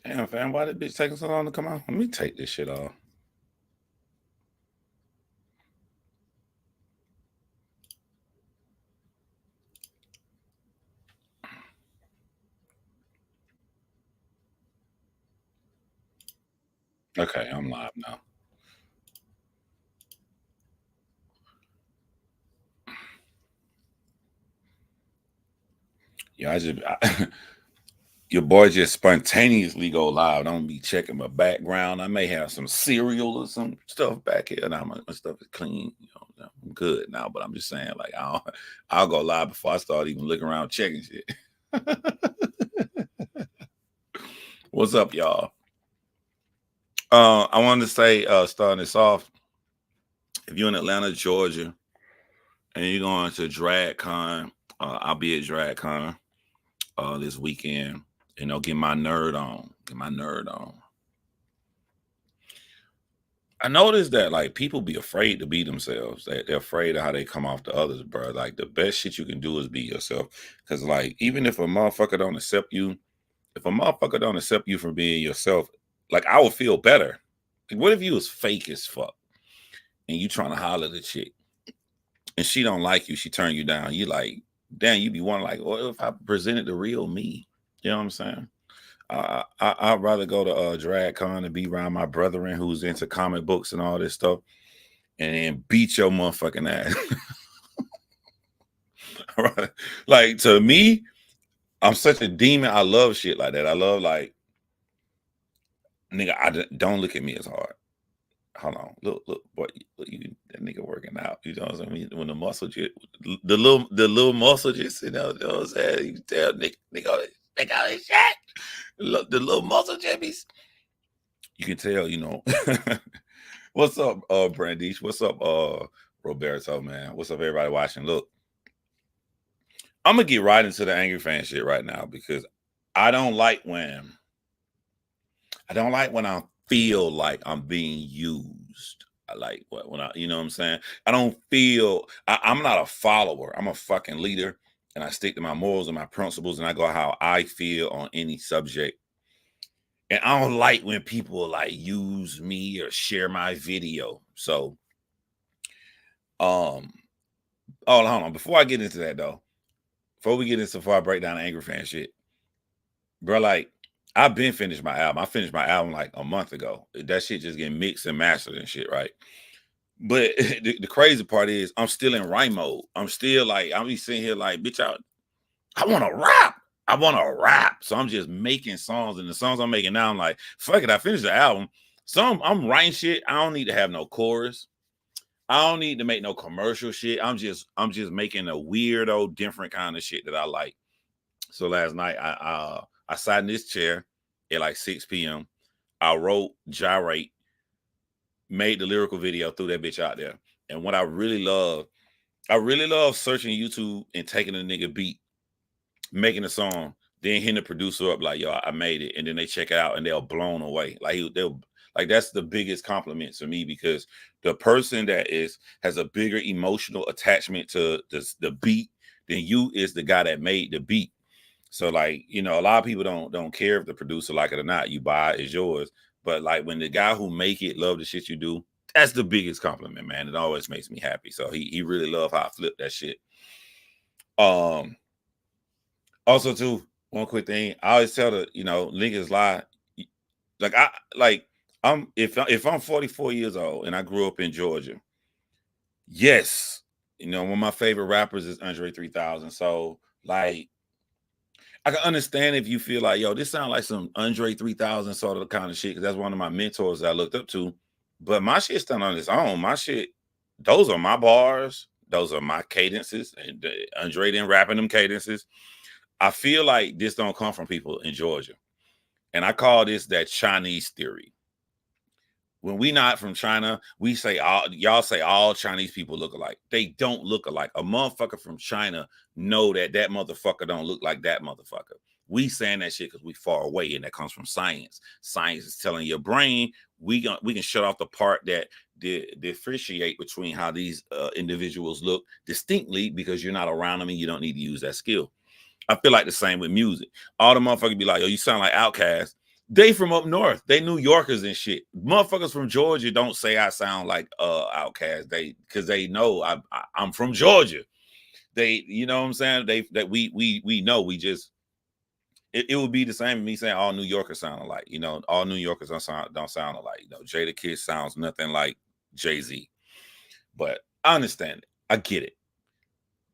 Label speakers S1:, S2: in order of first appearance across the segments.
S1: Damn, fam, why did bitch taking so long to come out? Let me take this shit off. Okay, I'm live now. Yeah, your boy just spontaneously go live. Don't be checking my background. I may have some cereal or some stuff back here. Now my stuff is clean. I'm good now. But I'm just saying, like, I'll go live before I start even looking around checking shit. What's up, y'all? I wanted to say, starting this off, if you're in Atlanta, Georgia, and you're going to DragCon, I'll be at DragCon this weekend. Get my nerd on. Get my nerd on. I noticed that like people be afraid to be themselves. They're afraid of how they come off to others, bro. Like the best shit you can do is be yourself. Cause like even if a motherfucker don't accept you, if a motherfucker don't accept you for being yourself, like I would feel better. Like, what if you was fake as fuck and you trying to holler at the chick and she don't like you, she turn you down. You like, damn, you be wanting like, well, if I presented the real me, you know what I'm saying? I'd rather go to DragCon and be around my brethren who's into comic books and all this stuff, and then beat your motherfucking ass. Right? Like to me, I'm such a demon. I love shit like that. I love like, nigga. Don't look at me as hard. Hold on, look, boy, that nigga working out. You know what I mean? When the muscle just, the little muscle just, you know what I'm saying? You tell nigga his shit. Look, the little muscle jimmies. You can tell, What's up, Brandish? What's up, Roberto, man? What's up, everybody watching? Look, I'm gonna get right into the Angryfan shit right now because I don't like when I feel like I'm being used. I like when I, you know what I'm saying? I don't feel I'm not a follower. I'm a fucking leader, and I stick to my morals and my principles, and I go how I feel on any subject. And I don't like when people like use me or share my video. So, oh, hold on. Before I get into that though, before I break down the Angryfan shit, bro, like I've been finished my album. I finished my album like a month ago. That shit just getting mixed and mastered and shit, right? But the crazy part is I'm still in rhyme mode. I'm still like, I'm be sitting here like, bitch, I want to rap. I want to rap. So I'm just making songs, and the songs I'm making now, I'm like, fuck it. I finished the album. So I'm writing shit. I don't need to have no chorus. I don't need to make no commercial shit. I'm just making a weirdo, different kind of shit that I like. So last night I sat in this chair at like 6 p.m. I wrote Gyrate, made the lyrical video, threw that bitch out there. And what I really love searching YouTube and taking a nigga beat, making a song, then hitting the producer up like, yo, I made it. And then they check it out and they're blown away. They'll like that's the biggest compliment to me because the person that has a bigger emotional attachment to the beat than you is the guy that made the beat. So like, a lot of people don't care if the producer like it or not. You buy it, it's yours. But like when the guy who make it love the shit you do, that's the biggest compliment, man. It always makes me happy. So he really love how I flip that shit. Also too, one quick thing. I always tell the, niggas lie. Like if I'm 44 years old and I grew up in Georgia, yes, one of my favorite rappers is Andre 3000. So like I can understand if you feel like, yo, this sounds like some Andre 3000 sort of kind of shit, because that's one of my mentors that I looked up to. But my shit stand on its own. My shit, those are my bars. Those are my cadences. And Andre didn't rapping them cadences. I feel like this don't come from people in Georgia. And I call this that Chinese theory. When we not from China, we say y'all say all Chinese people look alike. They don't look alike. A motherfucker from China know that motherfucker don't look like that motherfucker. We saying that shit because we far away, and that comes from science. Science is telling your brain we can shut off the part that differentiate between how these individuals look distinctly, because you're not around them and you don't need to use that skill. I feel like the same with music. All the motherfuckers be like, yo, you sound like Outkast. They from up north. They New Yorkers and shit. Motherfuckers from Georgia don't say I sound like Outkast. Because they know I'm from Georgia. They, you know what I'm saying? We know. We just it would be the same as me saying all New Yorkers sound alike. You know, all New Yorkers don't sound alike. You know, Jada Kiss sounds nothing like Jay-Z. But I understand it. I get it.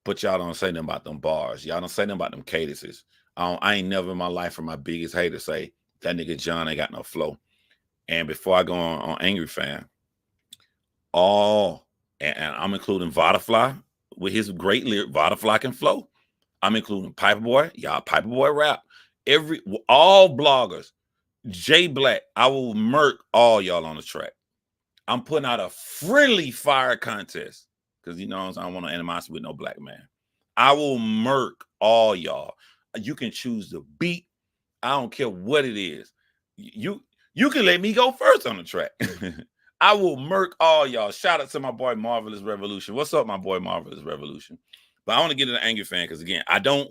S1: But y'all don't say nothing about them bars. Y'all don't say nothing about them cadences. I ain't never in my life for my biggest hater say that nigga John ain't got no flow. And before I go on Angryfan, and I'm including Vodafly with his great lyric, Vodafly can flow. I'm including Piperboy, y'all Piperboy rap. All bloggers, J Black, I will murk all y'all on the track. I'm putting out a friendly fire contest because you know I don't want to animosity with no black man. I will murk all y'all. You can choose the beat. I don't care what it is. You can let me go first on the track. I will murk all y'all. Shout out to my boy Marvelous Revolution. What's up, my boy Marvelous Revolution? But I want to get into Angryfan because again, I don't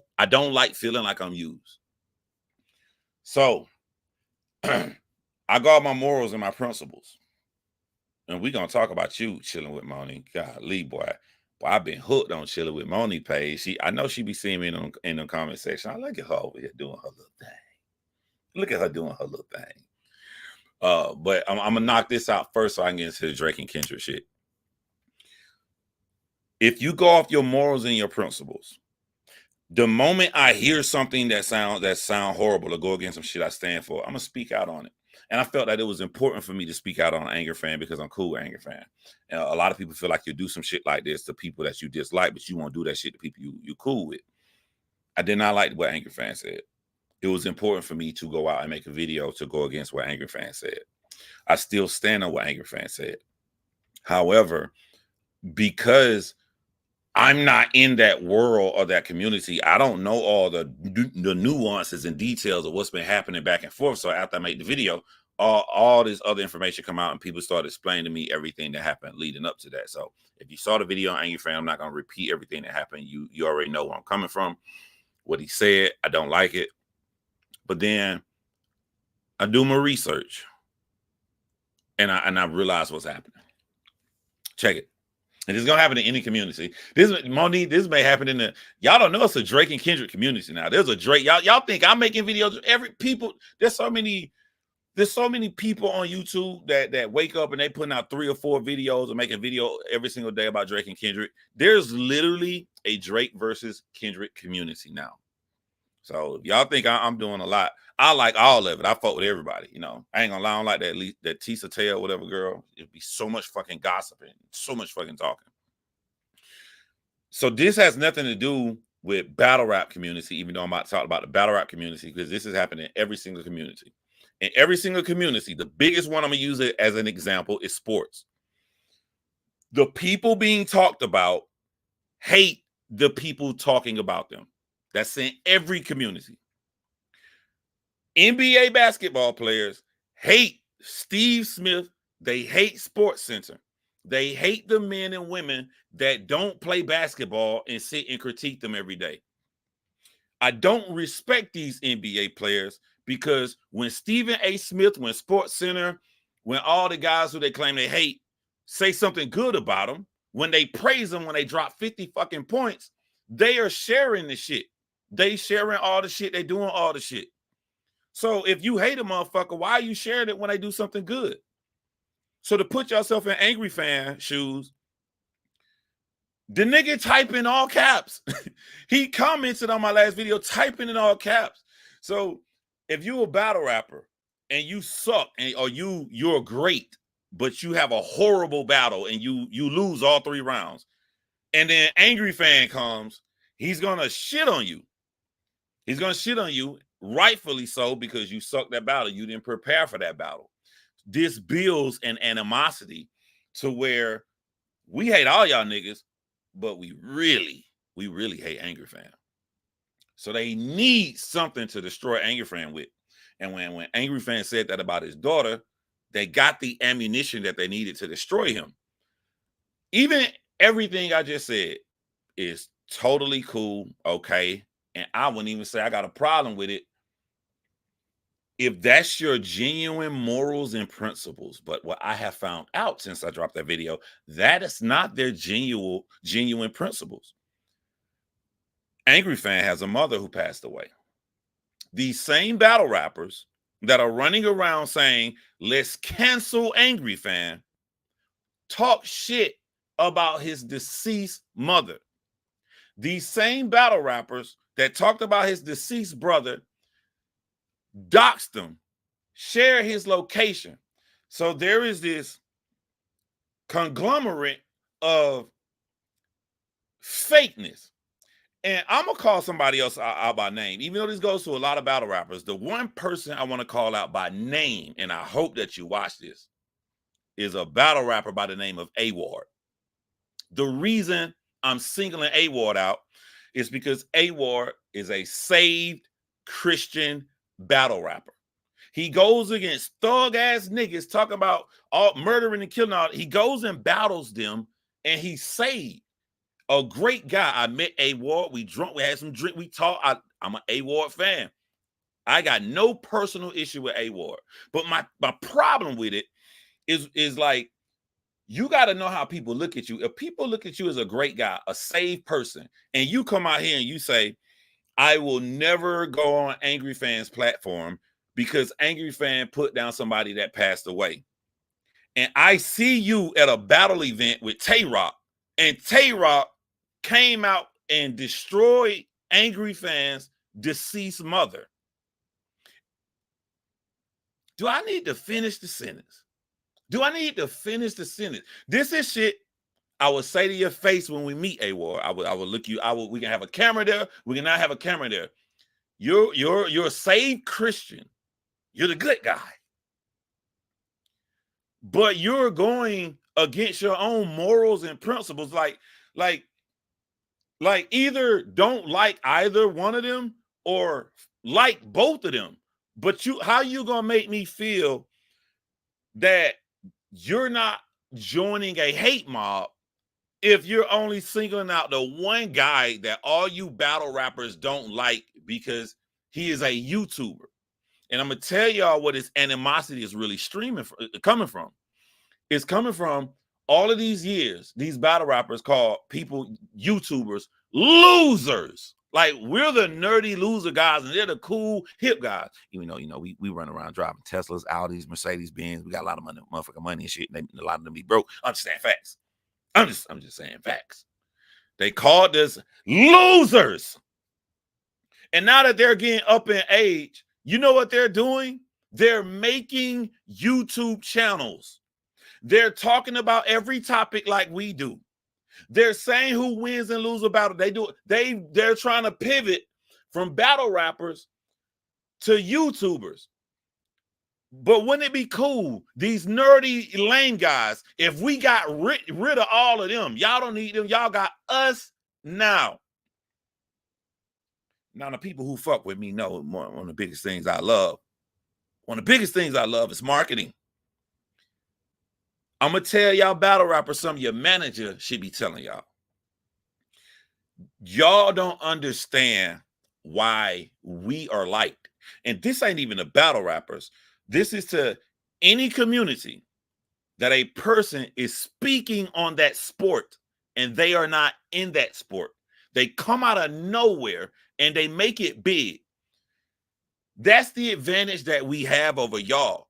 S1: like feeling like I'm used. So I got my morals and my principles. And we're gonna talk about you chilling with Moni. Golly, boy. Boy, I've been hooked on chilling with Moni page. I know she be seeing me in the comment section. I look at her over here doing her little thing. Look at her doing her little thing. But I'm gonna knock this out first so I can get into the Drake and Kendrick shit. If you go off your morals and your principles, the moment I hear something that sound horrible or go against some shit I stand for, I'm gonna speak out on it. And I felt that it was important for me to speak out on Angryfan because I'm cool with Angryfan. And a lot of people feel like you do some shit like this to people that you dislike, but you won't do that shit to people you cool with. I did not like what Angryfan said. It was important for me to go out and make a video to go against what Angryfan said. I still stand on what Angryfan said. However, because I'm not in that world or that community, I don't know all the nuances and details of what's been happening back and forth. So after I made the video, all this other information come out and people started explaining to me everything that happened leading up to that. So if you saw the video on Angryfan, I'm not going to repeat everything that happened. You already know where I'm coming from. What he said, I don't like it. But then I do my research and I realize what's happening. Check it. And it's gonna happen in any community. This may happen in the y'all don't know it's a Drake and Kendrick community now. There's a Drake. Y'all think I'm making videos. There's so many people on YouTube that wake up and they putting out 3 or 4 videos and make a video every single day about Drake and Kendrick. There's literally a Drake versus Kendrick community now. So if y'all think I'm doing a lot, I like all of it. I fuck with everybody, you know. I ain't gonna lie, I don't like that Tisa Tail, whatever girl. It'd be so much fucking gossiping, so much fucking talking. So this has nothing to do with battle rap community, even though I'm about to talk about the battle rap community, because this is happening in every single community. In every single community, the biggest one I'm gonna use it as an example is sports. The people being talked about hate the people talking about them. That's in every community. NBA basketball players hate Steve Smith. They hate Sports Center. They hate the men and women that don't play basketball and sit and critique them every day. I don't respect these NBA players because when Stephen A. Smith, when Sports Center, when all the guys who they claim they hate say something good about them, when they praise them, when they drop 50 fucking points, they are sharing the shit. They sharing all the shit. They doing all the shit. So if you hate a motherfucker, why are you sharing it when they do something good? So to put yourself in Angryfan shoes, the nigga type in all caps. He commented on my last video, typing in all caps. So if you a battle rapper and you suck or you're great, but you have a horrible battle and you lose all 3 rounds, and then Angryfan comes, he's gonna shit on you. He's gonna shit on you, rightfully so, because you sucked that battle. You didn't prepare for that battle. This builds an animosity to where we hate all y'all niggas, but we really hate Angryfan. So they need something to destroy Angryfan with. And when Angryfan said that about his daughter, they got the ammunition that they needed to destroy him. Even everything I just said is totally cool, okay? And I wouldn't even say I got a problem with it. if that's your genuine morals and principles, but what I have found out since I dropped that video, that is not their genuine principles. Angryfan has a mother who passed away. These same battle rappers that are running around saying, let's cancel Angryfan, talk shit about his deceased mother. These same battle rappers that talked about his deceased brother doxed him, share his location. So there is this conglomerate of fakeness. And I'm going to call somebody else out by name. Even though this goes to a lot of battle rappers, the one person I want to call out by name, and I hope that you watch this, is a battle rapper by the name of A-Ward. The reason I'm singling A-Ward out is because A-Ward is a saved Christian battle rapper. He goes against thug-ass niggas talking about all murdering and killing all. He goes and battles them, and he's saved. A great guy. I met A-Ward. We drunk. We had some drink. We talked. I'm an A-Ward fan. I got no personal issue with A-Ward. But my problem with it is like, you got to know how people look at you. If people look at you as a great guy, a saved person, and you come out here and you say, I will never go on Angryfan's platform because Angryfan put down somebody that passed away. And I see you at a battle event with Tay-Rock, and Tay-Rock came out and destroyed Angryfan's deceased mother. Do I need to finish the sentence? Do I need to finish the sentence? This is shit I would say to your face when we meet, A-Ward. I would look you. We can have a camera there. We can not have a camera there. You're a saved Christian. You're the good guy. But you're going against your own morals and principles. Like either don't like either one of them or like both of them. But how you gonna make me feel that you're not joining a hate mob if you're only singling out the one guy that all you battle rappers don't like because he is a YouTuber? And I'm gonna tell y'all what his animosity is really coming from. It's coming from all of these years, these battle rappers call people, YouTubers, losers. Like, we're the nerdy loser guys, and they're the cool hip guys. Even though, we run around driving Teslas, Audis, Mercedes Benz. We got a lot of money, motherfucking money and shit. And a lot of them be broke. I'm just saying facts. I'm just saying facts. They called us losers. And now that they're getting up in age, you know what they're doing? They're making YouTube channels. They're talking about every topic like we do. They're saying who wins and loses a battle. They're trying to pivot from battle rappers to YouTubers. But wouldn't it be cool, these nerdy lame guys, if we got rid of all of them? Y'all don't need them. Y'all got us now. Now, the people who fuck with me know one of the biggest things I love. One of the biggest things I love is marketing. I'm going to tell y'all battle rappers something your manager should be telling y'all. Y'all don't understand why we are liked. And this ain't even the battle rappers. This is to any community that a person is speaking on that sport and they are not in that sport. They come out of nowhere and they make it big. That's the advantage that we have over y'all.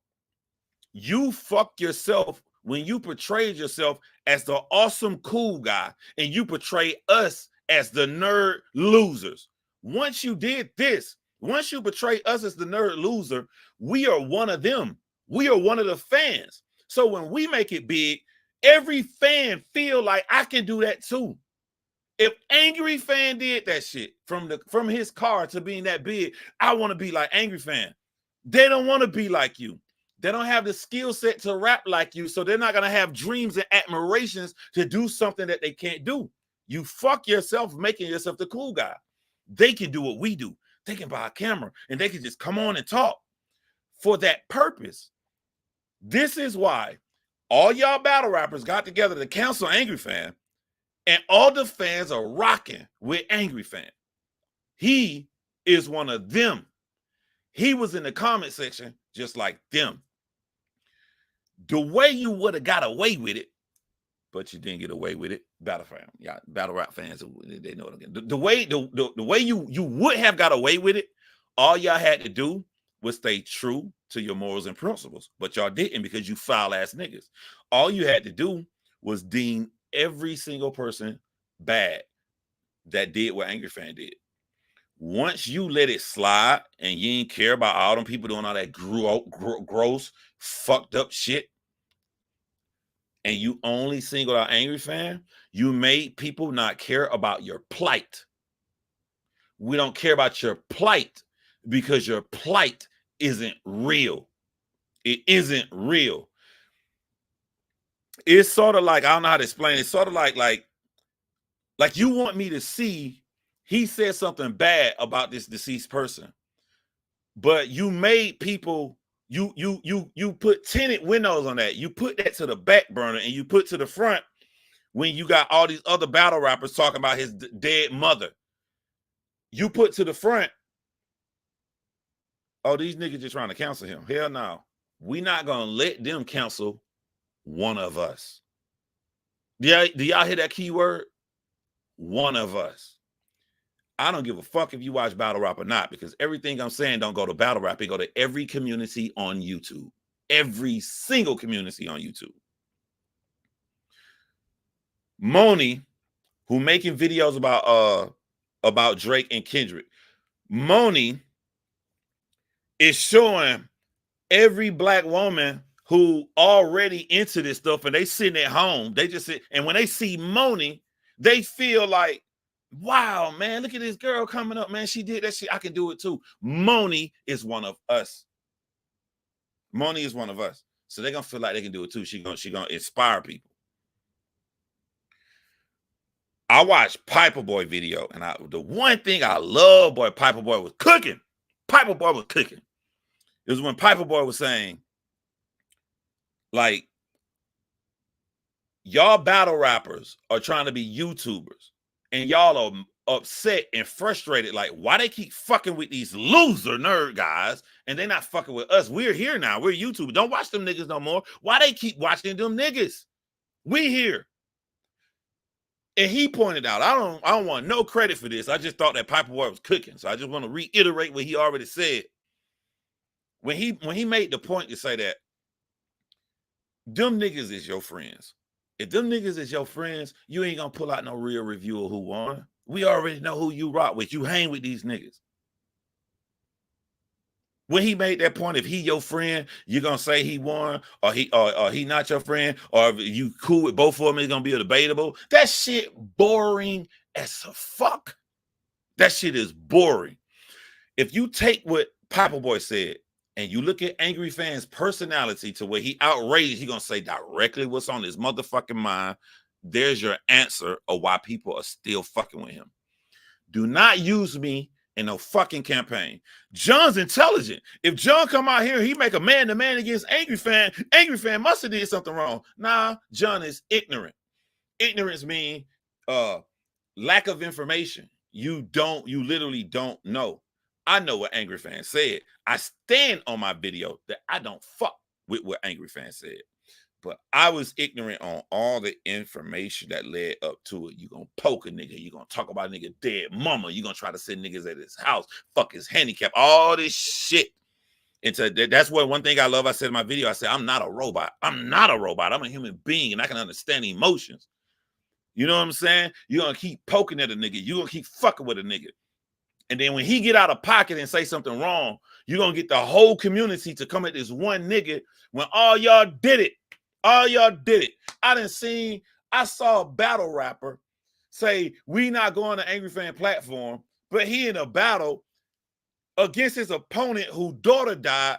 S1: You fuck yourself when you portrayed yourself as the awesome cool guy and you portray us as the nerd losers. Once you did this, once you portray us as the nerd loser, we are one of them. We are one of the fans. So when we make it big, every fan feel like I can do that too. If Angryfan did that shit from his car to being that big, I want to be like Angryfan. They don't want to be like you. They don't have the skill set to rap like you, so they're not going to have dreams and admirations to do something that they can't do. You fuck yourself making yourself the cool guy. They can do what we do. They can buy a camera, and they can just come on and talk for that purpose. This is why all y'all battle rappers got together to cancel Angryfan, and all the fans are rocking with Angryfan. He is one of them. He was in the comment section just like them. The way you would have got away with it, but you didn't get away with it. Battle rap fans, they know it again. The way you would have got away with it, all y'all had to do was stay true to your morals and principles, but y'all didn't because you foul ass niggas. All you had to do was deem every single person bad that did what Angryfan did. Once you let it slide and you ain't care about all them people doing all that gross, fucked up shit, and you only singled out Angryfan, you made people not care about your plight. We don't care about your plight because your plight isn't real. It isn't real. It's sort of like, I don't know how to explain it. It's sort of like you want me to see he said something bad about this deceased person, but you made people, you put tinted windows on that. You put that to the back burner and you put to the front when you got all these other battle rappers talking about his dead mother. You put to the front, oh, these niggas just trying to cancel him. Hell no. We not going to let them cancel one of us. Do y'all hear that keyword? One of us. I don't give a fuck if you watch battle rap or not, because everything I'm saying don't go to battle rap. It go to every community on YouTube. Every single community on YouTube. Moni, who making videos about Drake and Kendrick. Moni is showing every black woman who already into this stuff and they sitting at home. They just sit, and when they see Moni, they feel like, wow, man, look at this girl coming up, man. She did that shit. I can do it too. Moni is one of us. Moni is one of us. So they're gonna feel like they can do it too. She gonna inspire people. I watched Piper Boy video, and the one thing I love, boy, Piper Boy was cooking. Piper Boy was cooking. It was when Piper Boy was saying, like, y'all battle rappers are trying to be YouTubers, and y'all are upset and frustrated, like, why they keep fucking with these loser nerd guys, and they're not fucking with us. We're here now. We're YouTubers. Don't watch them niggas no more. Why they keep watching them niggas? We here. And he pointed out, I don't want no credit for this. I just thought that Piper Boy was cooking. So I just want to reiterate what he already said. When he made the point to say that them niggas is your friends. If them niggas is your friends, you ain't gonna pull out no real review of who won. We already know who you rock with. You hang with these niggas. When he made that point, if he your friend, you're gonna say he won, or he not your friend, or if you cool with both of them, it's gonna be debatable. That shit boring as a fuck. That shit is boring. If you take what Piper Boy said and you look at Angryfan's personality to where he outraged, he gonna say directly what's on his motherfucking mind. There's your answer of why people are still fucking with him. Do not use me in no fucking campaign. John's intelligent. If John come out here, he make a man-to-man against Angryfan. Angryfan must have did something wrong. Nah, John is ignorant. Ignorance means lack of information. You literally don't know. I know what Angryfan said. I stand on my video that I don't fuck with what Angryfan said. But I was ignorant on all the information that led up to it. You gonna poke a nigga. You gonna talk about a nigga dead mama. You gonna try to send niggas at his house. Fuck his handicap. All this shit. And that's what one thing I love. I said in my video, I said, I'm not a robot. I'm not a robot. I'm a human being, and I can understand emotions. You know what I'm saying? You're gonna keep poking at a nigga. You're gonna keep fucking with a nigga. And then when he get out of pocket and say something wrong, you're gonna get the whole community to come at this one nigga when all y'all did it. All y'all did it. I saw a battle rapper say, we not going to Angryfan platform, but he in a battle against his opponent whose daughter died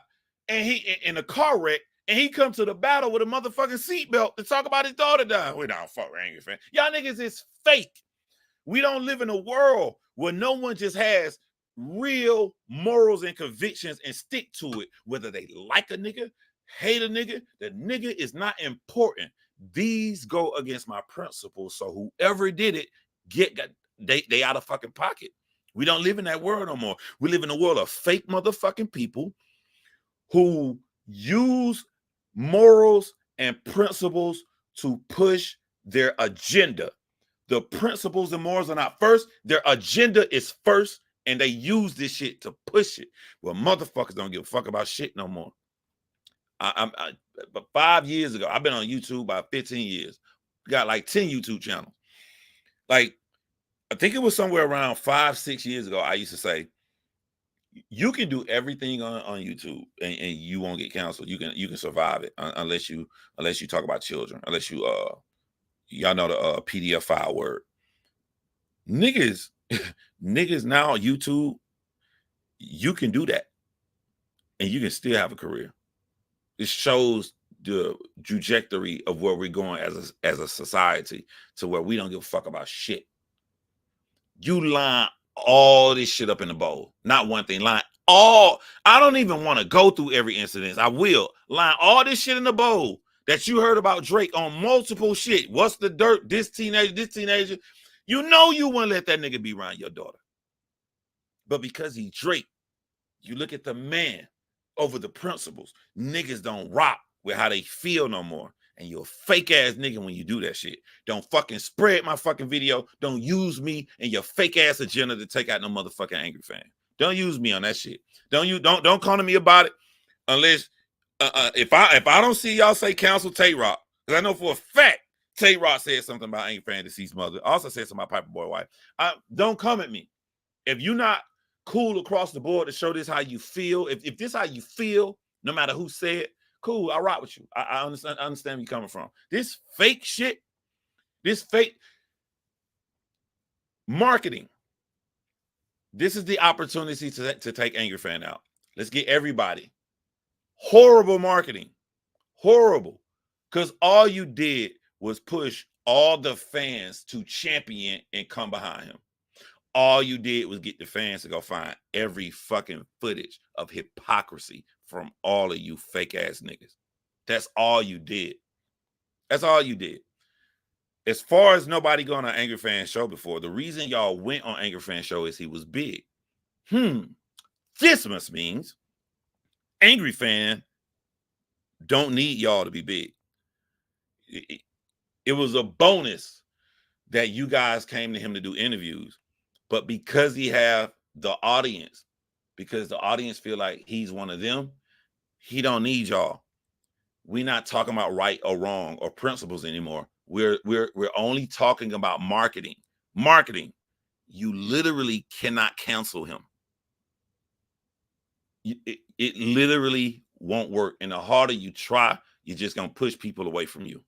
S1: and he in a car wreck, and he come to the battle with a motherfucking seatbelt to talk about his daughter dying. We don't fuck with Angryfan. Y'all niggas is fake. We don't live in a world where no one just has real morals and convictions and stick to it, whether they like a nigga, hate a nigga. The nigga is not important. These go against my principles. So whoever did it, they out of fucking pocket. We don't live in that world no more. We live in a world of fake motherfucking people who use morals and principles to push their agenda. The principles and morals are not first. Their agenda is first, and they use this shit to push it. Well, motherfuckers don't give a fuck about shit no more. But 5 years ago, I've been on YouTube about 15 years. Got like 10 YouTube channels. Like, I think it was somewhere around 5, 6 years ago, I used to say, you can do everything on YouTube and you won't get canceled. You can survive it unless you talk about children, unless you y'all know the PDF file word. Niggas now on YouTube, you can do that and you can still have a career. It shows the trajectory of where we're going as a society, to where we don't give a fuck about shit. You line all this shit up in the bowl. Not one thing. Line all. I don't even want to go through every incident. I will line all this shit in the bowl that you heard about Drake on multiple shit. What's the dirt? This teenager. You know you wouldn't let that nigga be around your daughter. But because he's Drake, you look at the man over the principles. Niggas don't rock with how they feel no more. And you're a fake ass nigga when you do that shit. Don't fucking spread my fucking video. Don't use me and your fake ass agenda to take out no motherfucking Angry Fan. Don't use me on that shit. Don't come to me about it unless if I don't see y'all say cancel Tay Rock, because I know for a fact Tay Rock said something about Angry Fan deceased mother. Also said something about Piper Boy wife. Don't come at me. If you're not cool across the board to show this how you feel, if this how you feel, no matter who said, cool, I rock with you. I understand where you're coming from. This fake shit, this fake marketing, this is the opportunity to take Angry Fan out. Let's get everybody. Horrible marketing. Horrible. Because all you did was push all the fans to champion and come behind him. All you did was get the fans to go find every fucking footage of hypocrisy from all of you fake ass niggas. That's all you did. That's all you did. As far as nobody going on Angry Fan show before, the reason y'all went on Angry Fan show is he was big. This must means Angry Fan don't need y'all to be big. It was a bonus that you guys came to him to do interviews. But because he have the audience, because the audience feel like he's one of them, he don't need y'all. We're not talking about right or wrong or principles anymore. We're only talking about marketing. Marketing. You literally cannot cancel him. It literally won't work. And the harder you try, you're just gonna push people away from you.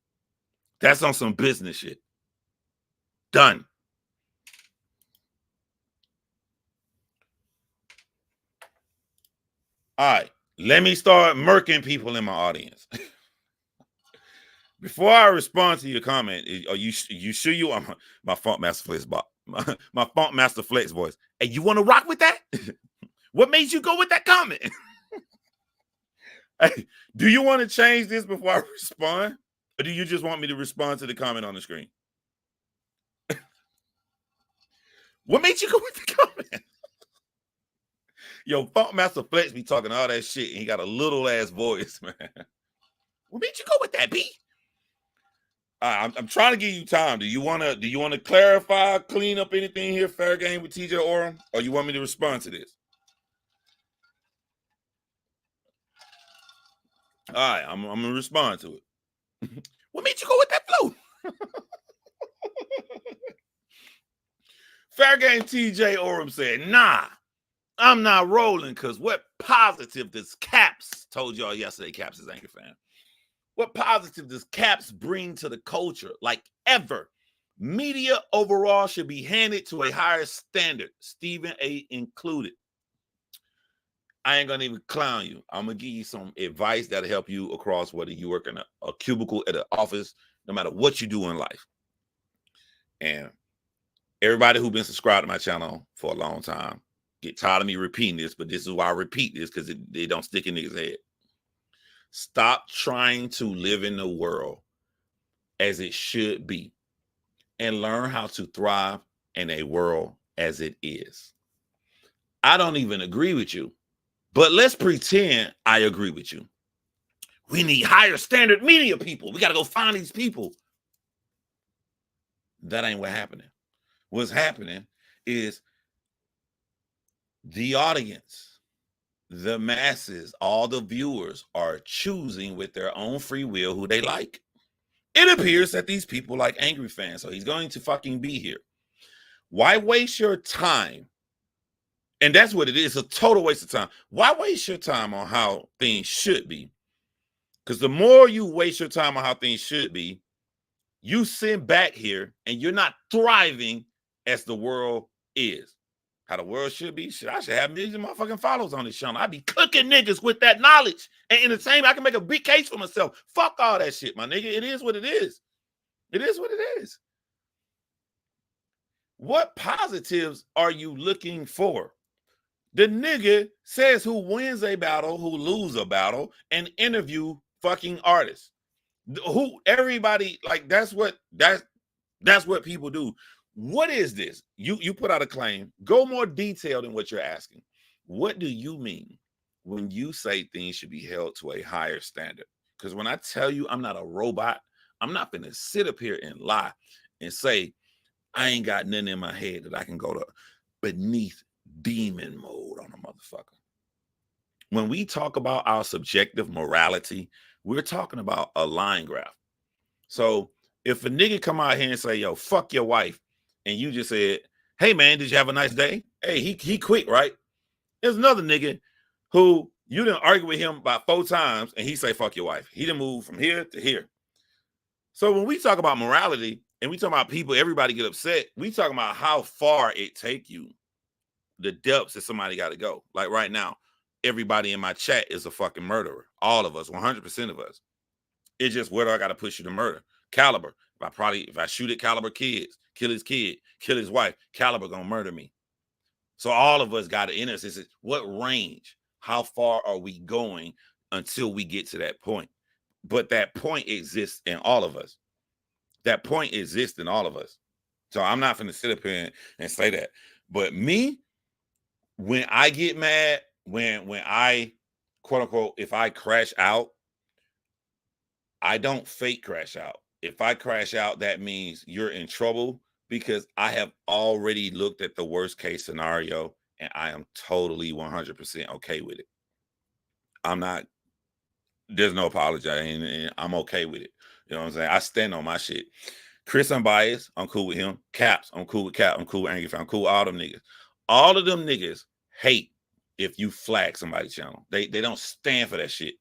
S1: That's on some business shit. Done. All right, let me start murking people in my audience. Before I respond to your comment, are you sure you want my Funk Master Flex bot? My Funk Master Flex voice? And you want to rock with that? What made you go with that comment? Hey, do you want to change this before I respond? Or do you just want me to respond to the comment on the screen? What made you go with the comment? Yo, Funk Master Flex be talking all that shit and he got a little ass voice, man. What made you go with that, B? I'm trying to give you time. Do you want to clarify, clean up anything here? Fair game with TJ Oram, or you want me to respond to this? All right, I'm gonna respond to it. What made you go with that flow? Fair game TJ Oram said, nah, I'm not rolling because what positive does Caps told y'all yesterday, Caps is Angry Fan. What positive does Caps bring to the culture? Like ever. Media overall should be handed to a higher standard, Stephen A. included. I ain't gonna even clown you. I'm gonna give you some advice that'll help you across whether you work in a cubicle at an office, no matter what you do in life. And everybody who's been subscribed to my channel for a long time get tired of me repeating this, but this is why I repeat this, because they don't stick in niggas' head. Stop trying to live in the world as it should be and learn how to thrive in a world as it is. I don't even agree with you. But let's pretend I agree with you. We need higher standard media people. We got to go find these people. That ain't what's happening. What's happening is the audience, the masses, all the viewers are choosing with their own free will who they like. It appears that these people like Angryfan, so he's going to fucking be here. Why waste your time? And that's what it is, a total waste of time. Why waste your time on how things should be? Because the more you waste your time on how things should be, you sit back here and you're not thriving as the world is. How the world should be. Shit, I should have millions of motherfucking followers on this channel. I'd be cooking niggas with that knowledge and entertainment. I can make a big case for myself. Fuck all that shit, my nigga. It is what it is. It is what it is. What positives are you looking for? The nigga says who wins a battle, who lose a battle, and interview fucking artists. Who everybody like that's what people do. What is this? You put out a claim. Go more detailed in what you're asking. What do you mean when you say things should be held to a higher standard? Because when I tell you I'm not a robot, I'm not gonna sit up here and lie and say I ain't got nothing in my head that I can go to beneath demon mode on a motherfucker. When we talk about our subjective morality, we're talking about a line graph. So if a nigga come out here and say, yo, fuck your wife, and you just said, hey man, did you have a nice day? Hey, he quit, right? There's another nigga who you didn't argue with him about 4 times and he say, fuck your wife. He didn't move from here to here. So when we talk about morality and we talk about people, everybody get upset, we talking about how far it take you, the depths that somebody got to go. Like right now, everybody in my chat is a fucking murderer. All of us, 100% of us. It's just whether I got to push you to murder. Caliber, if I shoot at Caliber kids, kill his kid, kill his wife, Caliber gonna murder me. So all of us got to enter this. What range? How far are we going until we get to that point? But that point exists in all of us. That point exists in all of us. So I'm not going to sit up here and say that. But me, when I get mad, when I, quote unquote, if I crash out, I don't fake crash out. If I crash out, that means you're in trouble because I have already looked at the worst case scenario and I am totally 100% okay with it. I'm not, there's no apologizing and I'm okay with it. You know what I'm saying? I stand on my shit. Chris Unbiased, I'm cool with him. Caps, I'm cool with Cap. I'm cool with Angryfan. I'm cool with all them niggas. All of them niggas hate if you flag somebody's channel. They don't stand for that shit.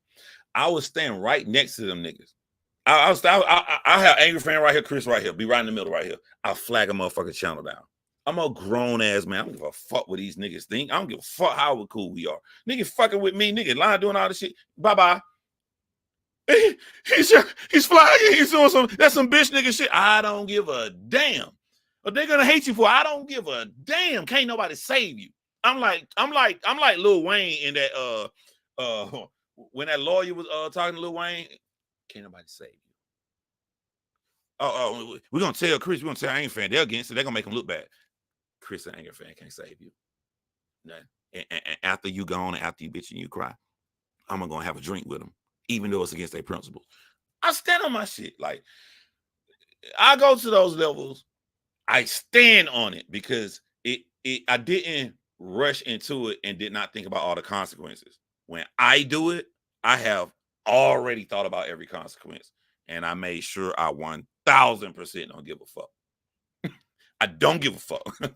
S1: I would stand right next to them niggas. I have Angryfan right here, Chris right here, be right in the middle right here. I'll flag a motherfucking channel down. I'm a grown ass man. I don't give a fuck what these niggas think. I don't give a fuck how cool we are. Niggas fucking with me, niggas lying, doing all this shit. Bye-bye. He's flagging. He's doing that's some bitch nigga shit. I don't give a damn. But they're gonna hate you for. I don't give a damn. Can't nobody save you. I'm like Lil Wayne in that when that lawyer was talking to Lil Wayne. Can't nobody save you. Oh, we're gonna tell Chris. We're gonna tell Angryfan. They're against it. They're gonna make him look bad. Chris and Angryfan can't save you. Nothing. And after you gone and after you bitch and you cry, I'm gonna have a drink with them, even though it's against their principles. I stand on my shit. Like I go to those levels. I stand on it because I didn't rush into it and did not think about all the consequences. When I do it, I have already thought about every consequence. And I made sure I 1000% don't give a fuck. I don't give a fuck.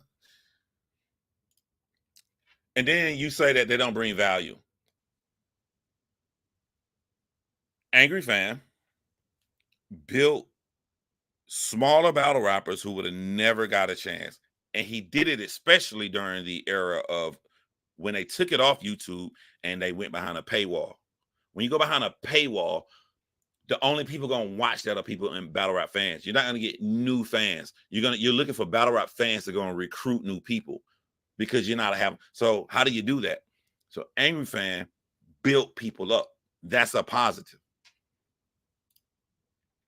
S1: And then you say that they don't bring value. Angryfan built smaller battle rappers who would have never got a chance. And he did it especially during the era of when they took it off YouTube and they went behind a paywall. When you go behind a paywall, the only people gonna watch that are people in battle rap fans. You're not gonna get new fans. You're looking for battle rap fans that are gonna recruit new people because you're not having. So how do you do that? So Angryfan built people up. That's a positive.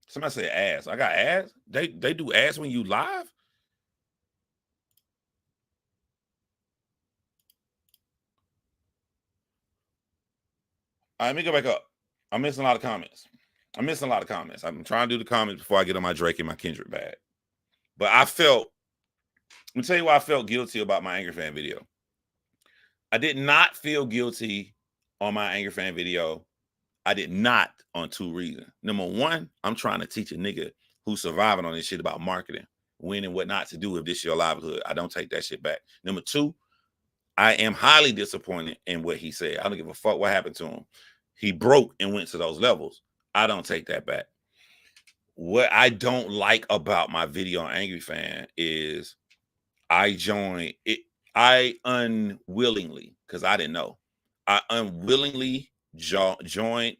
S1: Somebody say ass. I got ass. They do ass when you live. All right, let me go back up. I'm missing a lot of comments. I'm trying to do the comments before I get on my Drake and my Kendrick bag. But let me tell you why I felt guilty about my Angryfan video. I did not feel guilty on my Angryfan video. I did not on 2 reasons. Number one, I'm trying to teach a nigga who's surviving on this shit about marketing, when and what not to do if this is your livelihood. I don't take that shit back. Number two, I am highly disappointed in what he said. I don't give a fuck what happened to him. He broke and went to those levels. I don't take that back. What I don't like about my video on Angryfan is I joined it. I unwillingly, because I didn't know, I unwillingly joined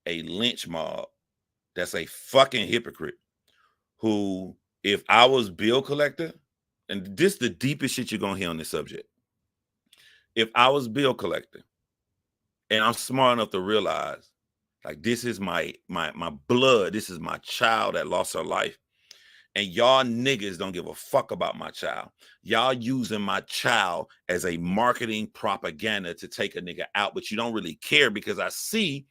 S1: a lynch mob that's a fucking hypocrite who, if I was bill collector, and this is the deepest shit you're gonna hear on this subject. If I was bill collector and I'm smart enough to realize, like, this is my blood, this is my child that lost her life, and y'all niggas don't give a fuck about my child. Y'all using my child as a marketing propaganda to take a nigga out, but you don't really care, because I see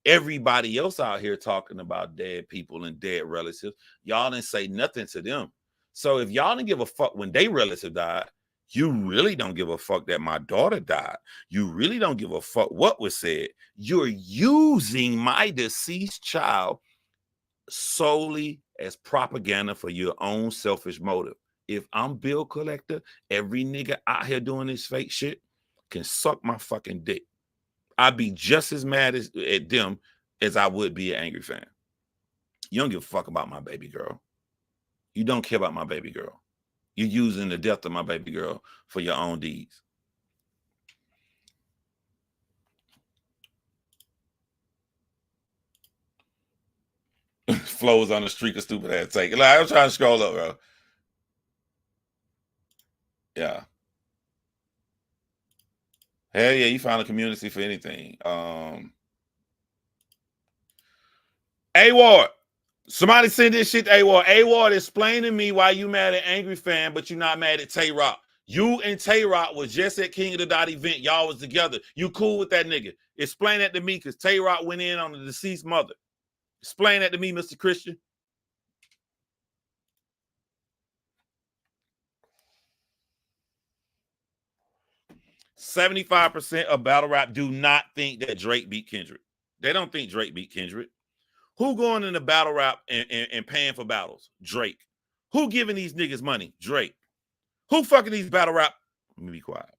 S1: everybody else out here talking about dead people and dead relatives. Y'all didn't say nothing to them. So if y'all didn't give a fuck when they relative died, you really don't give a fuck that my daughter died. You really don't give a fuck what was said. You're using my deceased child solely as propaganda for your own selfish motive. If I'm bill collector, every nigga out here doing this fake shit can suck my fucking dick. I'd be just as mad at them as I would be an Angryfan. You don't give a fuck about my baby girl. You don't care about my baby girl. You're using the death of my baby girl for your own deeds. Flows on the streak of stupid ass take. Like, I'm trying to scroll up, bro. Yeah. Hell yeah, you found a community for anything. A-Ward. Somebody send this shit to A-Ward. A-Ward, explain to me why you mad at Angryfan, but you not mad at Tay Rock. You and Tay Rock was just at King of the Dot event. Y'all was together. You cool with that nigga. Explain that to me, because Tay Rock went in on the deceased mother. Explain that to me, Mr. Christian. %75% of battle rap do not think that Drake beat Kendrick. They don't think Drake beat Kendrick. Who going into battle rap and paying for battles? Drake. Who giving these niggas money? Drake. Who fucking these battle rap? Let me be quiet.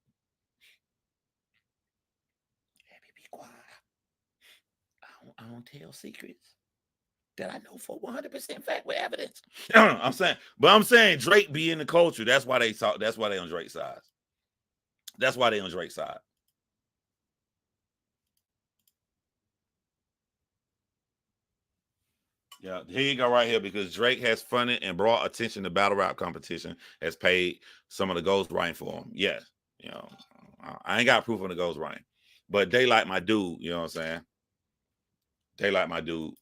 S1: Let me be quiet. I don't tell secrets that I know for 100% fact with evidence. I'm saying Drake be in the culture. That's why they talk. That's why they on Drake's side. That's why they on Drake's side. Yeah, here you go right here, because Drake has funded and brought attention to battle rap competition, has paid some of the ghostwriting for him. Yes, you know, I ain't got proof on the ghostwriting, but they like my dude. You know what I'm saying? They like my dude.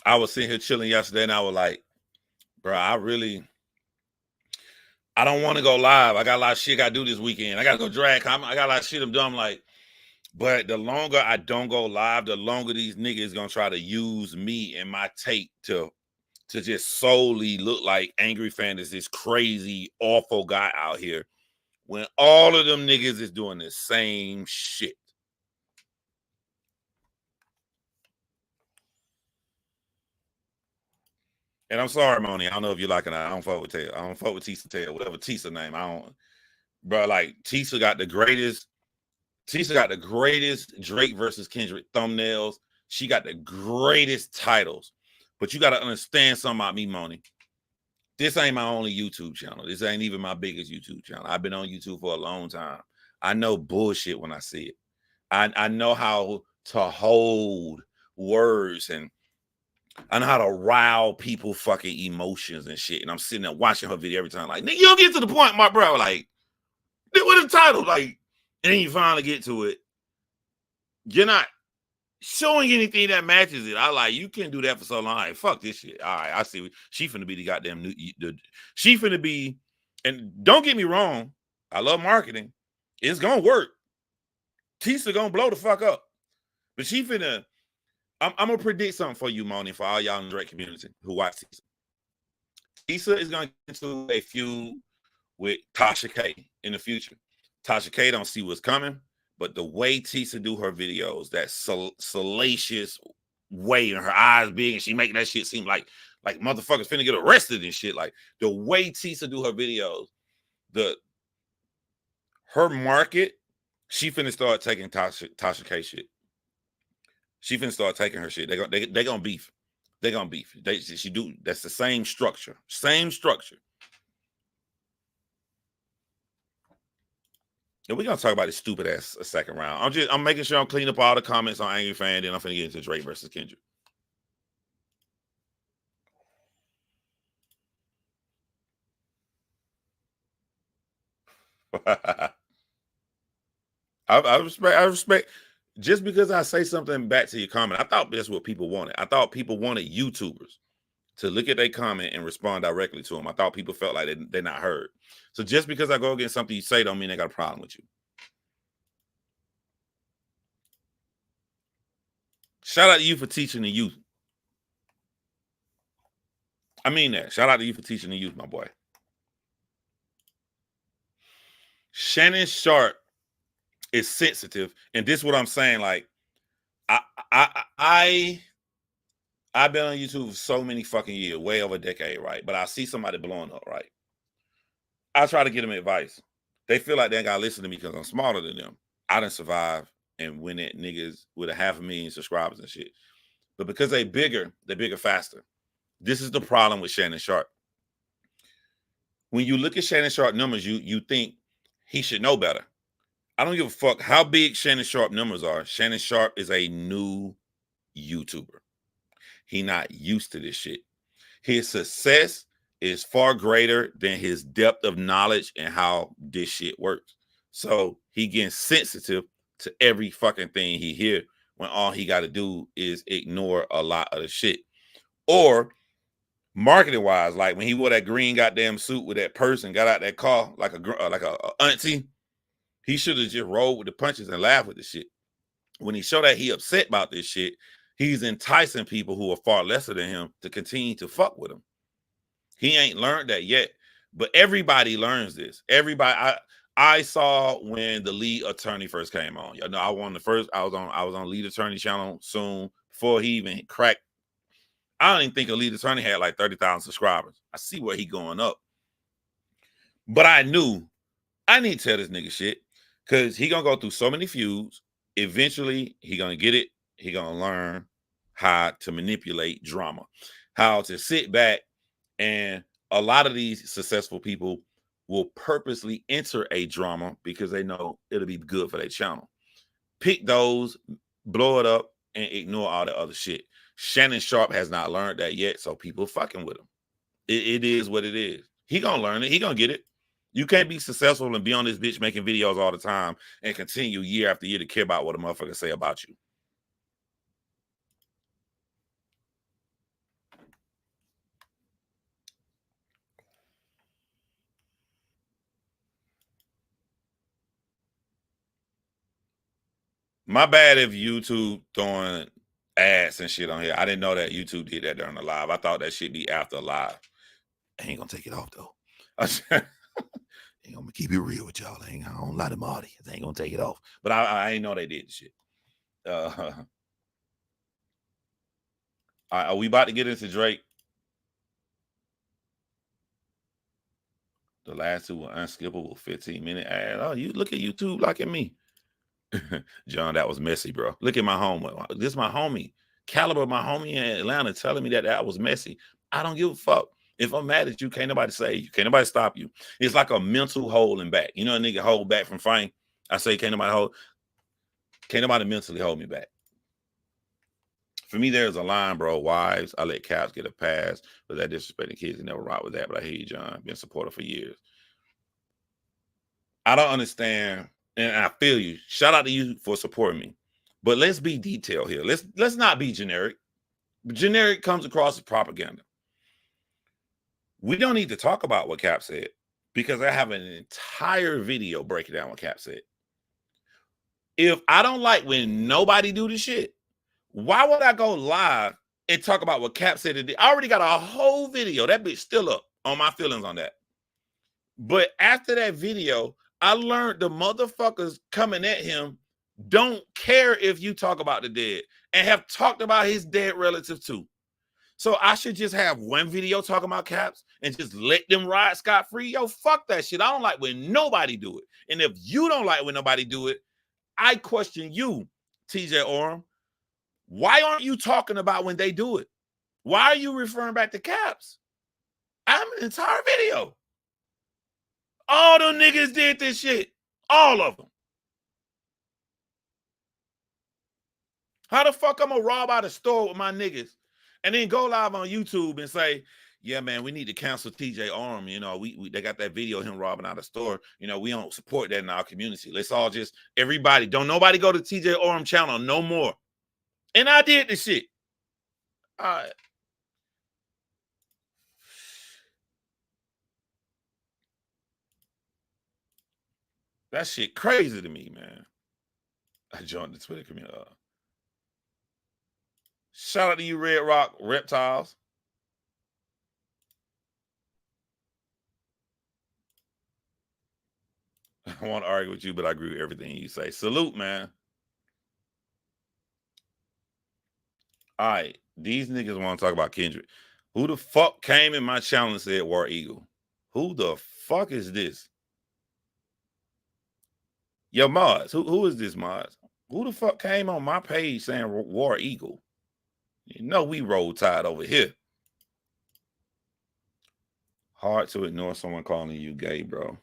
S1: I was sitting here chilling yesterday, and I was like, bro, I don't want to go live. I got a lot of shit I got to do this weekend. I got to go drag. I got a lot of shit I'm doing. I'm like, but the longer I don't go live, the longer these niggas gonna try to use me and my take to just solely look like Angryfan is this crazy, awful guy out here, when all of them niggas is doing the same shit. And I'm sorry, Moni. I don't know if you like it. I don't fuck with Taylor. I don't fuck with Tisa Taylor, whatever Tisa name. I don't, bro. Like, Tisa got the greatest. Tisa got the greatest Drake versus Kendrick thumbnails. She got the greatest titles. But you got to understand something about me, Moni. This ain't my only YouTube channel. This ain't even my biggest YouTube channel. I've been on YouTube for a long time. I know bullshit when I see it. I know how to hold words, and I know how to rile people fucking emotions and shit. And I'm sitting there watching her video every time, like, nigga, you don't get to the point, my bro. Like, what the title? Like, and then you finally get to it. You're not showing anything that matches it. I like, you can't do that for so long. Like, fuck this shit. All right, I see. She finna be the goddamn new. She finna be, and don't get me wrong, I love marketing. It's gonna work. Tisa gonna blow the fuck up, but she finna. I'm gonna predict something for you, Moni, for all y'all in the Drake community who watch Tisa. Tisa is gonna get into a feud with Tasha K in the future. Tasha K don't see what's coming, but the way Tisa do her videos, that salacious way, and her eyes big, and she making that shit seem like motherfuckers finna get arrested and shit. Like the way Tisa do her videos, her market, she finna start taking Tasha K shit. She finna start taking her shit. They gonna beef. They gonna beef. She do. That's the same structure. Same structure. And we're gonna talk about this stupid ass a second round. I'm making sure I'm cleaning up all the comments on Angryfan, then I'm finna get into Drake versus Kendrick. I respect. Just because I say something back to your comment, I thought that's what people wanted. I thought people wanted YouTubers to look at their comment and respond directly to them. I thought people felt like they're not heard. So just because I go against something you say don't mean they got a problem with you. Shout out to you for teaching the youth. I mean that. Shout out to you for teaching the youth, my boy. Shannon Sharp is sensitive, and this is what I'm saying. Like, I've been on YouTube for so many fucking years, way over a decade, right? But I see somebody blowing up, right? I try to give them advice. They feel like they ain't gotta listen to me because I'm smarter than them. I didn't survive and win at niggas with 500,000 subscribers and shit. But because they're bigger faster. This is the problem with Shannon Sharp. When you look at Shannon Sharp numbers, you think he should know better. I don't give a fuck how big Shannon Sharp numbers are. Shannon Sharp is a new YouTuber. He not used to this shit. His success is far greater than his depth of knowledge and how this shit works. So he gets sensitive to every fucking thing he hear when all he got to do is ignore a lot of the shit. Or marketing wise, like when he wore that green goddamn suit with that person, got out that car like a auntie, he should have just rolled with the punches and laughed with the shit. When he showed that he upset about this shit, he's enticing people who are far lesser than him to continue to fuck with him. He ain't learned that yet, but everybody learns this. Everybody, I saw when the lead attorney first came on. You know, I was on lead attorney channel soon before he even cracked. I don't even think a lead attorney had like 30,000 subscribers. I see where he going up. But I knew I need to tell this nigga shit because he gonna go through so many feuds. Eventually, he gonna get it. He gonna learn how to manipulate drama, how to sit back, and a lot of these successful people will purposely enter a drama because they know it'll be good for their channel. Pick those, blow it up, and ignore all the other shit. Shannon Sharp has not learned that yet, so people fucking with him. It is what it is. He gonna learn it. He gonna get it. You can't be successful and be on this bitch making videos all the time and continue year after year to care about what a motherfucker say about you. My bad if YouTube throwing ads and shit on here. I didn't know that YouTube did that during the live. I thought that shit be after live. I ain't gonna take it off though. Ain't gonna keep it real with y'all. I don't lie to my audience. I ain't gonna take it off. But I ain't know they did the shit. Are we about to get into Drake? The last two were unskippable 15-minute ads. Oh, you look at YouTube like at me. John, that was messy, bro. Look at my home. This is my homie. Caliber, my homie in Atlanta, telling me that was messy. I don't give a fuck. If I'm mad at you, can't nobody say you. Can't nobody stop you. It's like a mental holding back. You know, a nigga hold back from fighting. I say, can't nobody mentally hold me back. For me, there's a line, bro. Wives, I let cows get a pass, but that disrespecting kids never rock with that. But I hear you, John. Been supportive for years. I don't understand, and I feel you. Shout out to you for supporting me. But let's be detailed here. Let's not be generic. Generic comes across as propaganda. We don't need to talk about what Cap said because I have an entire video breaking down what Cap said. If I don't like when nobody do the shit, why would I go live and talk about what Cap said today? I already got a whole video. That bitch still up on my feelings on that. But after that video, I learned the motherfuckers coming at him don't care if you talk about the dead and have talked about his dead relative too. So I should just have one video talking about Caps and just let them ride scot-free. Yo, fuck that shit. I don't like when nobody do it. And if you don't like when nobody do it, I question you, TJ Oram. Why aren't you talking about when they do it? Why are you referring back to Caps? I have an entire video. All them niggas did this shit. All of them. How the fuck I'm gonna rob out a store with my niggas and then go live on YouTube and say, yeah, man, we need to cancel TJ Arm. You know, they got that video of him robbing out a store. You know, we don't support that in our community. Let's all just, everybody, don't nobody go to TJ Arm channel no more. And I did the shit. All right. That shit crazy to me, man. I joined the Twitter community. Shout out to you, Red Rock Reptiles. I want to argue with you, but I agree with everything you say. Salute, man. All right, these niggas want to talk about Kendrick. Who the fuck came in my channel and said War Eagle? Who the fuck is this? Yo, Mods, who is this, Mods? Who the fuck came on my page saying War Eagle? You know we roll tide over here. Hard to ignore someone calling you gay, bro.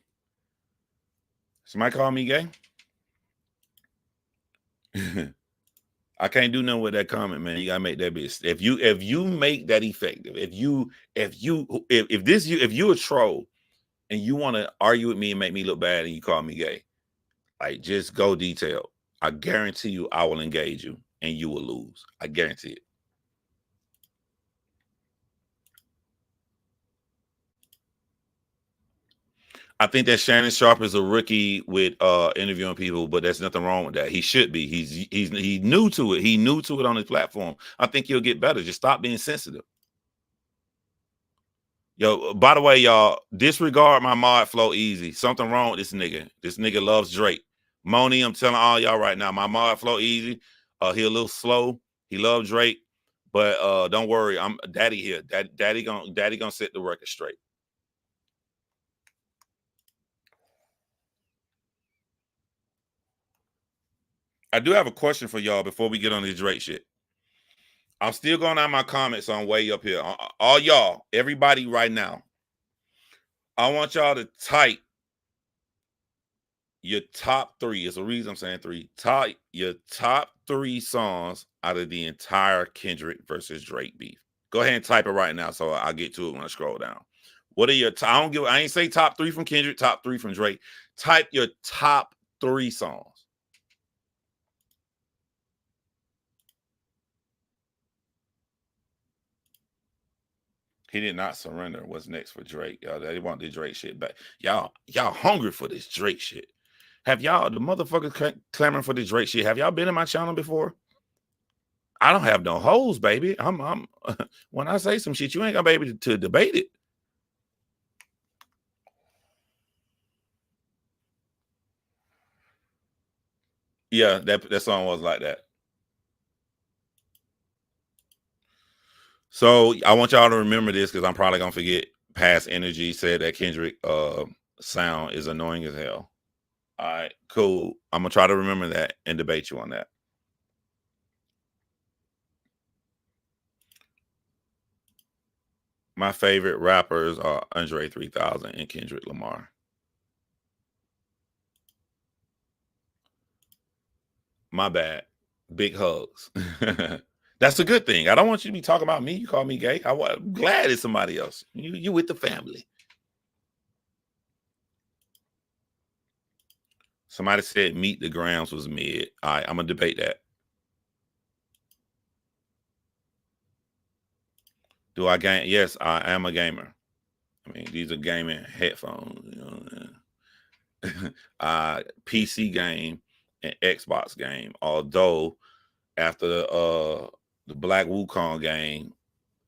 S1: Somebody call me gay? I can't do nothing with that comment, man. You gotta make that bitch. If you make that effective, if you a troll and you want to argue with me and make me look bad and you call me gay, like just go detailed. I guarantee you I will engage you and you will lose. I guarantee it. I think that Shannon Sharp is a rookie with interviewing people, but there's nothing wrong with that. He should be. He's new to it. He new to it on his platform. I think he'll get better. Just stop being sensitive. Yo, by the way, y'all, disregard my mod flow easy. Something wrong with this nigga. This nigga loves Drake. Moni, I'm telling all y'all right now, my mod flow easy. He a little slow. He loves Drake, but don't worry, I'm daddy here. Daddy gonna set the record straight. I do have a question for y'all before we get on this Drake shit. I'm still going on my comments on way up here. All y'all, everybody right now, I want y'all to type your top three. It's a reason I'm saying three. Your top three songs out of the entire Kendrick versus Drake beef. Go ahead and type it right now so I'll get to it when I scroll down. What are your I ain't say top three from Kendrick, top three from Drake. Type your top three songs. He did not surrender. What's next for Drake? Y'all, they want the Drake shit back. Y'all hungry for this Drake shit. Have y'all, the motherfuckers clamoring for this Drake shit, have y'all been in my channel before? I don't have no hoes, baby. I'm when I say some shit, you ain't gonna be able to debate it. Yeah, that song was like that. So I want y'all to remember this because I'm probably gonna forget. Past Energy said that Kendrick sound is annoying as hell. All right, cool. I'm gonna try to remember that and debate you on that. My favorite rappers are Andre 3000 and Kendrick Lamar. My bad. Big hugs. That's a good thing. I don't want you to be talking about me. You call me gay. I'm glad it's somebody else. You with the family. Somebody said Meet the Grams was mid. All right, I'm gonna debate that. Do I game? Yes, I am a gamer. I mean, these are gaming headphones. You know what I mean? PC game and Xbox game. Although after the Black Wukong game,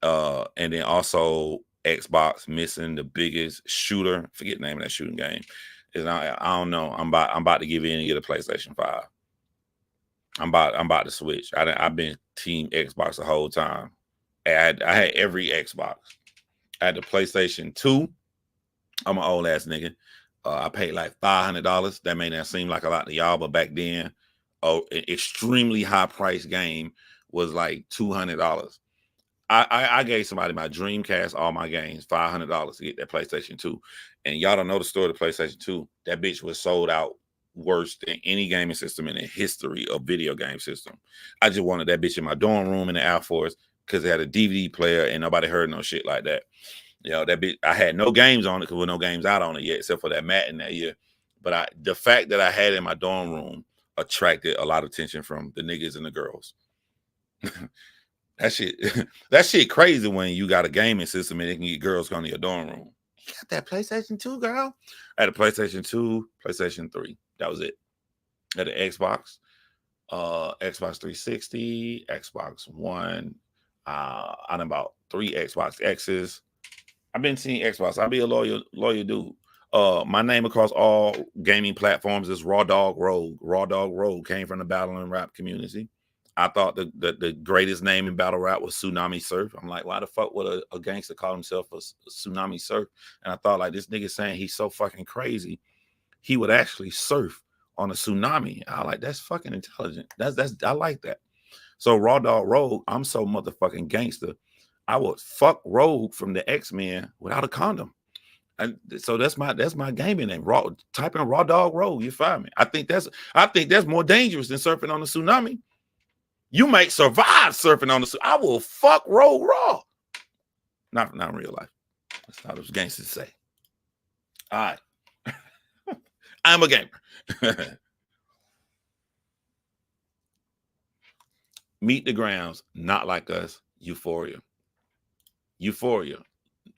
S1: and then also Xbox missing the biggest shooter. Forget the name of that shooting game. Is I don't know. I'm about to give in and get a PlayStation 5. I'm about to switch. I've been team Xbox the whole time. I had every Xbox. I had the PlayStation 2. I'm an old ass nigga. I paid like $500. That may not seem like a lot to y'all, but back then, an extremely high price game was like $200. I gave somebody my Dreamcast, all my games, $500 to get that PlayStation 2. And y'all don't know the story of the PlayStation 2. That bitch was sold out worse than any gaming system in the history of video game system. I just wanted that bitch in my dorm room in the Air Force because it had a DVD player and nobody heard no shit like that. You know, that bitch, I had no games on it because there were no games out on it yet, except for that Madden that year. But the fact that I had it in my dorm room attracted a lot of attention from the niggas and the girls. That shit crazy when you got a gaming system and it can get girls going to your dorm room. You got that PlayStation 2, girl? I had a PlayStation 2, PlayStation 3. That was it. I had an Xbox, Xbox 360, Xbox One. I done about 3 Xbox X's. I've been seeing Xbox. I'll be a loyal dude. My name across all gaming platforms is Raw Dog Rogue. Raw Dog Rogue came from the battle and rap community. I thought the greatest name in battle rap was Tsunami Surf. I'm like, why the fuck would a gangster call himself a Tsunami Surf? And I thought, like, this nigga saying he's so fucking crazy, he would actually surf on a tsunami. I like, that's fucking intelligent. That's I like that. So Raw Dog Rogue, I'm so motherfucking gangster. I would fuck Rogue from the X-Men without a condom. And so that's my gaming name. Type in Raw Dog Rogue, you find me. I think that's more dangerous than surfing on the tsunami. You might survive surfing on the tsunami. I will fuck Rogue raw. Not in real life. That's not what gangsters say. All right. I'm a gamer. Meet the Grounds, Not Like Us, Euphoria. Euphoria,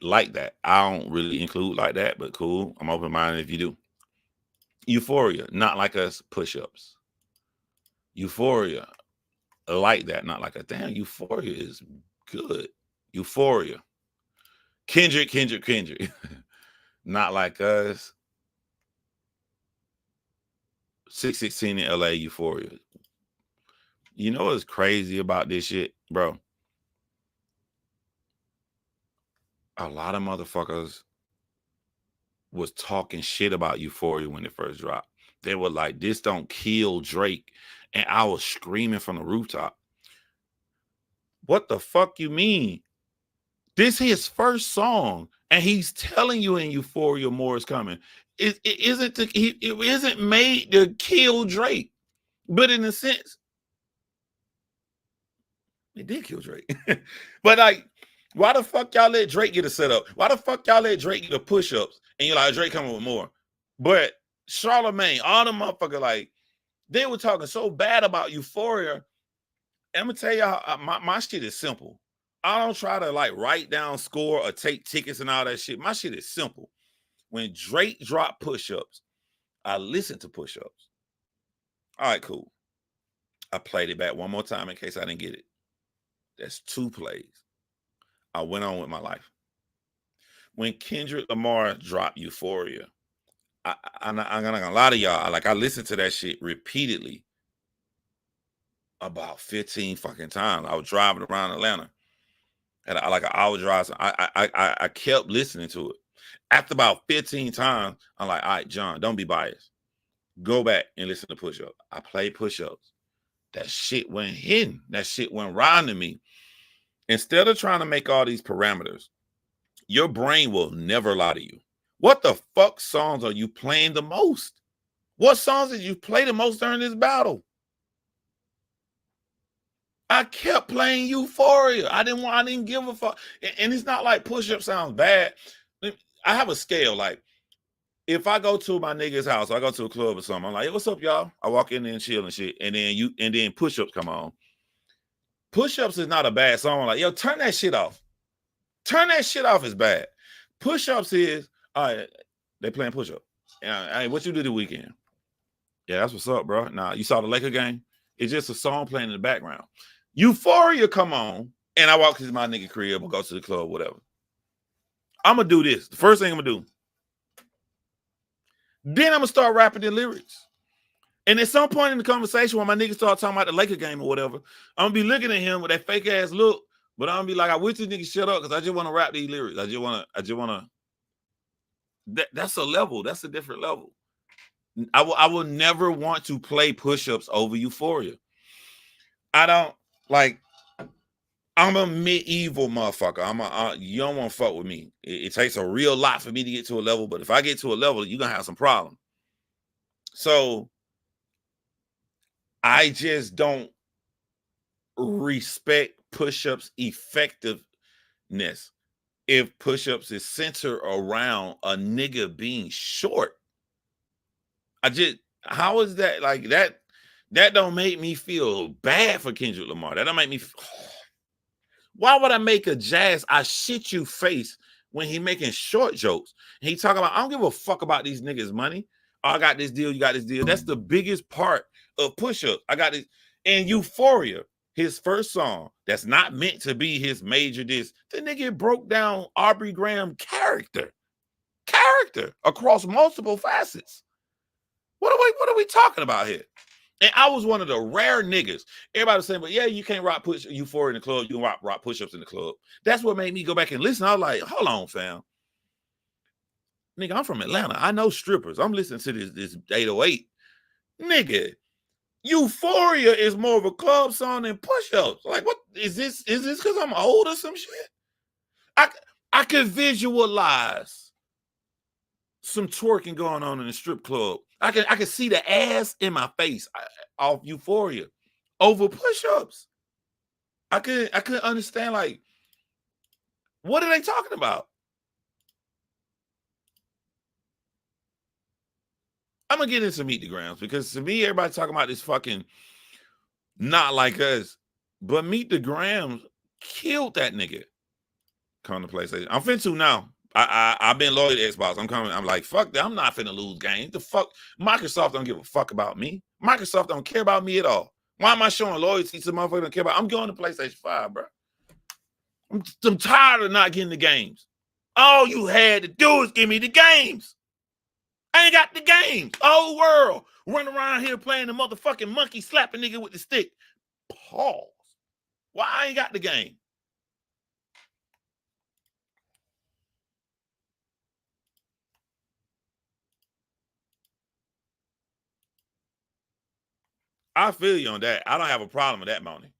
S1: like that. I don't really include like that, but cool. I'm open-minded if you do. Euphoria, Not Like Us, Push-Ups. Euphoria, like that, Not Like Us. Damn, Euphoria is good. Euphoria. Kendrick. Not Like Us. 616 in LA, Euphoria. You know what's crazy about this shit, bro? A lot of motherfuckers was talking shit about Euphoria when it first dropped. They were like, this don't kill Drake. And I was screaming from the rooftop. What the fuck you mean? This is his first song, and he's telling you in Euphoria more is coming. It isn't made to kill Drake, but in a sense, it did kill Drake. But like, why the fuck y'all let Drake get a setup? Why the fuck y'all let Drake get a push-ups? And you're like, Drake coming with more. But Charlemagne, all the motherfuckers, like, they were talking so bad about Euphoria. I'm gonna tell y'all, my shit is simple. I don't try to like write down score or take tickets and all that shit. My shit is simple. When Drake dropped push-ups, I listened to push-ups. All right, cool. I played it back one more time in case I didn't get it. That's 2 plays. I went on with my life. When Kendrick Lamar dropped Euphoria, I'm not gonna lie to y'all. I listened to that shit repeatedly about 15 fucking times. I was driving around Atlanta. And I would drive. I kept listening to it. After about 15 times, I'm like, all right, John, don't be biased. Go back and listen to push-ups. I played push-ups. That shit went hidden. That shit went round to me. Instead of trying to make all these parameters, your brain will never lie to you. What the fuck songs are you playing the most? What songs did you play the most during this battle? I kept playing Euphoria. I didn't give a fuck. And it's not like push-up sounds bad. I have a scale. Like, if I go to my nigga's house, or I go to a club or something, I'm like, hey, what's up, y'all? I walk in there and chill and shit. And then push-ups come on. Push-ups is not a bad song. I'm like, yo, turn that shit off. Turn that shit off is bad. Push-ups is, all right, they playing push-up. Hey, what you do the weekend? Yeah, that's what's up, bro. Nah, you saw the Laker game? It's just a song playing in the background. Euphoria come on, and I walk to my nigga crib or go to the club, whatever. I'm going to do this. The first thing I'm going to do. Then I'm going to start rapping the lyrics. And at some point in the conversation when my niggas start talking about the Laker game or whatever, I'm going to be looking at him with that fake ass look, but I'm going to be like, I wish this nigga shut up because I just want to rap these lyrics. I just want to. That's a level. That's a different level. I will never want to play push-ups over Euphoria. I don't like. I'm a medieval motherfucker. You don't want to fuck with me. It takes a real lot for me to get to a level, but if I get to a level, you're gonna have some problem. So I just don't respect push-ups effectiveness if push-ups is centered around a nigga being short. How is that like that? That don't make me feel bad for Kendrick Lamar. That don't make me. Why would I make a jazz? I shit you face when he making short jokes. He talking about, I don't give a fuck about these niggas' money. Oh, I got this deal, you got this deal. That's the biggest part of push-ups. I got this. And Euphoria, his first song, that's not meant to be his major disc. The nigga broke down Aubrey Graham character across multiple facets. What are we talking about here? And I was one of the rare niggas. Everybody was saying, but yeah, you can't rock Euphoria in the club. You can rock push-ups in the club. That's what made me go back and listen. I was like, hold on, fam. Nigga, I'm from Atlanta. I know strippers. I'm listening to this 808. Nigga, Euphoria is more of a club song than push-ups. Like, what is this? Is this because I'm old or some shit? I could visualize some twerking going on in the strip club. I can see the ass in my face off Euphoria over push-ups. I couldn't understand, like, what are they talking about? I'm gonna get into Meet the Grams because to me, everybody talking about this fucking Not Like Us, but Meet the Grams killed that nigga. Come to PlayStation. I'm finna now. I've been loyal to Xbox. I'm coming. I'm like, fuck that. I'm not finna lose games. The fuck? Microsoft don't give a fuck about me. Microsoft don't care about me at all. Why am I showing loyalty to motherfuckers don't care about? I'm going to PlayStation 5, bro. I'm tired of not getting the games. All you had to do is give me the games. I ain't got the games. Whole world running around here playing the motherfucking monkey slapping nigga with the stick. Pause. Why I ain't got the game? I feel you on that. I don't have a problem with that, Monty.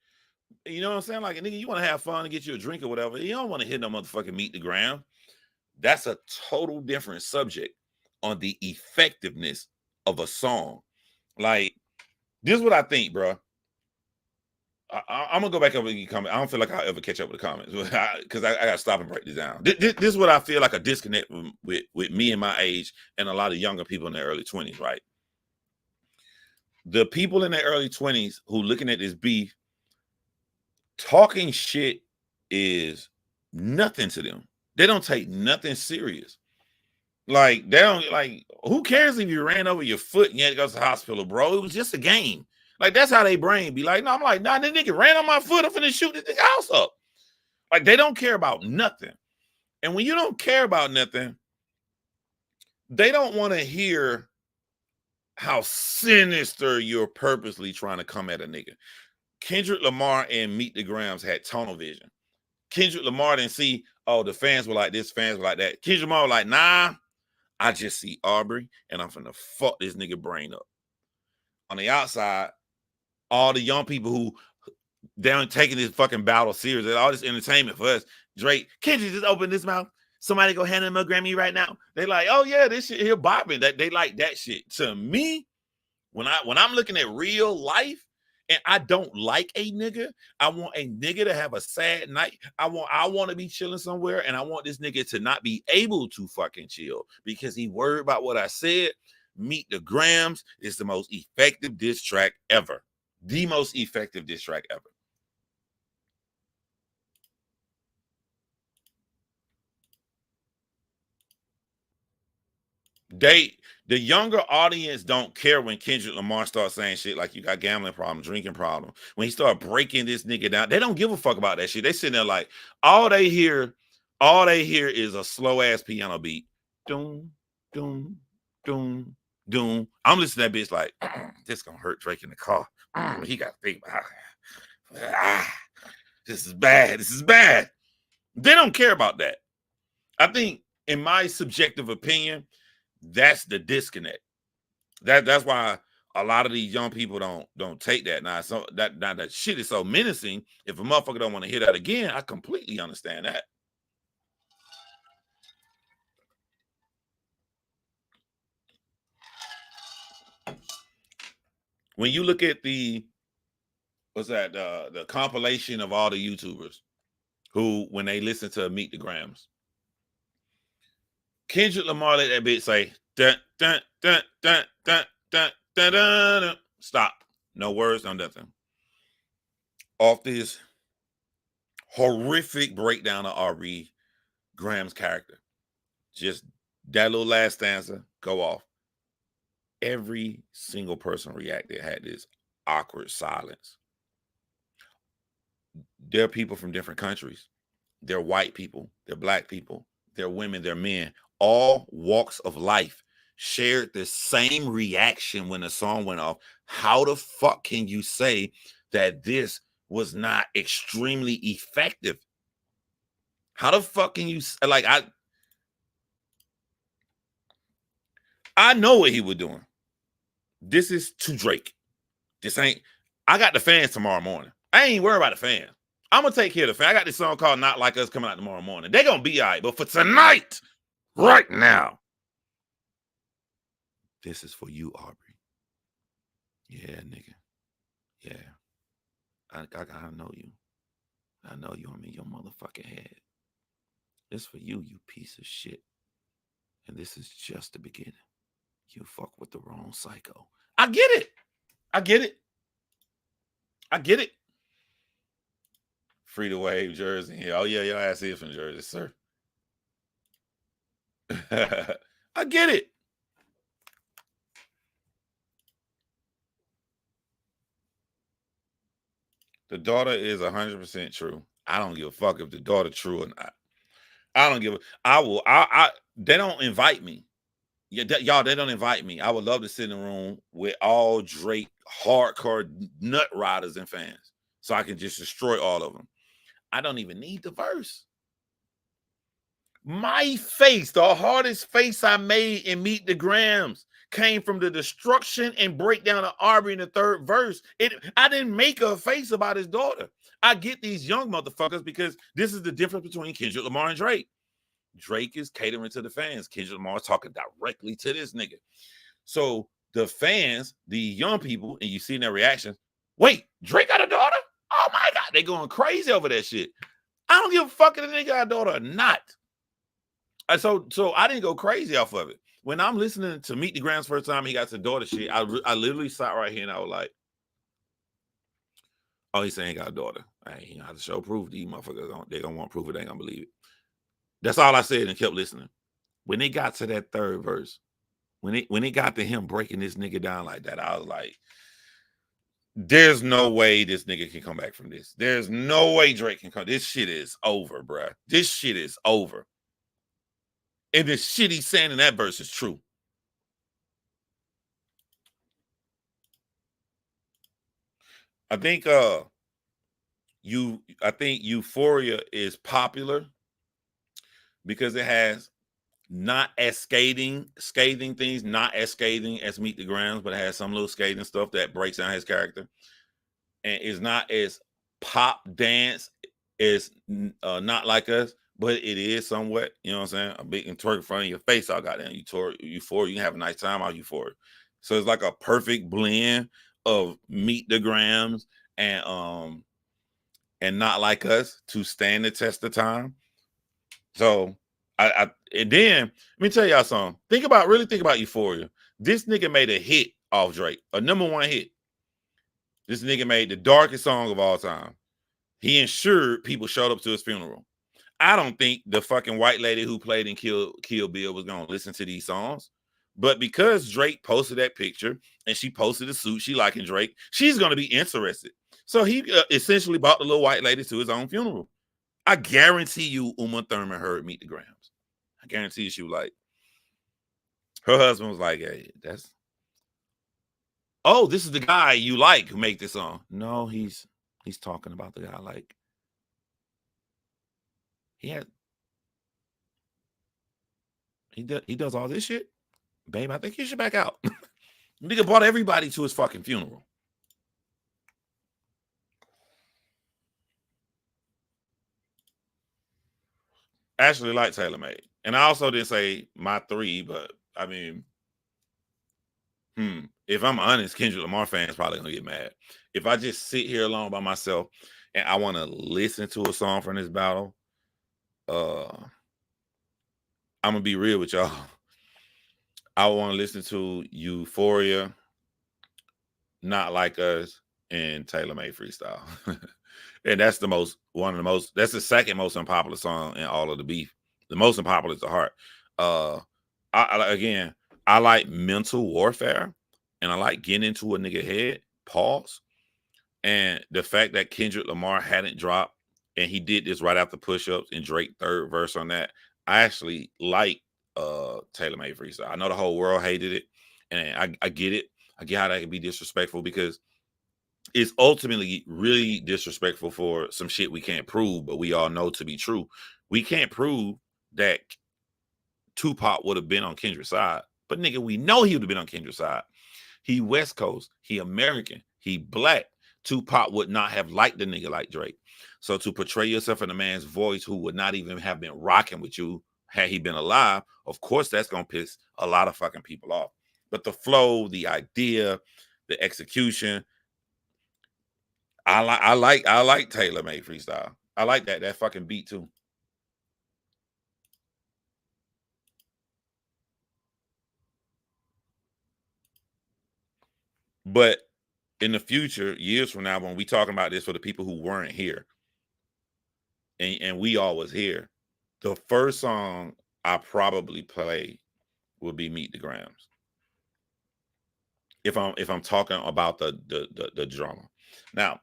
S1: You know what I'm saying? Like, nigga, you want to have fun and get you a drink or whatever. You don't want to hit no motherfucking Meet the Gram. That's a total different subject on the effectiveness of a song. Like, this is what I think, bro. I'm gonna go back over and comment. I don't feel like I'll ever catch up with the comments because I gotta stop and break this down. This is what I feel like a disconnect with me and my age and a lot of younger people in their early 20s, right? The people in their early 20s who looking at this beef, talking shit is nothing to them. They don't take nothing serious. Like, they don't, like, who cares if you ran over your foot and you had to go to the hospital, bro? It was just a game. Like, that's how they brain be like, no, I'm like, nah, this nigga ran on my foot. I'm finna shoot this nigga house up. Like, they don't care about nothing. And when you don't care about nothing, they don't want to hear how sinister you're purposely trying to come at a nigga. Kendrick Lamar and Meet the Grams had tunnel vision. Kendrick Lamar didn't see, oh, the fans were like this, fans were like that. Kendrick Lamar was like, nah, I just see Aubrey, and I'm finna fuck this nigga brain up. On the outside, all the young people who they aren't taking this fucking battle serious, all this entertainment for us. Drake, Kendrick just opened this mouth. Somebody go hand him a Grammy right now. They like, oh yeah, this shit here bopping. That they like that shit. To me, when I'm looking at real life, and I don't like a nigga, I want a nigga to have a sad night. I want to be chilling somewhere, and I want this nigga to not be able to fucking chill because he worried about what I said. Meet the Grams is the most effective diss track ever. The most effective diss track ever. The younger audience don't care when Kendrick Lamar starts saying shit like you got gambling problem, drinking problem. When he start breaking this nigga down, they don't give a fuck about that shit. They sitting there like all they hear is a slow ass piano beat. Doom, doom, doom, doom. I'm listening to that bitch like this gonna hurt Drake in the car. He got to think about it. This is bad. This is bad. They don't care about that. I think, in my subjective opinion, that's the disconnect. That's why a lot of these young people don't take that. Now, so that shit is so menacing. If a motherfucker don't want to hear that again, I completely understand that. When you look at the compilation of all the YouTubers who, when they listen to Meet the Grams, Kendrick Lamar let that bitch say dun dun dun dun dun dun dun dun, dun. Stop. No words, no nothing. Off this horrific breakdown of Aubrey Graham's character. Just that little last stanza, go off. Every single person reacted, had this awkward silence. They're people from different countries. They're white people, they're black people, they're women, they're men. All walks of life shared the same reaction when the song went off. How the fuck can you say that this was not extremely effective? How the fuck can you, like, I know what he was doing. This is to Drake. This ain't, I got the fans tomorrow morning. I ain't worried about the fans. I'm gonna take care of the fans. I got this song called Not Like Us coming out tomorrow morning. They're gonna be all right, but for tonight, right now, this is for you, Aubrey. Yeah, nigga. Yeah. I know you. I know you. I'm in your motherfucking head. This for you, you piece of shit. And this is just the beginning. You fuck with the wrong psycho. I get it. I get it. I get it. Free to wave Jersey. Yeah. Oh, yeah, your ass is from Jersey, sir. I get it. The daughter is 100% true. I don't give a fuck if the daughter true or not. I don't give a. I will. They don't invite me. Yeah, y'all. They don't invite me. I would love to sit in the room with all Drake hardcore nut riders and fans, so I can just destroy all of them. I don't even need the verse. My face, the hardest face I made in Meet the Grams, came from the destruction and breakdown of Aubrey in the third verse. I didn't make a face about his daughter. I get these young motherfuckers because this is the difference between Kendrick Lamar and Drake. Drake is catering to the fans. Kendrick Lamar is talking directly to this nigga. So the fans, the young people, and you see their reactions, wait, Drake got a daughter? Oh my God, they going crazy over that shit. I don't give a fuck if the nigga got a daughter or not. So I didn't go crazy off of it. When I'm listening to Meet the Grams first time he got some daughter shit, I literally sat right here and I was like, oh, he's saying he got a daughter. I ain't have to show proof. These motherfuckers, they gonna want proof. They ain't gonna believe it. That's all I said and kept listening. When they got to that third verse, when it got to him breaking this nigga down like that, I was like, there's no way this nigga can come back from this. There's no way Drake can come. This shit is over, bruh. This shit is over. And the shit he's saying in that verse is true. I think Euphoria is popular because it has not as scathing things, not as scathing as Meet the Grams, but it has some little scathing stuff that breaks down his character, and is not as pop dance as Not Like Us, but it is somewhat. You know what I'm saying? A big and twerk in front of your face. I got that Euphoria. You can have a nice time out Euphoria. So it's like a perfect blend of Meet the Grams and Not Like Us to stand the test of time. So and then let me tell y'all something. Really think about Euphoria. This nigga made a hit off Drake, a #1 hit. This nigga made the darkest song of all time. He ensured people showed up to his funeral. I don't think the fucking white lady who played in Kill Bill was gonna listen to these songs. But because Drake posted that picture and she posted a suit she liking Drake, she's going to be interested. So he essentially bought the little white lady to his own funeral. I guarantee you Uma Thurman heard Meet the Grams. I guarantee you she was like, her husband was like, hey, that's, oh, this is the guy you like who made this song. No, he's talking about the guy like, he does all this shit. Babe, I think you should back out. Nigga brought everybody to his fucking funeral. Actually like Taylor Made. And I also didn't say my 3, but I mean, if I'm honest, Kendrick Lamar fans probably gonna get mad. If I just sit here alone by myself and I want to listen to a song from this battle, I'm gonna be real with y'all. I want to listen to Euphoria, Not Like Us, and Taylor Made Freestyle. And that's that's the second most unpopular song in all of the beef. The most unpopular is The Heart. I like Mental Warfare, and I like Getting Into a Nigga Head, pause. And the fact that Kendrick Lamar hadn't dropped, and he did this right after Push-Ups and Drake third verse on that, I actually like Taylor Made Freestyle. I know the whole world hated it, and I get it. I get how that can be disrespectful because it's ultimately really disrespectful for some shit we can't prove, but we all know to be true. We can't prove that Tupac would have been on Kendrick's side, but nigga, we know he would have been on Kendrick's side. He West Coast, he American, he black. Tupac would not have liked the nigga like Drake. So to portray yourself in a man's voice who would not even have been rocking with you had he been alive, of course that's gonna piss a lot of fucking people off. But the flow, the idea, the execution, I like Taylor Made Freestyle. I like that fucking beat too. But in the future, years from now, when we talking about this for the people who weren't here, and we all was here, the first song I probably play would be Meet the Grams. If I'm talking about the drama. Now,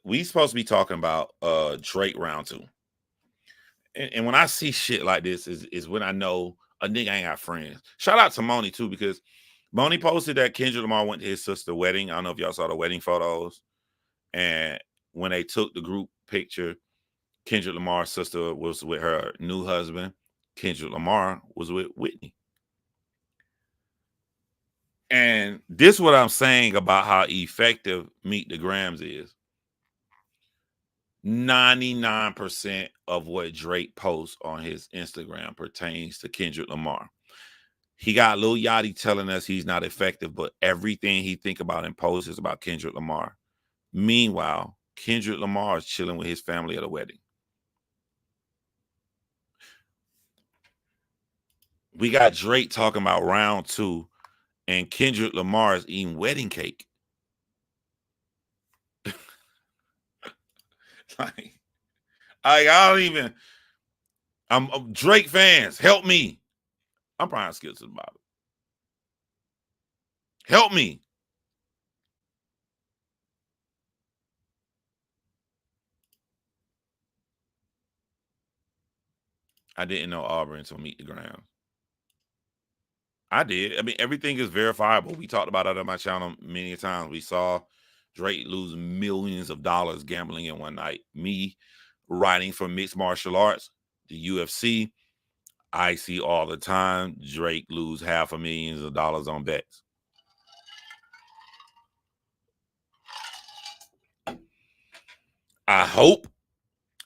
S1: we supposed to be talking about Drake round 2. And when I see shit like this is when I know a nigga ain't got friends. Shout out to Moni too, because Moni posted that Kendrick Lamar went to his sister's wedding. I don't know if y'all saw the wedding photos. And when they took the group picture, Kendrick Lamar's sister was with her new husband. Kendrick Lamar was with Whitney. And this is what I'm saying about how effective Meet the Grams is. 99% of what Drake posts on his Instagram pertains to Kendrick Lamar. He got Lil Yachty telling us he's not effective, but everything he think about and posts is about Kendrick Lamar. Meanwhile, Kendrick Lamar is chilling with his family at a wedding. We got Drake talking about round 2, and Kendrick Lamar is eating wedding cake. like, I don't even. I'm Drake fans. Help me. I'm probably skip to the bottom. Help me. I didn't know Auburn until Meet the Grams. I did. I mean, everything is verifiable. We talked about it on my channel many times. We saw Drake lose millions of dollars gambling in one night. Me writing for mixed martial arts, the UFC, I see all the time Drake lose $500,000 on bets. I hope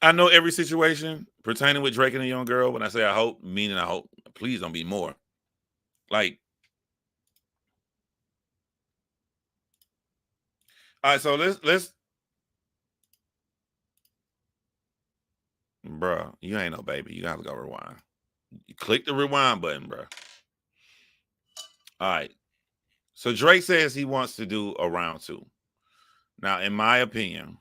S1: I know every situation pertaining with Drake and a young girl. When I say I hope, meaning I hope, please don't be more. Like, all right, so let's bruh, you ain't no baby. You gotta go rewind. You click the rewind button, bruh. All right. So Drake says he wants to do a round 2. Now, in my opinion,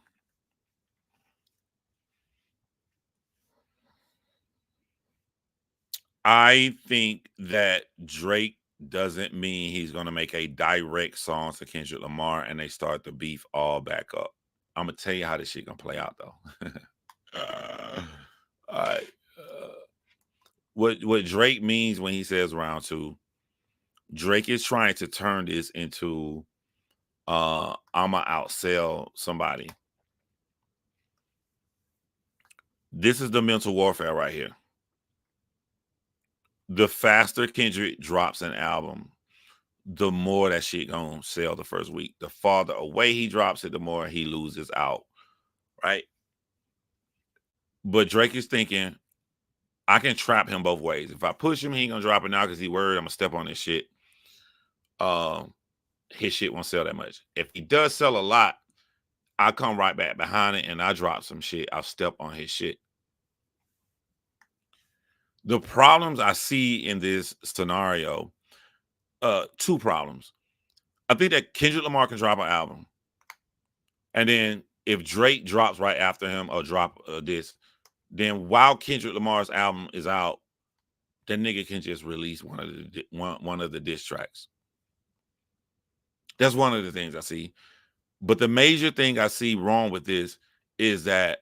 S1: I think that Drake doesn't mean he's gonna make a direct song to Kendrick Lamar and they start the beef all back up. I'm gonna tell you how this shit gonna play out though. All right. What Drake means when he says round two, Drake is trying to turn this into I'ma outsell somebody. This is the mental warfare right here. The faster Kendrick drops an album, the more that shit gonna sell the first week. The farther away he drops it, the more he loses out, right? But Drake is thinking, I can trap him both ways. If I push him, he ain't gonna drop it now because he worried I'm gonna step on his shit. His shit won't sell that much. If he does sell a lot, I come right back behind it and I drop some shit. I'll step on his shit. The problems I see in this scenario, two problems. I think that Kendrick Lamar can drop an album. And then if Drake drops right after him or drop this, then while Kendrick Lamar's album is out, that nigga can just release one of the diss tracks. That's one of the things I see. But the major thing I see wrong with this is that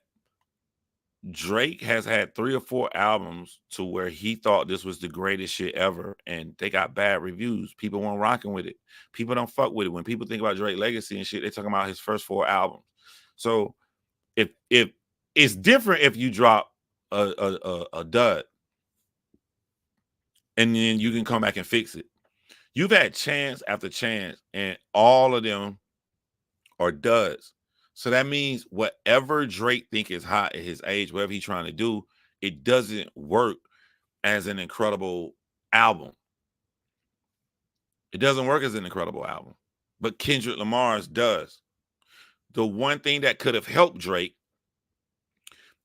S1: Drake has had 3 or 4 albums to where he thought this was the greatest shit ever, and they got bad reviews. People weren't rocking with it. People don't fuck with it. When people think about Drake legacy and shit, they talking about his first 4 albums. So if it's different if you drop a dud and then you can come back and fix it. You've had chance after chance, and all of them are duds. So that means whatever Drake think is hot at his age, whatever he's trying to do, it doesn't work as an incredible album. It doesn't work as an incredible album. But Kendrick Lamar's does. The one thing that could have helped Drake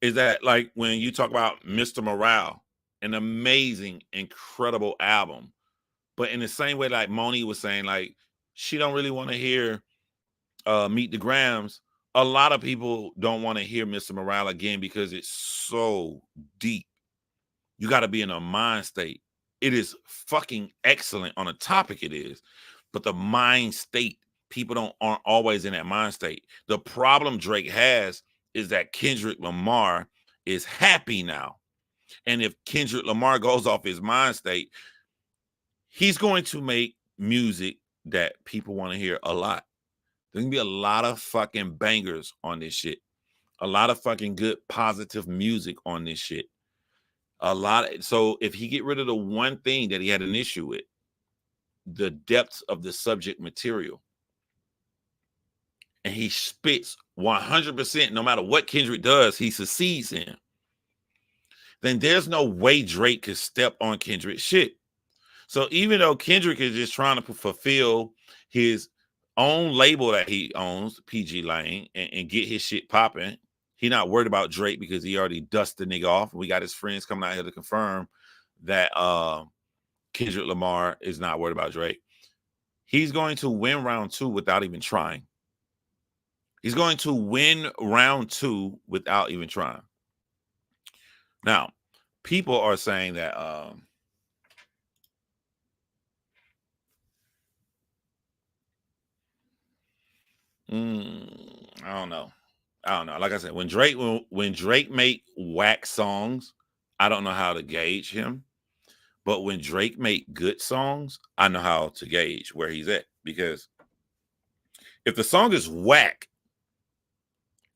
S1: is that, like, when you talk about Mr. Morale, an amazing, incredible album. But in the same way, like Moni was saying, like, she don't really want to hear Meet the Grams. A lot of people don't want to hear Mr. Morale again because it's so deep. You got to be in a mind state. It is fucking excellent on a topic, it is, but the mind state, people aren't always in that mind state. The problem Drake has is that Kendrick Lamar is happy now. And if Kendrick Lamar goes off his mind state, he's going to make music that people want to hear a lot. There's gonna be a lot of fucking bangers on this shit. A lot of fucking good, positive music on this shit. So if he get rid of the one thing that he had an issue with, the depths of the subject material, and he spits 100%, no matter what Kendrick does, he succeeds in, then there's no way Drake could step on Kendrick's shit. So even though Kendrick is just trying to fulfill his own label that he owns, PG Lane, and get his shit popping, he not worried about Drake because he already dusted the nigga off. We got his friends coming out here to confirm that Kendrick Lamar is not worried about Drake. He's going to win round 2 without even trying. He's going to win round 2 without even trying. Now, people are saying that I don't know. Like I said, when Drake make whack songs, I don't know how to gauge him. But when Drake make good songs, I know how to gauge where he's at. Because if the song is whack,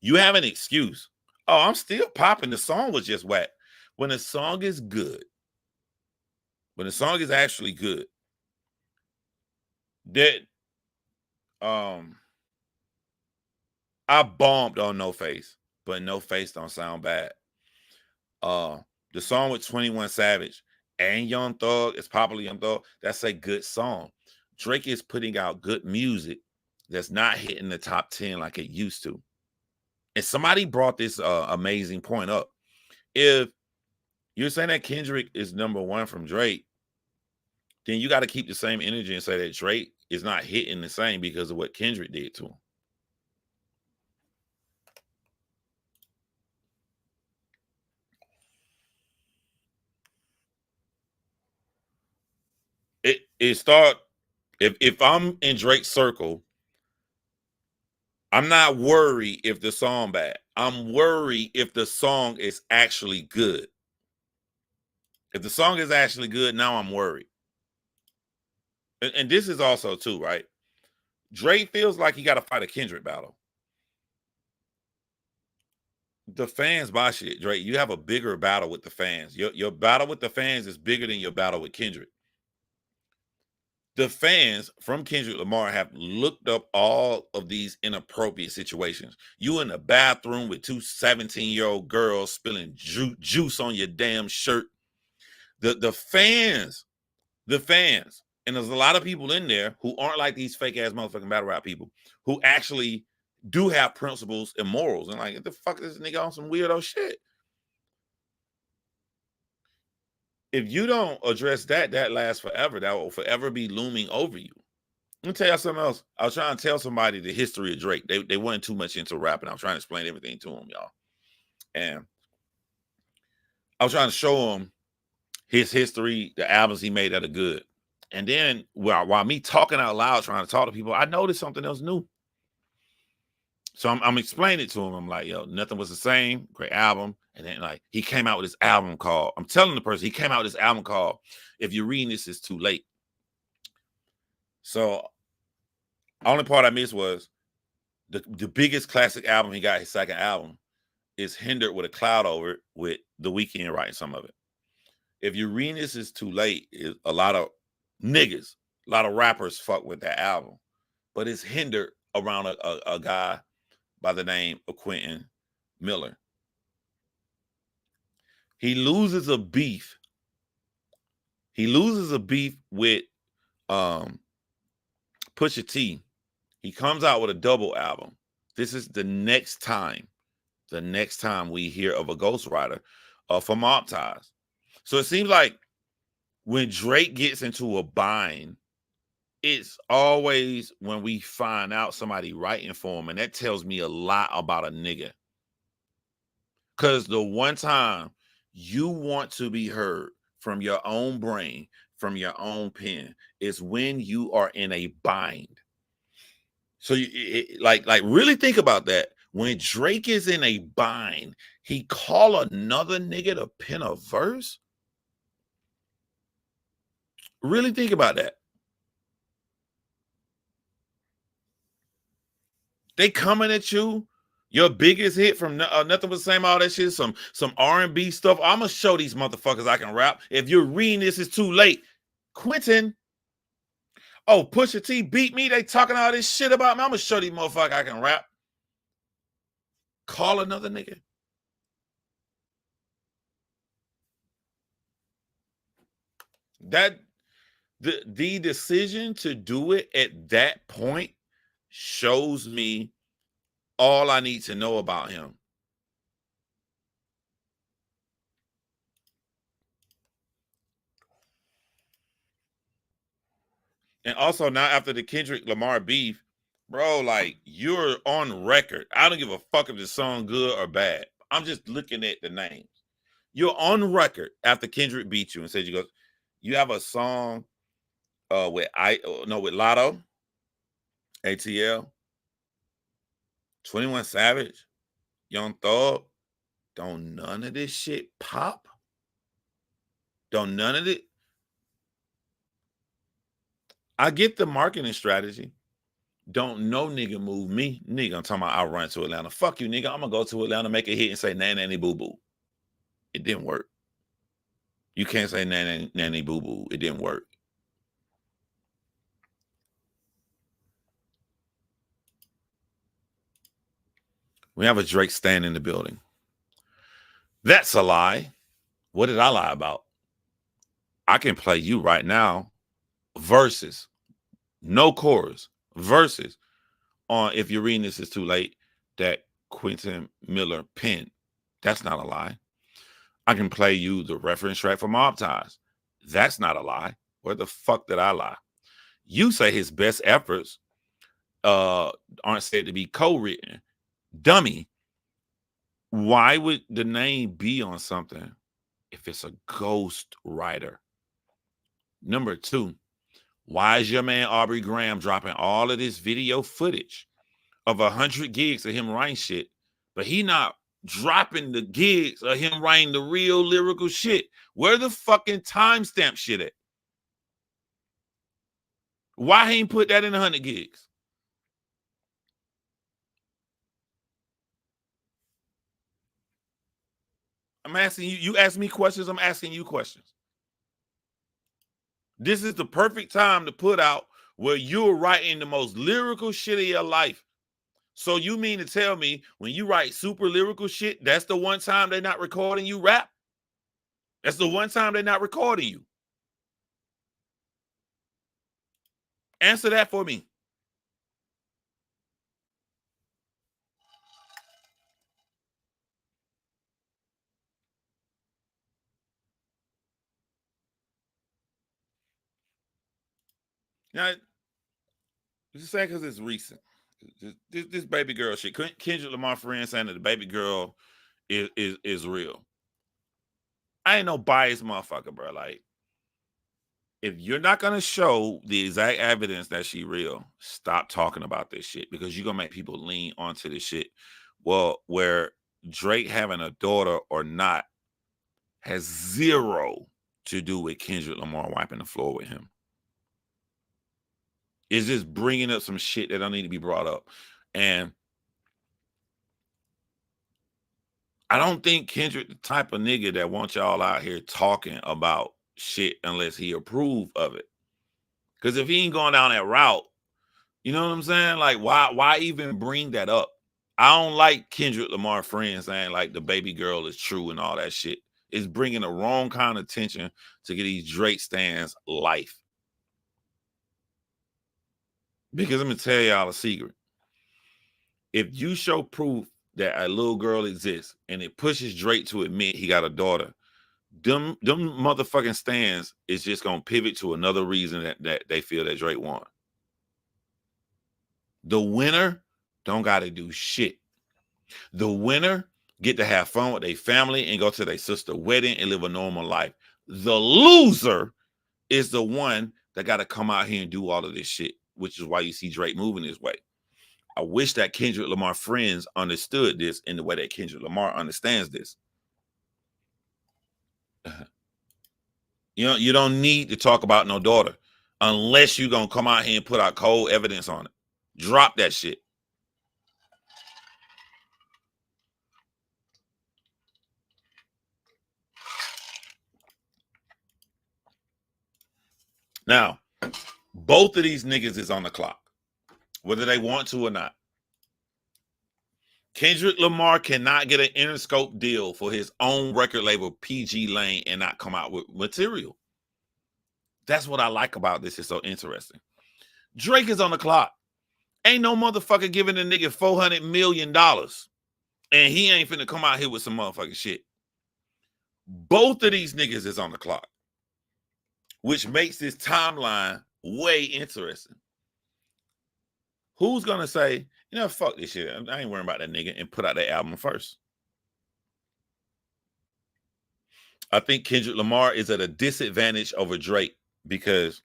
S1: you have an excuse. Oh, I'm still popping. The song was just whack. When a song is good, when the song is actually good, that I bombed on No Face, but No Face don't sound bad. The song with 21 Savage and Young Thug, it's Popular Young Thug, that's a good song. Drake is putting out good music that's not hitting the top 10 like it used to. And somebody brought this amazing point up. If you're saying that Kendrick is number 1 from Drake, then you got to keep the same energy and say that Drake is not hitting the same because of what Kendrick did to him. it start if I'm in Drake's circle, I'm not worried if the song bad. I'm worried if the song is actually good. If the song is actually good, now I'm worried. And this is also too, right? Drake feels like he got to fight a Kendrick battle. The fans buy shit, Drake. You have a bigger battle with the fans. Your battle with the fans is bigger than your battle with Kendrick. The fans from Kendrick Lamar have looked up all of these inappropriate situations. You in the bathroom with two 17-year-old girls spilling juice on your damn shirt. The fans, and there's a lot of people in there who aren't like these fake ass motherfucking battle rap people who actually do have principles and morals. And like, what the fuck is this nigga on some weirdo shit? If you don't address that, that lasts forever. That will forever be looming over you. Let me tell you something else. I was trying to tell somebody the history of Drake. They weren't too much into rapping. I was trying to explain everything to them, y'all. And I was trying to show them his history, the albums he made that are good. And then while me talking out loud, trying to talk to people, I noticed something else new. So I'm explaining it to him. I'm like, yo, Nothing Was the Same, great album. And then like he came out with this album called, I'm telling the person, he came out with this album called If You're Reading This, It's Too Late. So only part I missed was the biggest classic album he got, his second album, is Hindered with a Cloud Over It, with The Weeknd writing some of it. If You're Reading This, Is Too Late, is a lot of niggas, a lot of rappers fuck with that album. But it's hindered around a guy by the name of Quentin Miller. He loses a beef. He loses a beef with Pusha T. He comes out with a double album. This is the next time we hear of a ghostwriter for Mob Ties. So it seems like when Drake gets into a bind, it's always when we find out somebody writing for him, and that tells me a lot about a nigga. Because the one time you want to be heard from your own brain, from your own pen, is when you are in a bind. So like really think about that. When Drake is in a bind, he call another nigga to pen a verse. Really think about that. They coming at you. Your biggest hit from Nothing Was the Same, all that shit, some R&B stuff. I'm gonna show these motherfuckers I can rap. If you're reading this, it's too late. Quentin. Oh, Pusha T beat me. They talking all this shit about me. I'm gonna show these motherfuckers I can rap. Call another nigga. That the decision to do it at that point shows me all I need to know about him. And also now after the Kendrick Lamar beef, bro, like you're on record. I don't give a fuck if the song good or bad. I'm just looking at the names. You're on record after Kendrick beat you and said you have a song with Lotto, ATL, 21 Savage, Young Thug. Don't none of this shit pop. Don't none of it. I get the marketing strategy. Don't no nigga move me. Nigga, I'm talking about I run to Atlanta. Fuck you, nigga. I'm gonna go to Atlanta, make a hit, and say nanny boo boo. It didn't work. You can't say nanny boo boo. It didn't work. We have a Drake stand in the building. That's a lie. What did I lie about? I can play you right now verses, no chorus, verses on If You're Reading This, It's Too Late, that Quentin Miller penned. That's not a lie. I can play you the reference track for Mob Ties. That's not a lie. Where the fuck did I lie? You say his best efforts aren't said to be co-written. Dummy. Why would the name be on something if it's a ghost writer? Number two, Why is your man Aubrey Graham dropping all of this video footage of 100 gigs of him writing shit, but he not dropping the gigs of him writing the real lyrical shit? Where the fucking timestamp shit at? Why he ain't put that in 100 gigs? I'm asking you. You ask me questions, I'm asking you questions. This is the perfect time to put out where you're writing the most lyrical shit of your life. So you mean to tell me when you write super lyrical shit, that's the one time they're not recording you rap? That's the one time they're not recording you. Answer that for me. Now, just say because it's recent. This baby girl shit. Kendrick Lamar friend saying that the baby girl is real. I ain't no biased motherfucker, bro. Like, if you're not gonna show the exact evidence that she real, stop talking about this shit, because you're gonna make people lean onto this shit. Well, where Drake having a daughter or not has zero to do with Kendrick Lamar wiping the floor with him. It's just bringing up some shit that don't need to be brought up. And I don't think Kendrick the type of nigga that wants y'all out here talking about shit unless he approve of it. Because if he ain't going down that route, you know what I'm saying? Like, why even bring that up? I don't like Kendrick Lamar friends saying like the baby girl is true and all that shit. It's bringing the wrong kind of attention to get these Drake stands life. Because let me tell y'all a secret. If you show proof that a little girl exists and it pushes Drake to admit he got a daughter, them motherfucking stands is just gonna pivot to another reason that they feel that Drake won. The winner don't gotta do shit. The winner get to have fun with their family and go to their sister's wedding and live a normal life. The loser is the one that got to come out here and do all of this shit, which is why you see Drake moving this way. I wish that Kendrick Lamar friends understood this in the way that Kendrick Lamar understands this. You don't need to talk about no daughter unless you're going to come out here and put out cold evidence on it. Drop that shit. Now, both of these niggas is on the clock, whether they want to or not. Kendrick Lamar cannot get an Interscope deal for his own record label, PG Lane, and not come out with material. That's what I like about this. It's so interesting. Drake is on the clock. Ain't no motherfucker giving a nigga $400 million. And he ain't finna come out here with some motherfucking shit. Both of these niggas is on the clock, which makes this timeline way interesting. Who's gonna say, you know, fuck this shit, I ain't worrying about that nigga, and put out that album first? I think Kendrick Lamar is at a disadvantage over Drake, because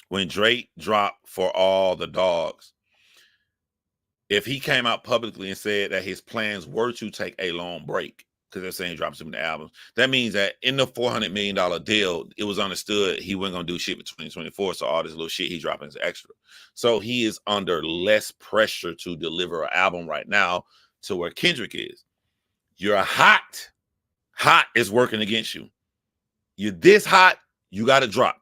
S1: when Drake dropped For All the Dogs, if he came out publicly and said that his plans were to take a long break, because they're saying he drops some of the albums, that means that in the $400 million deal, it was understood he wasn't going to do shit for 2024. So all this little shit he dropping is extra. So he is under less pressure to deliver an album right now to where Kendrick is. You're hot. Hot is working against you. You're this hot, you got to drop.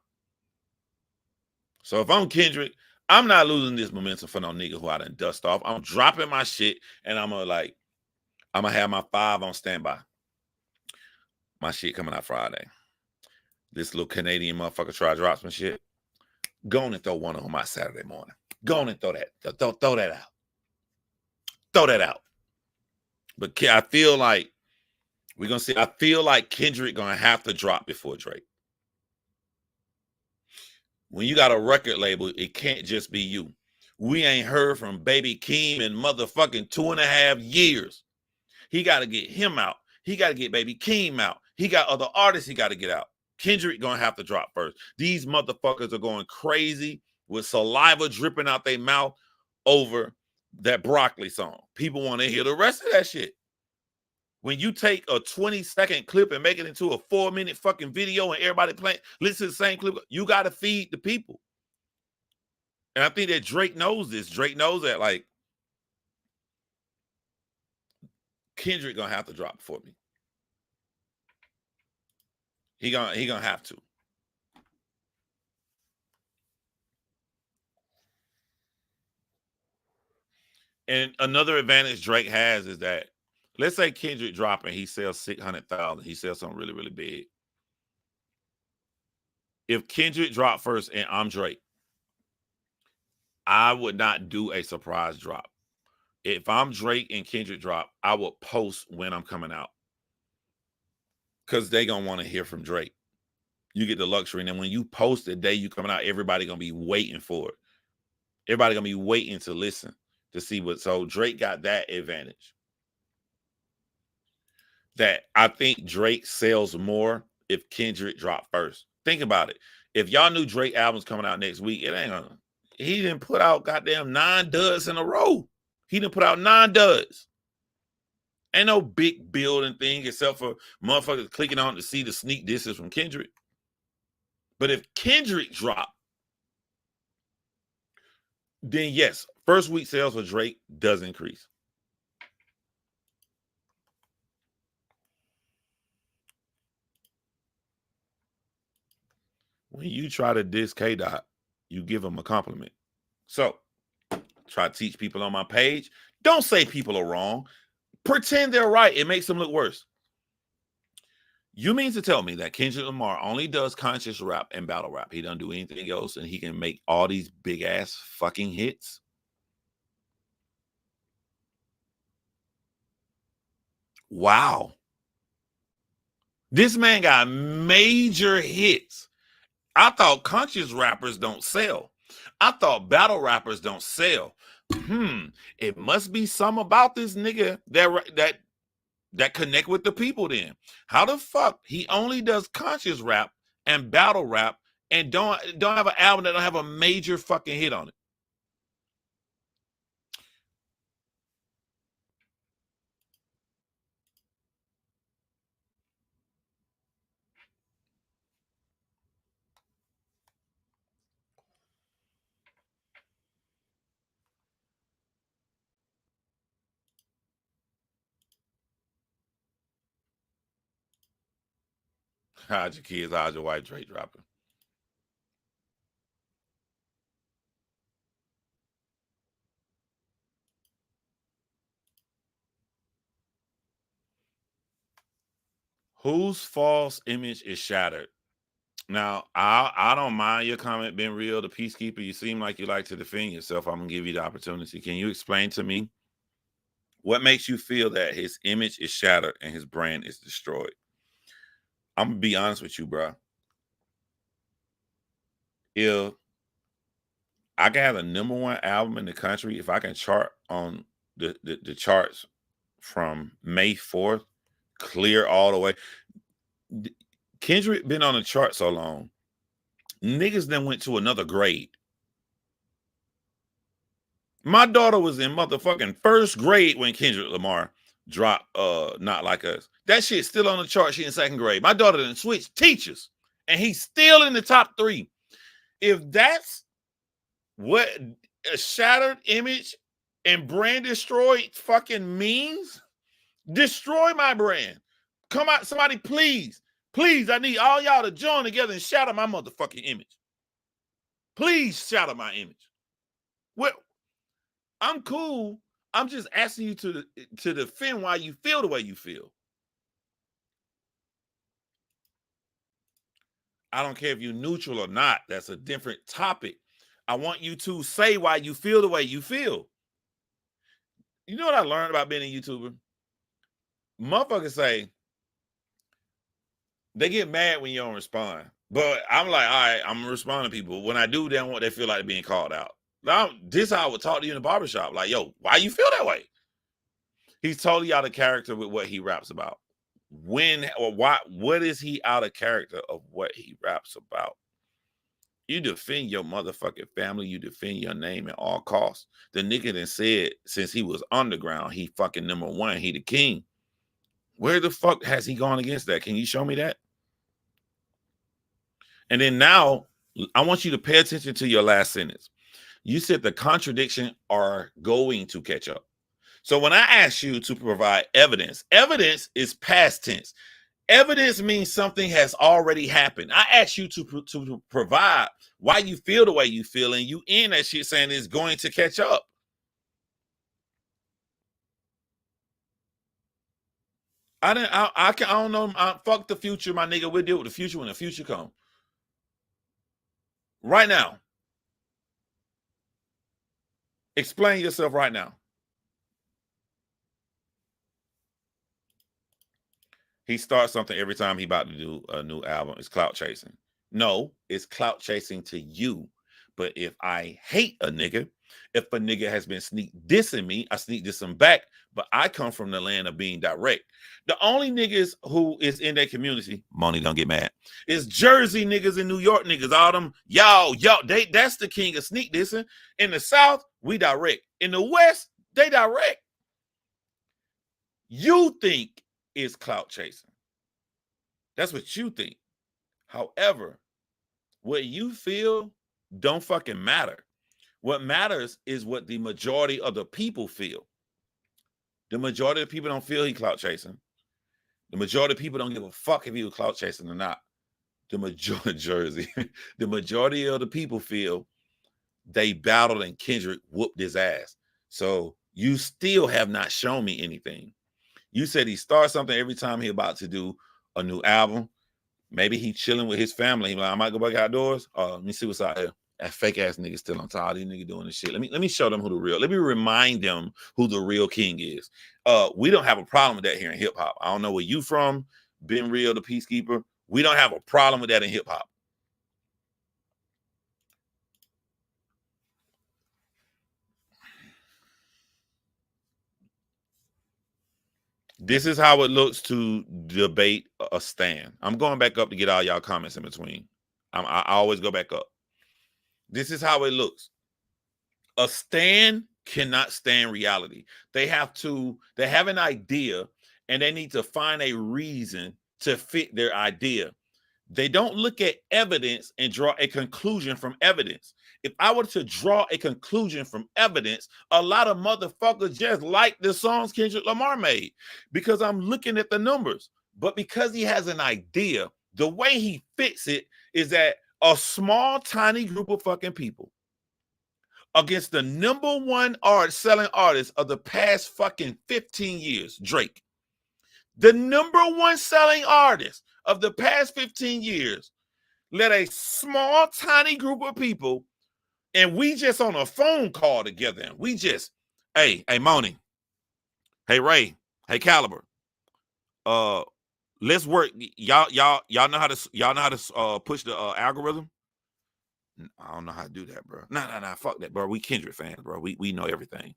S1: So if I'm Kendrick, I'm not losing this momentum for no nigga who I done dust off. I'm dropping my shit, and I'm going to have my 5 on standby. My shit coming out Friday. This little Canadian motherfucker try to drop some shit. Go on and throw one on my Saturday morning. Go on and throw that. Throw that out. Throw that out. But I feel like we're going to see. I feel like Kendrick going to have to drop before Drake. When you got a record label, it can't just be you. We ain't heard from Baby Keem in motherfucking 2.5 years. He got to get him out. He got to get Baby Keem out. He got other artists he got to get out. Kendrick gonna have to drop first. These motherfuckers are going crazy with saliva dripping out their mouth over that broccoli song. People want to hear the rest of that shit. When you take a 20-second clip and make it into a 4-minute fucking video and everybody playing, listen to the same clip, you got to feed the people. And I think that Drake knows this. Drake knows that, like, Kendrick gonna have to drop for me. He gonna have to. And another advantage Drake has is that, let's say Kendrick drop and he sells 600,000. He sells something really, really big. If Kendrick drop first and I'm Drake, I would not do a surprise drop. If I'm Drake and Kendrick drop, I will post when I'm coming out. Because they going to want to hear from Drake. You get the luxury. And then when you post the day you coming out, everybody going to be waiting for it. Everybody going to be waiting to listen to see what. So Drake got that advantage. That I think Drake sells more if Kendrick drop first. Think about it. If y'all knew Drake album's coming out next week, it ain't gonna. He didn't put out goddamn 9 duds in a row. He didn't put out 9 duds. Ain't no big building thing except for motherfuckers clicking on to see the sneak disses from Kendrick. But if Kendrick drop, then yes, first week sales for Drake does increase. When you try to diss K-Dot, you give him a compliment. So, try to teach people on my page. Don't say people are wrong. Pretend they're right. It makes them look worse. You mean to tell me that Kendrick Lamar only does conscious rap and battle rap? He doesn't do anything else and he can make all these big-ass fucking hits? Wow. This man got major hits. I thought conscious rappers don't sell. I thought battle rappers don't sell. It must be some about this nigga that connect with the people then. How the fuck he only does conscious rap and battle rap and don't have an album that don't have a major fucking hit on it? How'd your kids, how'd your wife, Drake dropping? Whose false image is shattered? Now, I don't mind your comment being real. The peacekeeper, you seem like you like to defend yourself. I'm going to give you the opportunity. Can you explain to me what makes you feel that his image is shattered and his brand is destroyed? I'm going to be honest with you, bro. If I can have the #1 album in the country, if I can chart on the charts from May 4th, clear all the way. Kendrick been on the chart so long, niggas then went to another grade. My daughter was in motherfucking first grade when Kendrick Lamar dropped Not Like Us. That shit's still on the chart. She in second grade. My daughter didn't switch teachers, and he's still in the top 3. If that's what a shattered image and brand destroyed fucking means, destroy my brand. Come out, somebody, please. Please, I need all y'all to join together and shatter my motherfucking image. Please shatter my image. Well, I'm cool. I'm just asking you to defend why you feel the way you feel. I don't care if you're neutral or not. That's a different topic. I want you to say why you feel the way you feel. You know what I learned about being a YouTuber? Motherfuckers say, they get mad when you don't respond. But I'm like, all right, I'm going to respond to people. When I do, they feel like being called out. Now, this is how I would talk to you in the barbershop. Like, yo, why you feel that way? He's totally out of character with what he raps about. when or why, what is he out of character of what he raps about? You defend your motherfucking family. You defend your name at all costs. The nigga done said since he was underground, he fucking number one. He the king. Where the fuck has he gone against that? Can you show me that? And then now, I want you to pay attention to your last sentence. You said the contradiction are going to catch up. So when I ask you to provide evidence, evidence is past tense. Evidence means something has already happened. I asked you to provide why you feel the way you feel, and you end that shit saying it's going to catch up. I don't know. Fuck the future, my nigga. We'll deal with the future when the future comes. Right now. Explain yourself right now. He starts something every time he about to do a new album. It's clout chasing. No, it's clout chasing to you. But if I hate a nigga, if a nigga has been sneak dissing me, I sneak diss him back. But I come from the land of being direct. The only niggas who is in that community, Money don't get mad, is Jersey niggas and New York niggas. All them, y'all, that's the king of sneak dissing. In the South, we direct. In the West, they direct. You think is clout chasing. That's what you think. However, what you feel don't fucking matter. What matters is what the majority of the people feel. The majority of the people don't feel he clout chasing. The majority of people don't give a fuck if he was clout chasing or not. The majority Jersey, the majority of the people feel they battled and Kendrick whooped his ass. So you still have not shown me anything. You said he starts something every time he about to do a new album. Maybe he chilling with his family. He like, I might go back outdoors. Let me see what's out here. That fake ass nigga still on top. These niggas doing this shit. Let me show them who the real. Let me remind them who the real king is. We don't have a problem with that here in hip hop. I don't know where you from. Been Real, the Peacekeeper. We don't have a problem with that in hip hop. This is how it looks to debate a stand. I'm going back up to get all y'all comments in between. I always go back up. This is how it looks. A stand cannot stand reality. They have an idea and they need to find a reason to fit their idea. They don't look at evidence and draw a conclusion from evidence. If I were to draw a conclusion from evidence, a lot of motherfuckers just like the songs Kendrick Lamar made because I'm looking at the numbers. But because he has an idea, the way he fits it is that a small, tiny group of fucking people against the number one selling artist of the past fucking 15 years, Drake. The number one selling artist of the past 15 years let a small, tiny group of people, and we just on a phone call together, and we just, hey, Moni, hey, Ray, hey, Caliber, let's work. Y'all know how to push the algorithm. I don't know how to do that, bro. Nah, fuck that, bro. We Kendrick fans, bro. We know everything.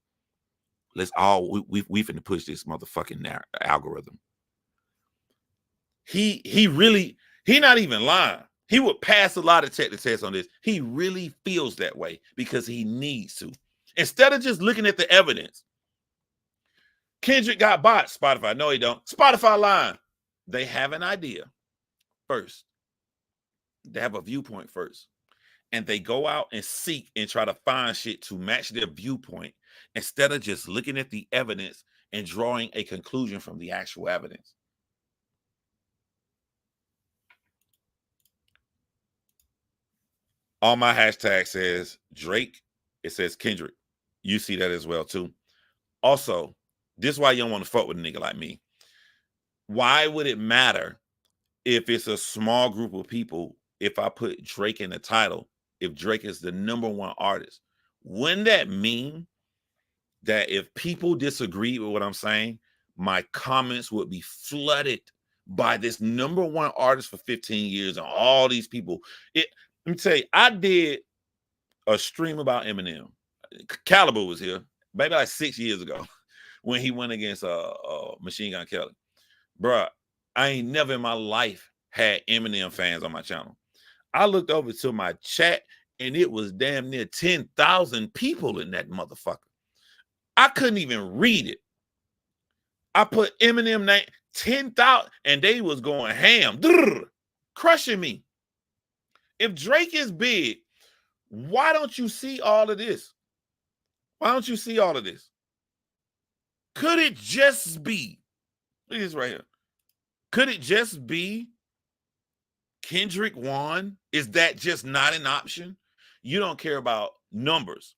S1: Let's all we finna push this motherfucking algorithm. He not even lying. He would pass a lot of tests on this. He really feels that way because he needs to. Instead of just looking at the evidence. Kendrick got bots. Spotify. No, he don't. Spotify lying. They have an idea first. They have a viewpoint first. And they go out and seek and try to find shit to match their viewpoint instead of just looking at the evidence and drawing a conclusion from the actual evidence. On my hashtag says Drake. It says Kendrick. You see that as well, too. Also, this is why you don't want to fuck with a nigga like me. Why would it matter if it's a small group of people if I put Drake in the title, if Drake is the number one artist? Wouldn't that mean that if people disagree with what I'm saying, my comments would be flooded by this number one artist for 15 years and all these people? Let me tell you, I did a stream about Eminem. Caliber was here, maybe like 6 years ago when he went against Machine Gun Kelly. Bruh, I ain't never in my life had Eminem fans on my channel. I looked over to my chat and it was damn near 10,000 people in that motherfucker. I couldn't even read it. I put Eminem name 10,000 and they was going ham, crushing me. If Drake is big, why don't you see all of this? Why don't you see all of this? Could it just be, look at this right here. Could it just be Kendrick won? Is that just not an option? You don't care about numbers.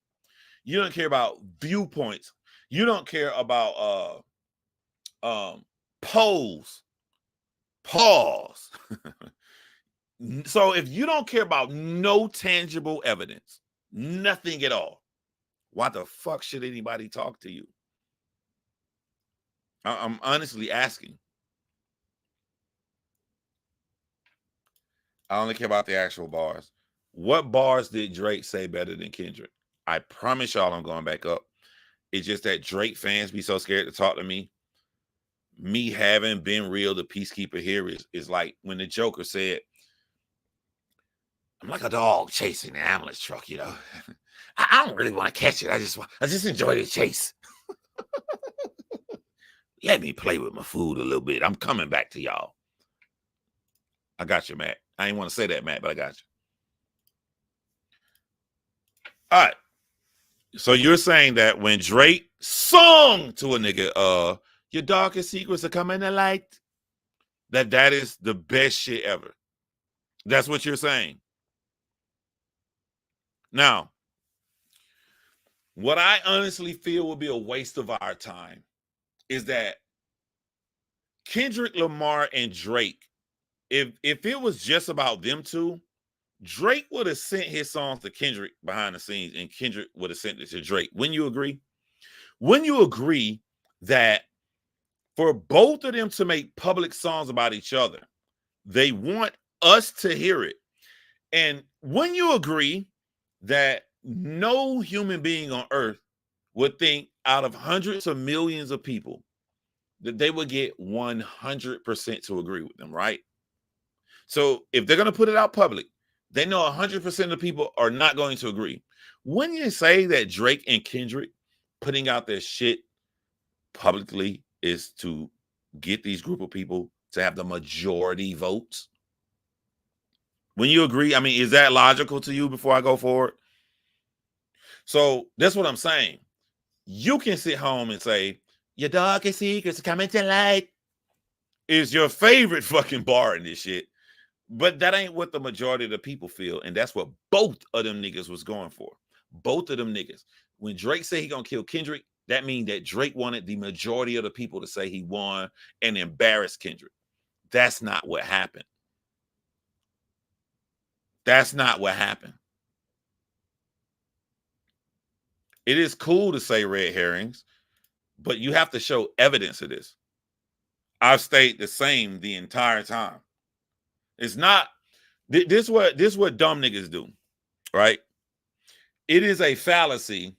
S1: You don't care about viewpoints. You don't care about polls. Pause. So if you don't care about no tangible evidence, nothing at all, why the fuck should anybody talk to you? I'm honestly asking. I only care about the actual bars. What bars did Drake say better than Kendrick? I promise y'all I'm going back up. It's just that Drake fans be so scared to talk to me. Me having been real, the peacekeeper here is like when the Joker said, I'm like a dog chasing an ambulance truck, you know. I don't really want to catch it. I just enjoy the chase. Let me play with my food a little bit. I'm coming back to y'all. I got you, Matt. I ain't want to say that, Matt, but I got you. All right. So you're saying that when Drake sung to a nigga, your darkest secrets are coming to light, that is the best shit ever. That's what you're saying. Now, what I honestly feel would be a waste of our time is that Kendrick Lamar and Drake, if it was just about them two, Drake would have sent his songs to Kendrick behind the scenes and Kendrick would have sent it to Drake. Wouldn't you agree? Wouldn't you agree that for both of them to make public songs about each other, they want us to hear it? And wouldn't you agree that no human being on earth would think out of hundreds of millions of people that they would get 100% to agree with them, right? So if they're going to put it out public, they know 100% of people are not going to agree. Wouldn't you say that Drake and Kendrick putting out their shit publicly is to get these group of people to have the majority votes? When you agree, I mean, is that logical to you before I go forward? So that's what I'm saying. You can sit home and say, your darkest secrets are coming to light is your favorite fucking bar in this shit. But that ain't what the majority of the people feel. And that's what both of them niggas was going for. Both of them niggas. When Drake said he gonna kill Kendrick, that means that Drake wanted the majority of the people to say he won and embarrass Kendrick. That's not what happened. That's not what happened. It is cool to say red herrings, but you have to show evidence of this. I've stayed the same the entire time. It's not this what dumb niggas do, right? It is a fallacy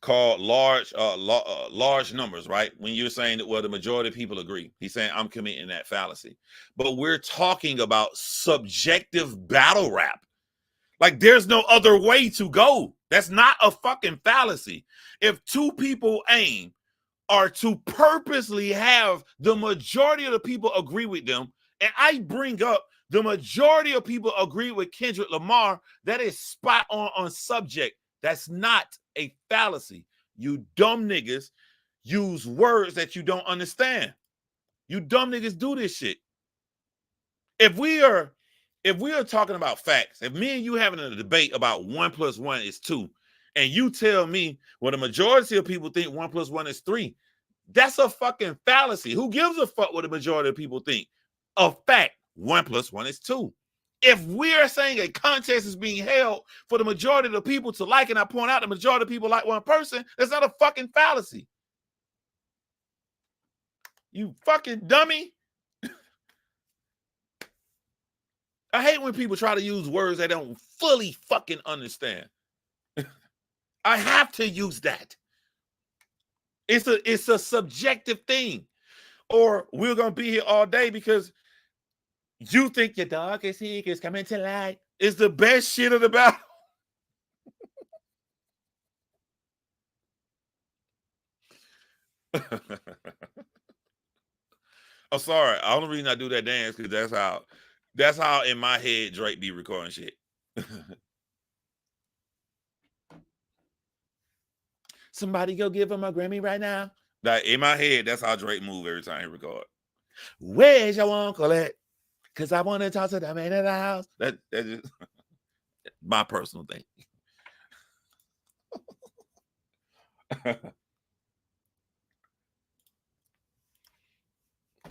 S1: called large numbers, right? When you're saying that, well, the majority of people agree. He's saying I'm committing that fallacy. But we're talking about subjective battle rap. Like there's no other way to go. That's not a fucking fallacy. If two people aim are to purposely have the majority of the people agree with them, and I bring up the majority of people agree with Kendrick Lamar, that is spot on subject. That's not a fallacy. You dumb niggas use words that you don't understand. You dumb niggas do this shit. If we are talking about facts, if me and you having a debate about 1 + 1 is 2, and you tell me, well, the majority of people think 1 + 1 is 3, that's a fucking fallacy. Who gives a fuck what the majority of people think? A fact, 1 + 1 is 2. If we are saying a contest is being held for the majority of the people to like, and I point out the majority of people like one person, that's not a fucking fallacy. You fucking dummy. I hate when people try to use words they don't fully fucking understand. I have to use that. It's a subjective thing. or we're gonna be here all day because you think your dog is here, is coming to light. It's the best shit of the battle. I'm sorry. The only reason I do that dance because that's how in my head Drake be recording shit. Somebody go give him a Grammy right now. Like in my head, that's how Drake move every time he record. Where's your uncle at? Because I want to talk to the man in the house. That's just my personal thing.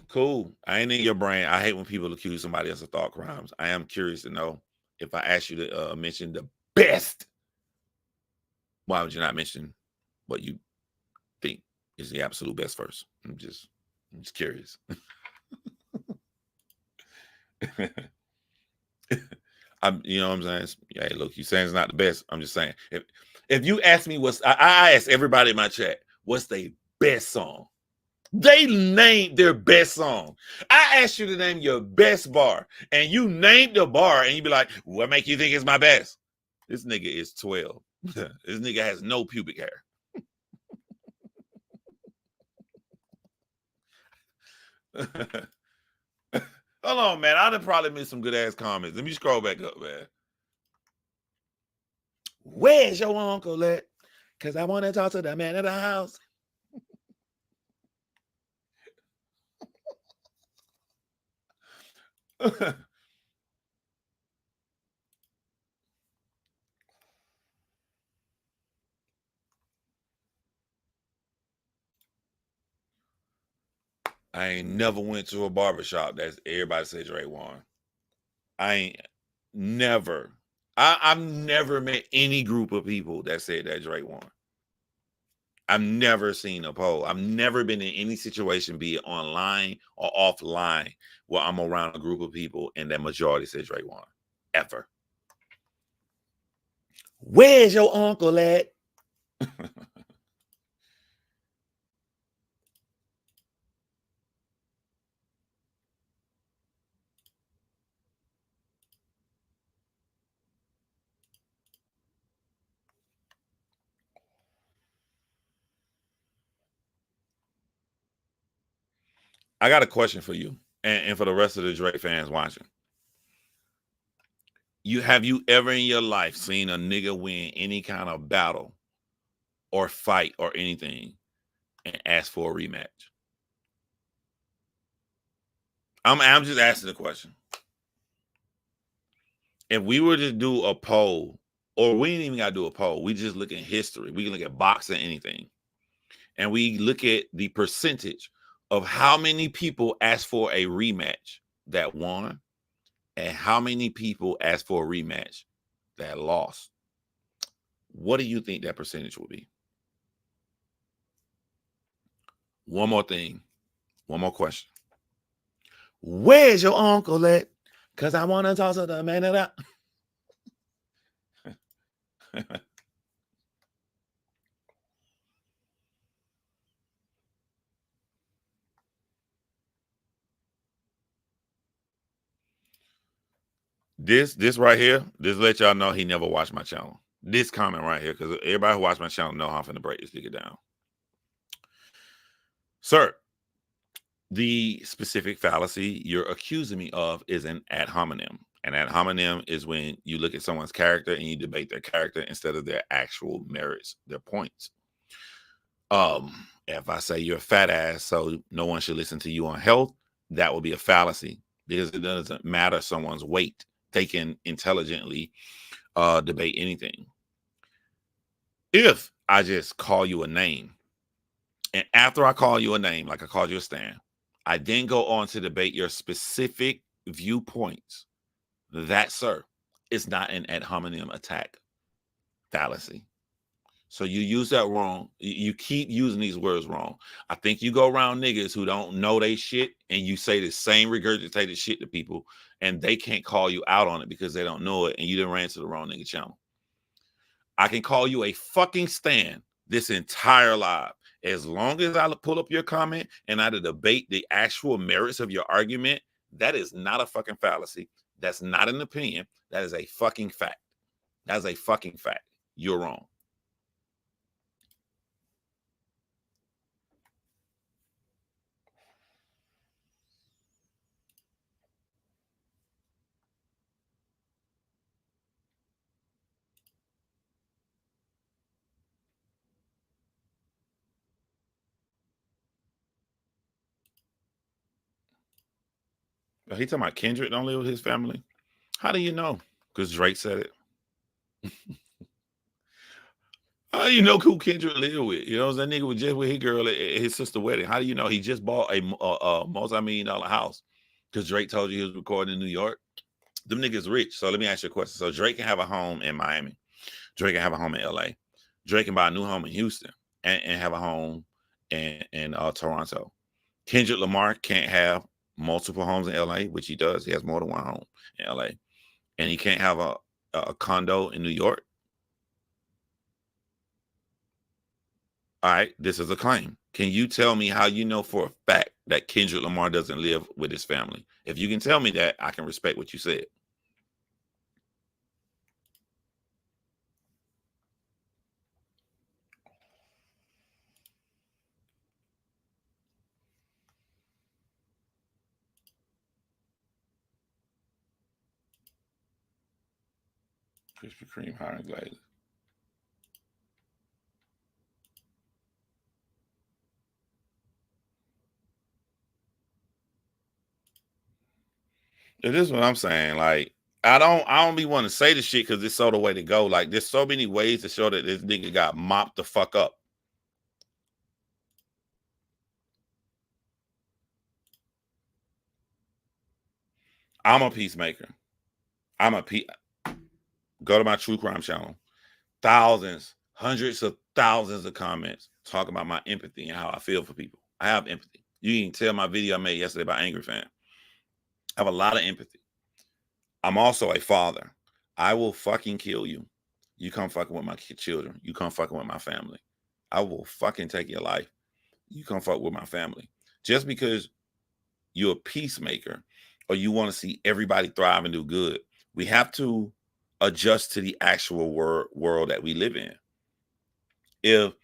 S1: Cool. I ain't in your brain. I hate when people accuse somebody else of thought crimes. I am curious to know if I ask you to mention the best. Why would you not mention what you think is the absolute best first? I'm just curious. You know what I'm saying? Hey, look, you saying it's not the best. I'm just saying. If you ask me I ask everybody in my chat, what's their best song? They named their best song. I asked you to name your best bar, and you named the bar, and you be like, what make you think it's my best? This nigga is 12. This nigga has no pubic hair. Hold on, man. I done probably missed some good ass comments. Let me scroll back up, man. Where's your uncle at? Because I want to talk to the man of the house. I ain't never went to a barbershop that's everybody said Drake won. I ain't never. I've never met any group of people that said that Drake won. I've never seen a poll. I've never been in any situation, be it online or offline, where I'm around a group of people and that majority said Drake won. Ever. Where's your uncle at? I got a question for you and for the rest of the Drake fans watching. Have you ever in your life seen a nigga win any kind of battle or fight or anything and ask for a rematch? I'm just asking the question. If we were to do a poll, or we ain't even got to do a poll, we just look at history. We can look at boxing, anything. And we look at the percentage of how many people asked for a rematch that won and how many people asked for a rematch that lost. What do you think that percentage will be? One more thing. One more question. Where's your uncle at? Because I want to talk to the man of that. This right here, this let y'all know he never watched my channel. This comment right here, because everybody who watched my channel know how I'm finna break this nigga down. Sir, the specific fallacy you're accusing me of is an ad hominem. An ad hominem is when you look at someone's character and you debate their character instead of their actual merits, their points. If I say you're a fat ass, so no one should listen to you on health, that would be a fallacy because it doesn't matter someone's weight. They can intelligently debate anything. If I just call you a name, and after I call you a name, like I called you a Stan, I then go on to debate your specific viewpoints, that, sir, is not an ad hominem attack fallacy. So you use that wrong. You keep using these words wrong. I think you go around niggas who don't know they shit and you say the same regurgitated shit to people and they can't call you out on it because they don't know it and you didn't ran to the wrong nigga channel. I can call you a fucking Stan this entire live As long as I pull up your comment and I debate the actual merits of your argument, that is not a fucking fallacy. That's not an opinion. That is a fucking fact. That is a fucking fact. You're wrong. He talking about Kendrick don't live with his family. How do you know? Because Drake said it. How do you know who Kendrick live with? You know, that nigga was just with his girl at his sister's wedding. How do you know he just bought a multi-million-dollar house? Because Drake told you he was recording in New York. Them niggas rich. So let me ask you a question. So Drake can have a home in Miami. Drake can have a home in LA. Drake can buy a new home in Houston and have a home in Toronto. Kendrick Lamar can't have multiple homes in LA, which he does. He has more than one home in LA. And he can't have a condo in New York. All right, this is a claim. Can you tell me how you know for a fact that Kendrick Lamar doesn't live with his family? If you can tell me that, I can respect what you said. Krispy Kreme hiring Glaze. It is what I'm saying. Like, I don't be want to say the shit because it's so the way to go. Like, there's so many ways to show that this nigga got mopped the fuck up. I'm a peacemaker. Go to my true crime channel. Thousands, hundreds of thousands of comments talking about my empathy and how I feel for people. I have empathy. You can tell my video I made yesterday about Angryfan. I have a lot of empathy. I'm also a father. I will fucking kill you. You come fucking with my children. You come fucking with my family. I will fucking take your life. You come fuck with my family. Just because you're a peacemaker or you want to see everybody thrive and do good, we have to adjust to the actual world that we live in. If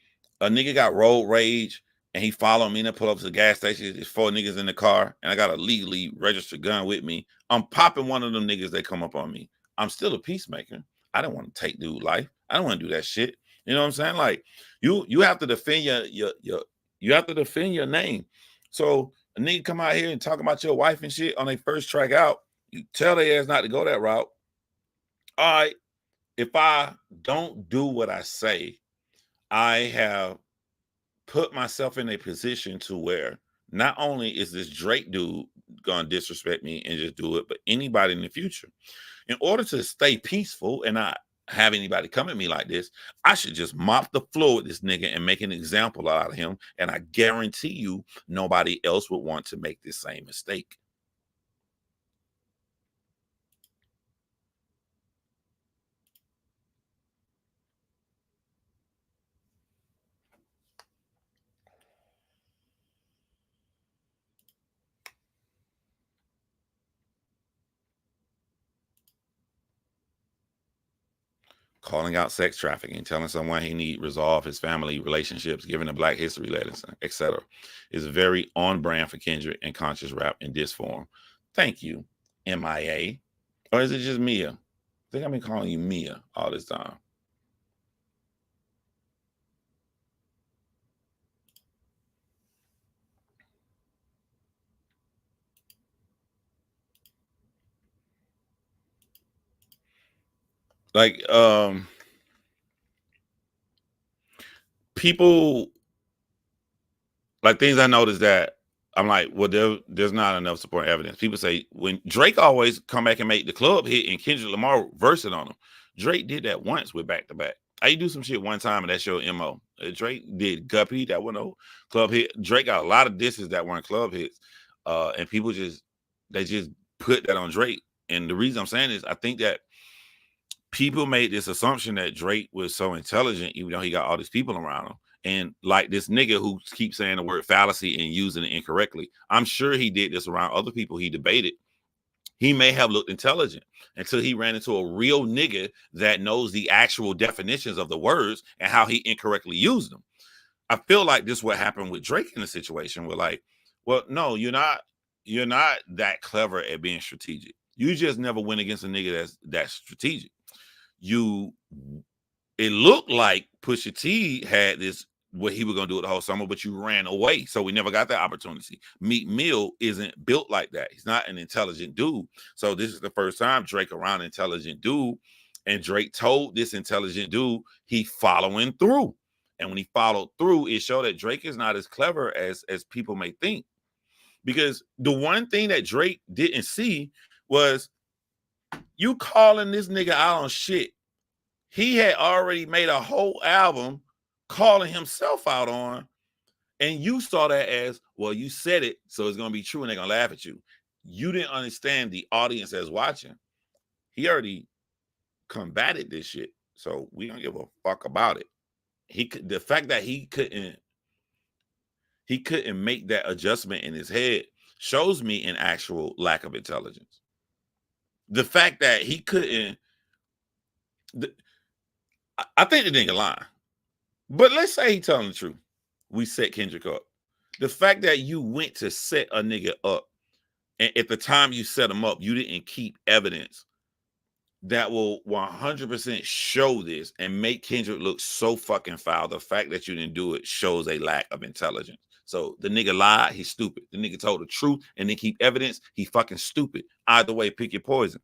S1: a nigga got road rage and he followed me and I pull up to the gas station, there's 4 niggas in the car and I got a legally registered gun with me, I'm popping one of them niggas that come up on me. I'm still a peacemaker. I don't want to take dude life. I don't want to do that shit. You know what I'm saying? Like, you have to defend you have to defend your name. So a nigga come out here and talk about your wife and shit on their first track out, you tell their ass not to go that route. All right, if I don't do what I say, I have put myself in a position to where not only is this Drake dude gonna disrespect me and just do it, but anybody in the future. In order to stay peaceful and not have anybody come at me like this, I should just mop the floor with this nigga and make an example out of him. And I guarantee you nobody else would want to make this same mistake. Calling out sex trafficking, telling someone he need resolve his family relationships, giving a Black History lesson, etc., is very on brand for Kendrick and conscious rap in this form. Thank you, MIA. Or is it just Mia? I think I've been calling you Mia all this time. Like, people, like, things I noticed that I'm like, well, there's not enough support evidence. People say when Drake always come back and make the club hit and Kendrick Lamar versing on him. Drake did that once with back to back. I do some shit one time and that's your MO. Drake did Guppy, that one no club hit. Drake got a lot of disses that weren't club hits. And people just put that on Drake. And the reason I'm saying is I think that people made this assumption that Drake was so intelligent, even though he got all these people around him. And like this nigga who keeps saying the word fallacy and using it incorrectly, I'm sure he did this around other people he debated. He may have looked intelligent until he ran into a real nigga that knows the actual definitions of the words and how he incorrectly used them. I feel like this is what happened with Drake in the situation where, like, well, no, you're not that clever at being strategic. You just never went against a nigga that's strategic. It looked like Pusha T had this what he was gonna do it the whole summer, but you ran away, so we never got that opportunity. Meek Mill isn't built like that. He's not an intelligent dude. So this is the first time Drake around an intelligent dude, and Drake told this intelligent dude he following through. And when he followed through, it showed that Drake is not as clever as people may think. Because the one thing that Drake didn't see was you calling this nigga out on shit he had already made a whole album calling himself out on, and you saw that as, well, you said it, so it's gonna be true and they're gonna laugh at you. You didn't understand the audience that's watching. He already combated this shit, so we don't give a fuck about it. The fact that he couldn't make that adjustment in his head shows me an actual lack of intelligence. The fact that he couldn't, I think the nigga lying. But let's say he telling the truth. We set Kendrick up. The fact that you went to set a nigga up, and at the time you set him up, you didn't keep evidence that will 100% show this and make Kendrick look so fucking foul. The fact that you didn't do it shows a lack of intelligence. So the nigga lied, he's stupid. The nigga told the truth and then keep evidence, he fucking stupid. Either way, pick your poison.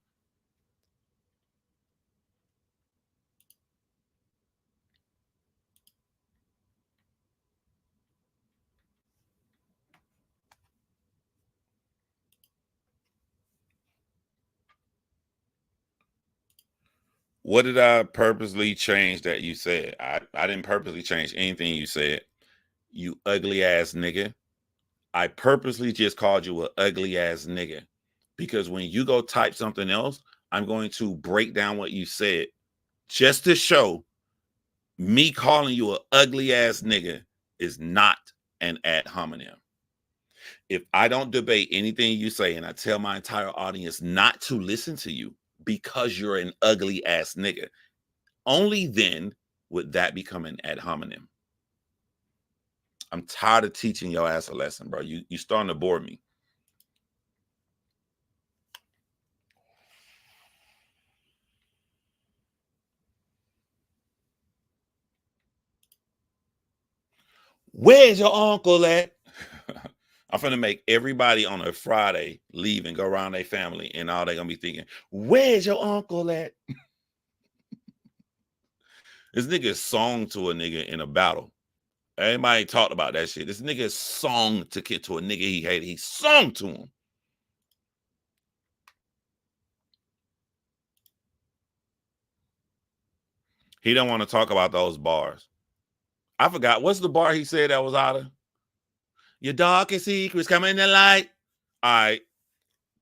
S1: What did I purposely change that you said? I didn't purposely change anything you said. You ugly ass nigga. I purposely just called you an ugly ass nigga because when you go type something else, I'm going to break down what you said just to show me calling you an ugly ass nigga is not an ad hominem. If I don't debate anything you say and I tell my entire audience not to listen to you because you're an ugly ass nigga, only then would that become an ad hominem. I'm tired of teaching your ass a lesson, bro. You starting to bore me. Where's your uncle at? I'm finna make everybody on a Friday leave and go around their family, and all they're gonna be thinking, where's your uncle at? This nigga song to a nigga in a battle. Everybody talked about that shit. This nigga song to a nigga he hated. He sung to him. He don't want to talk about those bars. I forgot. What's the bar he said that was out of? Your darkest secrets coming to light. All right.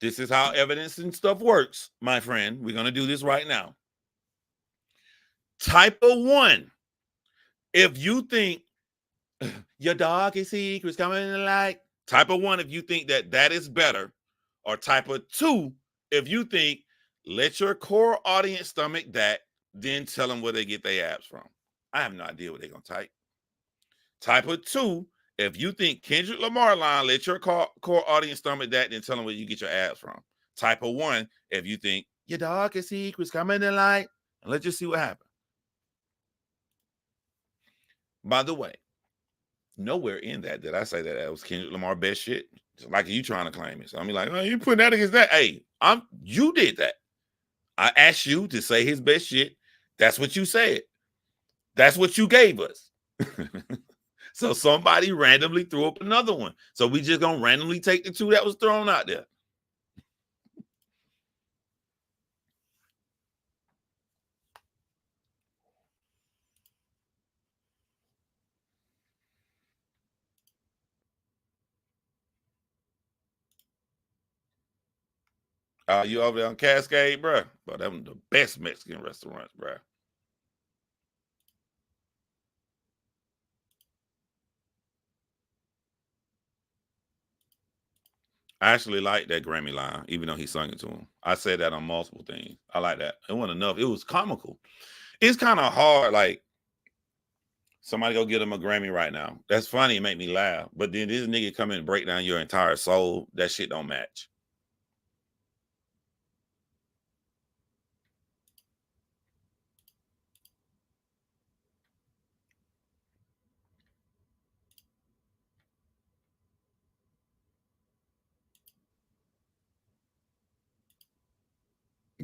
S1: This is how evidence and stuff works, my friend. We're going to do this right now. Type of 1. If you think your darkest secrets coming to light. Type of 1 if you think that is better. Or type of 2 if you think let your core audience stomach that, then tell them where they get their abs from. I have no idea what they're going to type. Type of 2 if you think Kendrick Lamar line, let your core audience stomach that, then tell them where you get your abs from. Type of 1 if you think your darkest secrets coming to light, and let's just see what happens. By the way, nowhere in that did I say that was Kendrick Lamar best shit. Just like you trying to claim it. So I'm like, oh, you putting that against that. Hey, you did that. I asked you to say his best shit. That's what you said. That's what you gave us. So somebody randomly threw up another one. So we just gonna randomly take the 2 that was thrown out there. You over there on Cascade, bro? But that was the best Mexican restaurants, bro. I actually like that Grammy line, even though he sung it to him. I said that on multiple things. I like that. It wasn't enough. It was comical. It's kind of hard. Like somebody go get him a Grammy right now. That's funny. It make me laugh. But then this nigga come in and break down your entire soul. That shit don't match.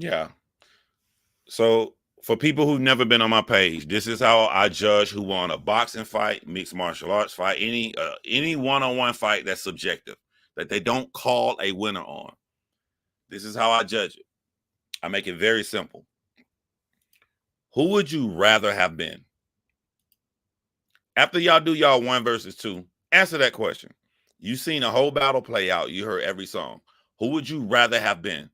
S1: Yeah. So for people who've never been on my page, this is how I judge who won a boxing fight, mixed martial arts fight, any one-on-one fight that's subjective, that they don't call a winner on. This is how I judge it. I make it very simple. Who would you rather have been? After y'all do y'all 1 versus 2, answer that question. You seen a whole battle play out. You heard every song. Who would you rather have been?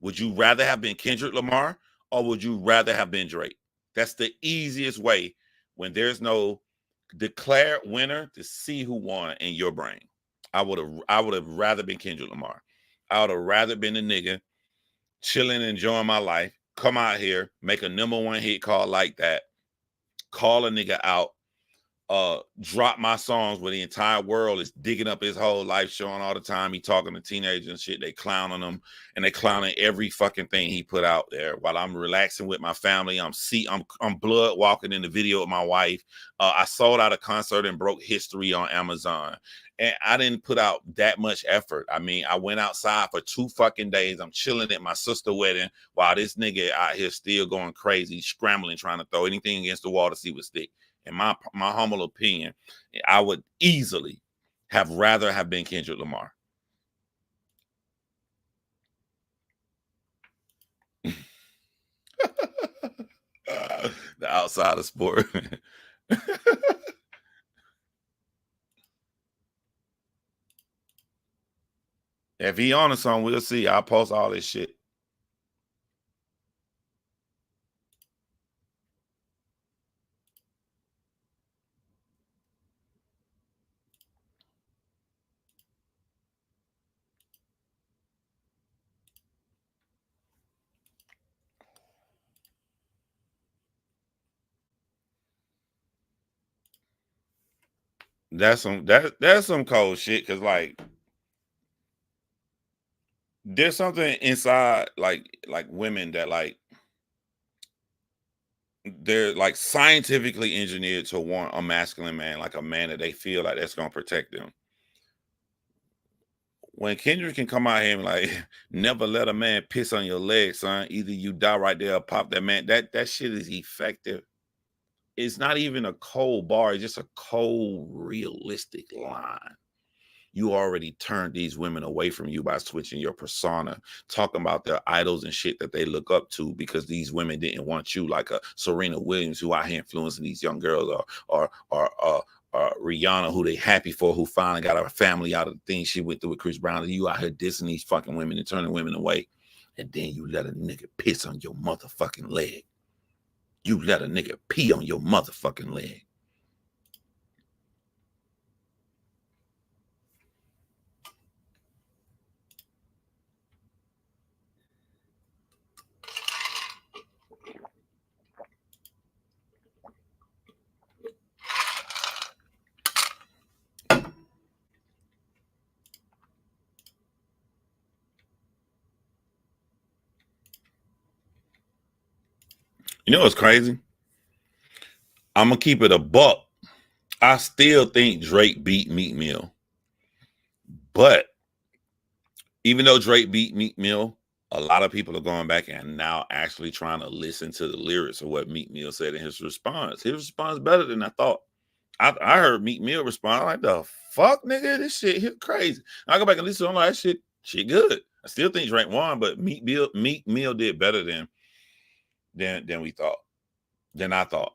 S1: Would you rather have been Kendrick Lamar or would you rather have been Drake? That's the easiest way when there's no declared winner to see who won in your brain. I would have rather been Kendrick Lamar. I would have rather been a nigga chilling, enjoying my life, come out here, make a #1 hit call like that, call a nigga out, drop my songs where the entire world is digging up his whole life, showing all the time he talking to teenagers and shit. They clowning him and they clowning every fucking thing he put out there while I'm relaxing with my family. I'm blood walking in the video with my wife. I sold out a concert and broke history on Amazon. And I didn't put out that much effort. I mean, I went outside for 2 fucking days. I'm chilling at my sister's wedding while this nigga out here still going crazy, scrambling, trying to throw anything against the wall to see what stick. In my humble opinion, I would easily have rather have been Kendrick Lamar. The outside of sport. If he on a song, we'll see. I'll post all this shit. That's some cold shit. Cause like there's something inside like women that like they're like scientifically engineered to want a masculine man, like a man that they feel like that's gonna protect them. When Kendrick can come out here and like never let a man piss on your leg, son. Either you die right there or pop that man. That shit is effective. It's not even a cold bar, it's just a cold, realistic line. You already turned these women away from you by switching your persona, talking about their idols and shit that they look up to because these women didn't want you, like a Serena Williams who out here influencing these young girls, or Rihanna who they happy for, who finally got her family out of the thing she went through with Chris Brown. And you out here dissing these fucking women and turning women away, and then you let a nigga piss on your motherfucking leg. You let a nigga pee on your motherfucking leg. You know what's crazy? I'm gonna keep it a buck. I still think Drake beat Meek Mill, but even though Drake beat Meek Mill, a lot of people are going back and now actually trying to listen to the lyrics of what Meek Mill said in his response. His response better than I thought. I heard Meek Mill respond like the fuck, nigga, this shit hit crazy. I go back and listen to all that shit good. I still think Drake won, but Meek Mill did better than we thought, than I thought.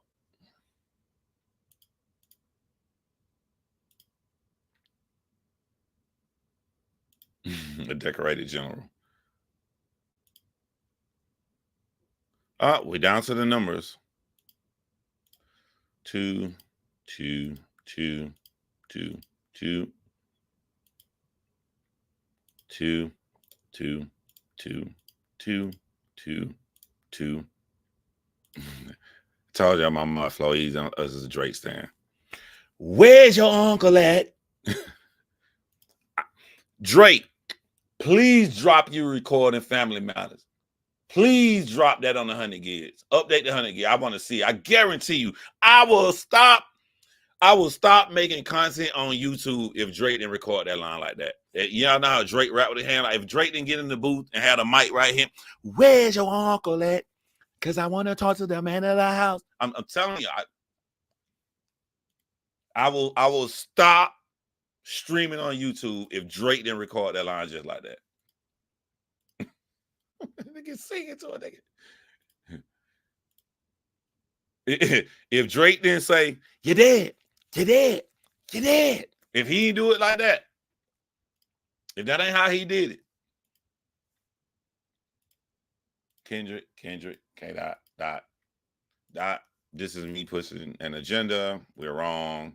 S1: A decorated general. We're down to the numbers. 2, 2, 2, 2, 2. 2, 2, 2, 2, 2, 2. Told y'all my mouth flow easy on us as a Drake stan. Where's your uncle at? Drake, please drop your recording Family Matters. Please drop that on the 100 gigs. Update the 100 gig. I want to see. I guarantee you, I will stop making content on YouTube if Drake didn't record that line like that. Y'all know how Drake rap with his hand. Like if Drake didn't get in the booth and had a mic right here, where's your uncle at? Because I want to talk to the man of the house. I'm telling you, I will stop streaming on YouTube if Drake didn't record that line just like that. Nigga singing to a nigga. If Drake didn't say, you're dead, you're dead, you're dead. If he didn't do it like that, if that ain't how he did it. Kendrick, K. Dot. This is me pushing an agenda. We're wrong.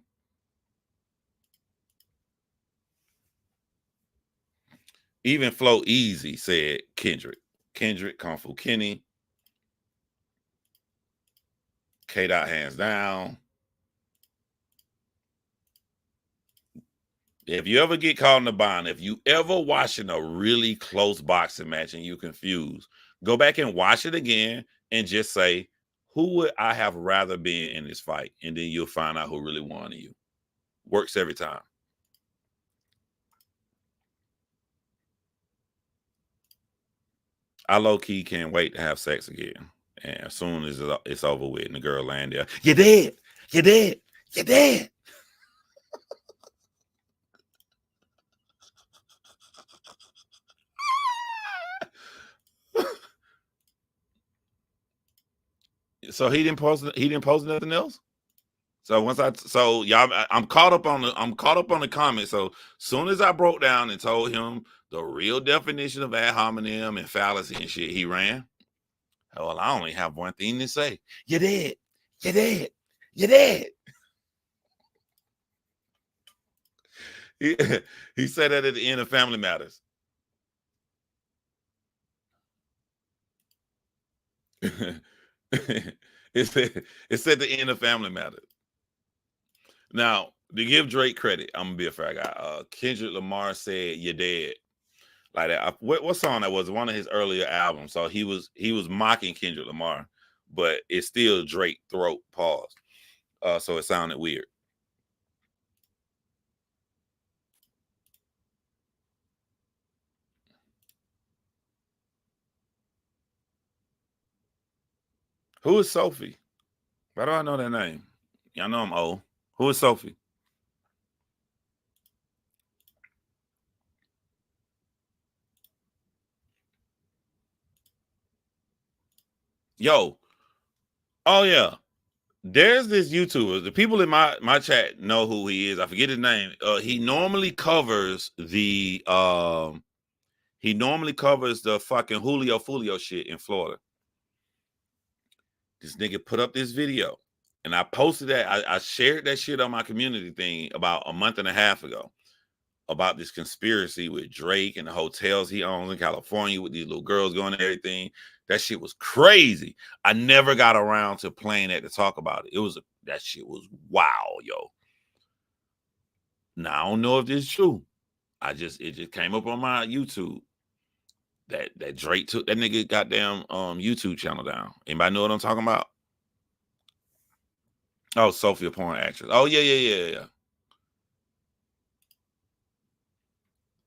S1: Even Flow Easy said Kendrick. Kung Fu Kenny. K. Dot hands down. If you ever get caught in the bind, if you ever watching a really close boxing match and you confused, go back and watch it again and just say, who would I have rather been in this fight? And then you'll find out who really won you. Works every time. I low-key can't wait to have sex again. And as soon as it's over with and the girl land there, you're dead, you're dead, you're dead. So he didn't post nothing else. So y'all, I'm caught up on the comments. So soon as I broke down and told him the real definition of ad hominem and fallacy and shit, he ran. Well, I only have one thing to say. You're dead. You're dead. You're dead. He said that at the end of Family Matters. It said the end of Family Matters. Now, to give Drake credit, I'm gonna be a fair guy. Kendrick Lamar said "You're dead," like that. What song that was? One of his earlier albums. So he was mocking Kendrick Lamar, but it's still Drake throat pause. So it sounded weird. Who is Sophie? Why do I know that name? Y'all know I'm old. Who is Sophie? Yo. Oh yeah. There's this YouTuber. The people in my chat know who he is. I forget his name. He normally covers the fucking Julio Fulio shit in Florida. This nigga put up this video, and I posted that. I shared that shit on my community thing about a month and a half ago about this conspiracy with Drake and the hotels he owns in California with these little girls going and everything. That shit was crazy. I never got around to playing that to talk about it. That shit was wow, yo. Now I don't know if this is true. It just came up on my YouTube that Drake took that nigga goddamn YouTube channel down. Anybody know what I'm talking about? Oh, Sophia porn actress. Oh yeah.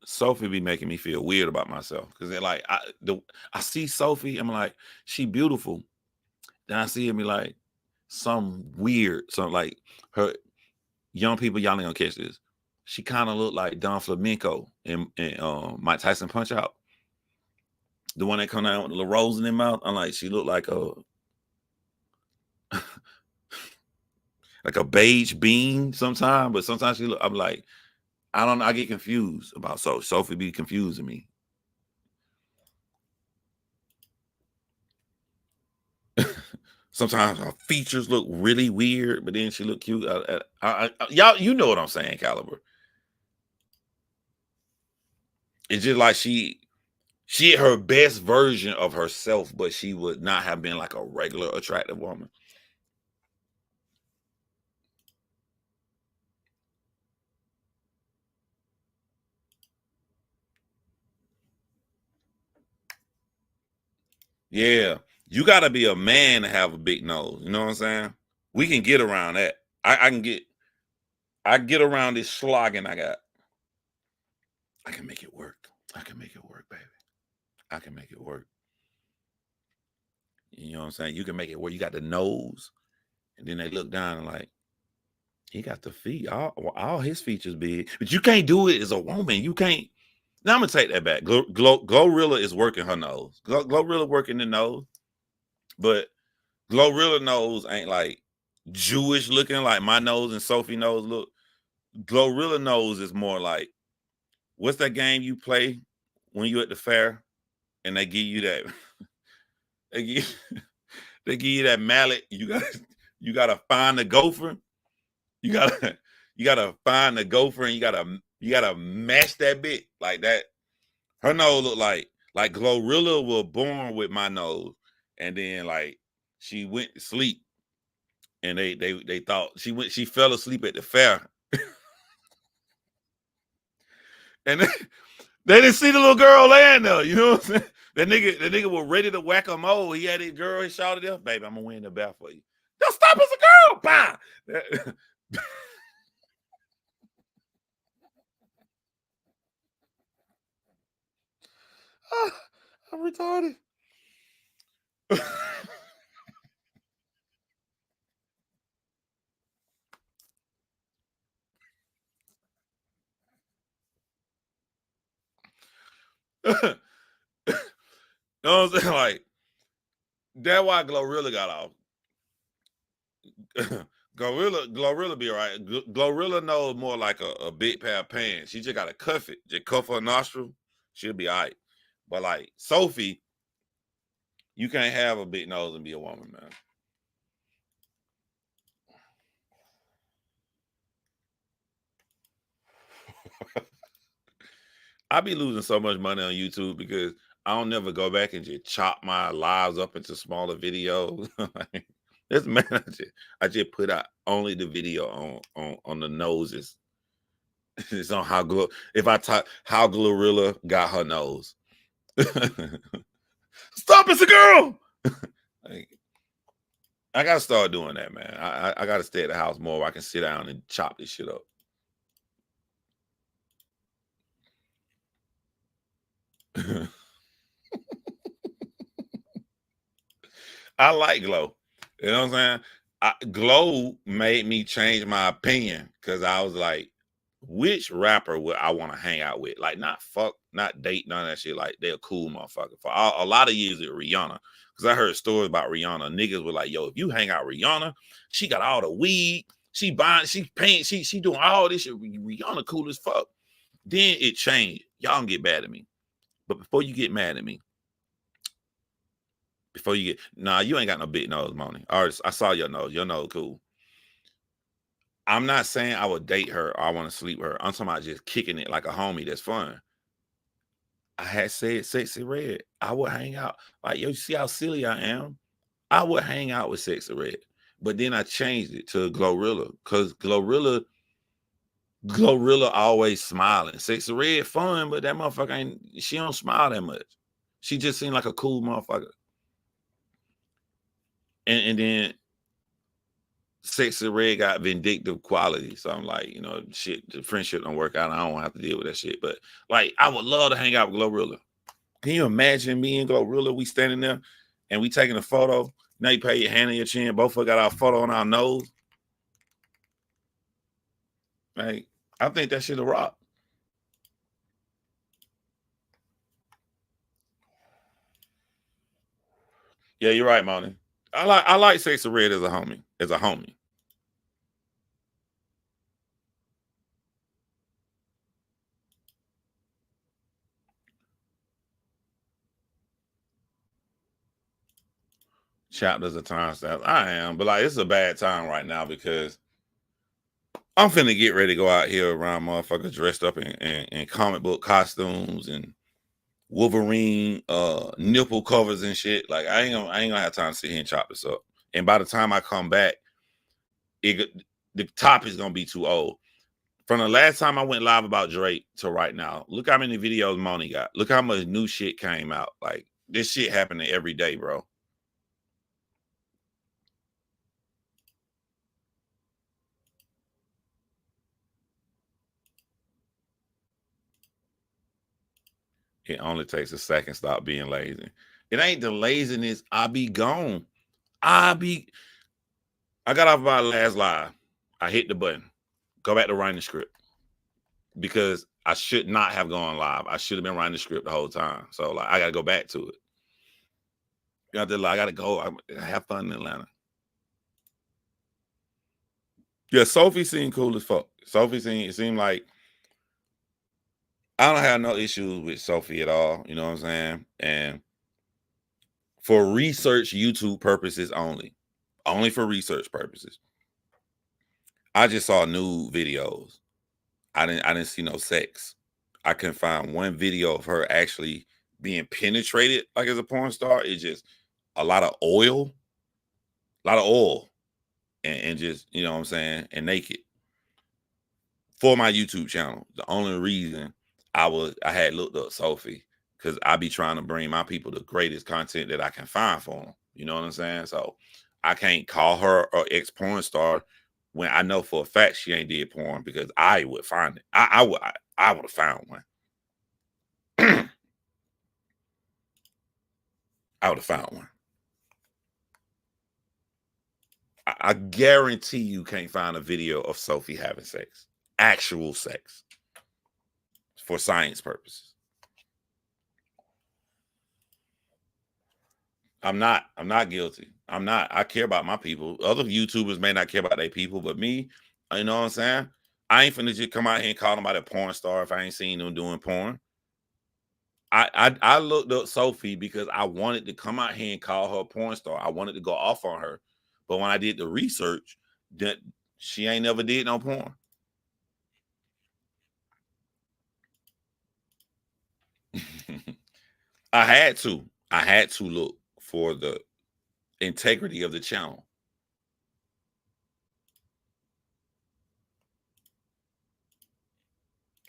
S1: Sophie be making me feel weird about myself because they're like I see Sophie, I'm like, she beautiful. Then I see her be like some weird, some like her young people, y'all ain't gonna catch this. She kind of looked like Don Flamenco in Mike Tyson Punch Out. The one that come out with the little rolls in their mouth. I'm like, she looked like a like a beige bean sometimes, but sometimes I'm like, I don't know. I get confused about Sophie be confusing me. Sometimes her features look really weird, but then she look cute. Y'all, you know what I'm saying, Caliber. It's just like she her best version of herself, but she would not have been like a regular attractive woman. Yeah, you got to be a man to have a big nose. You know what I'm saying? We can get around that. I get around this slogging I got. I can make it work. I can make it work, baby. I can make it work. You know what I'm saying? You can make it work. You got the nose, and then they look down and like, he got the feet. All his features big, but you can't do it as a woman. You can't. Now I'm gonna take that back. Glorilla is working her nose. Glorilla working the nose, but Glorilla nose ain't like Jewish looking like my nose and Sophie nose look. Glorilla nose is more like, what's that game you play when you at the fair and they give you that they give, they give you that mallet. You gotta find the gopher. You gotta you gotta find the gopher and you gotta mash that bit like that. Her nose look like Glorilla was born with my nose, and then like she went to sleep, and they thought she fell asleep at the fair, and they didn't see the little girl laying there. You know what I'm saying? That nigga was ready to whack a mole. He had his girl. He shouted there, "Baby, I'm gonna win the bat for you. Don't stop, it's a girl." Bah! I'm retarded. You know what I'm saying? Like, that's why Glorilla got off. Glorilla be all right. Glorilla knows more like a big pair of pants. She just gotta cuff it. Just cuff her nostril. She'll be all right. But like Sophie, you can't have a big nose and be a woman, man. I be losing so much money on YouTube because I don't never go back and just chop my lives up into smaller videos. Like, this man, I just put out only the video on the noses. It's on how if I talk how Glorilla got her nose. Stop, it's a girl. Like, I gotta start doing that, man. I gotta stay at the house more where I can sit down and chop this shit up. I like Glow. You know what I'm saying? Glow made me change my opinion because I was like, which rapper would I want to hang out with? Like, not date, none of that shit. Like, they're a cool motherfucker. For a lot of years, it Rihanna. Because I heard stories about Rihanna. Niggas were like, yo, if you hang out with Rihanna, she got all the weed, she buying, she paint, she doing all this shit. Rihanna cool as fuck. Then it changed. Y'all can get mad at me. But before you get mad at me, you ain't got no big nose, Moni. I saw your nose. Your nose cool. I'm not saying I would date her or I want to sleep with her. I'm talking about just kicking it like a homie. That's fun. I had said Sexy Red. I would hang out. Like, yo, you see how silly I am? I would hang out with Sexy Red. But then I changed it to Glorilla. Because Glorilla always smiling. Sexy Red fun, but that motherfucker she don't smile that much. She just seemed like a cool motherfucker. And then Sexy Red got vindictive quality. So I'm like, shit, the friendship don't work out. I don't have to deal with that shit. But like, I would love to hang out with Glorilla. Can you imagine me and Glorilla? We standing there and we taking a photo. Now you put your hand on your chin. Both of us got our photo on our nose. Like, I think that shit'll rock. Yeah, you're right, Moni. I like Sexy Red as a homie. As a homie. Chapters of time stuff. I am, but like it's a bad time right now because I'm finna get ready to go out here around motherfuckers dressed up in comic book costumes and Wolverine nipple covers and shit. Like I ain't gonna have time to sit here and chop this up. And by the time I come back, the top is gonna be too old. From the last time I went live about Drake to right now, look how many videos Money got. Look how much new shit came out. Like this shit happening every day, bro. It only takes a second. Stop being lazy. It ain't the laziness. I be gone. I got off my last live. I hit the button. Go back to writing the script because I should not have gone live. I should have been writing the script the whole time. So like I got to go back to it. I got to go. I have fun in Atlanta. Yeah, Sophie seemed cool as fuck. It seemed like I don't have no issues with Sophie at all. You know what I'm saying? And for research YouTube purposes only for research purposes. I just saw new videos. I didn't see no sex. I couldn't find one video of her actually being penetrated like as a porn star. It's just a lot of oil, and just, you know what I'm saying, and naked for my YouTube channel. The only reason I had looked up Sophie because I be trying to bring my people the greatest content that I can find for them. You know what I'm saying? So I can't call her an ex porn star when I know for a fact she ain't did porn because I would find it. I would have found one. I would have found one. I guarantee you can't find a video of Sophie having sex, actual sex, for science purposes. I'm not guilty. I'm not. I care about my people. Other YouTubers may not care about their people, but me, you know what I'm saying? I ain't finna just come out here and call somebody a porn star if I ain't seen them doing porn. I looked up Sophie because I wanted to come out here and call her a porn star. I wanted to go off on her. But when I did the research, that she ain't never did no porn. I had to. I had to look for the integrity of the channel.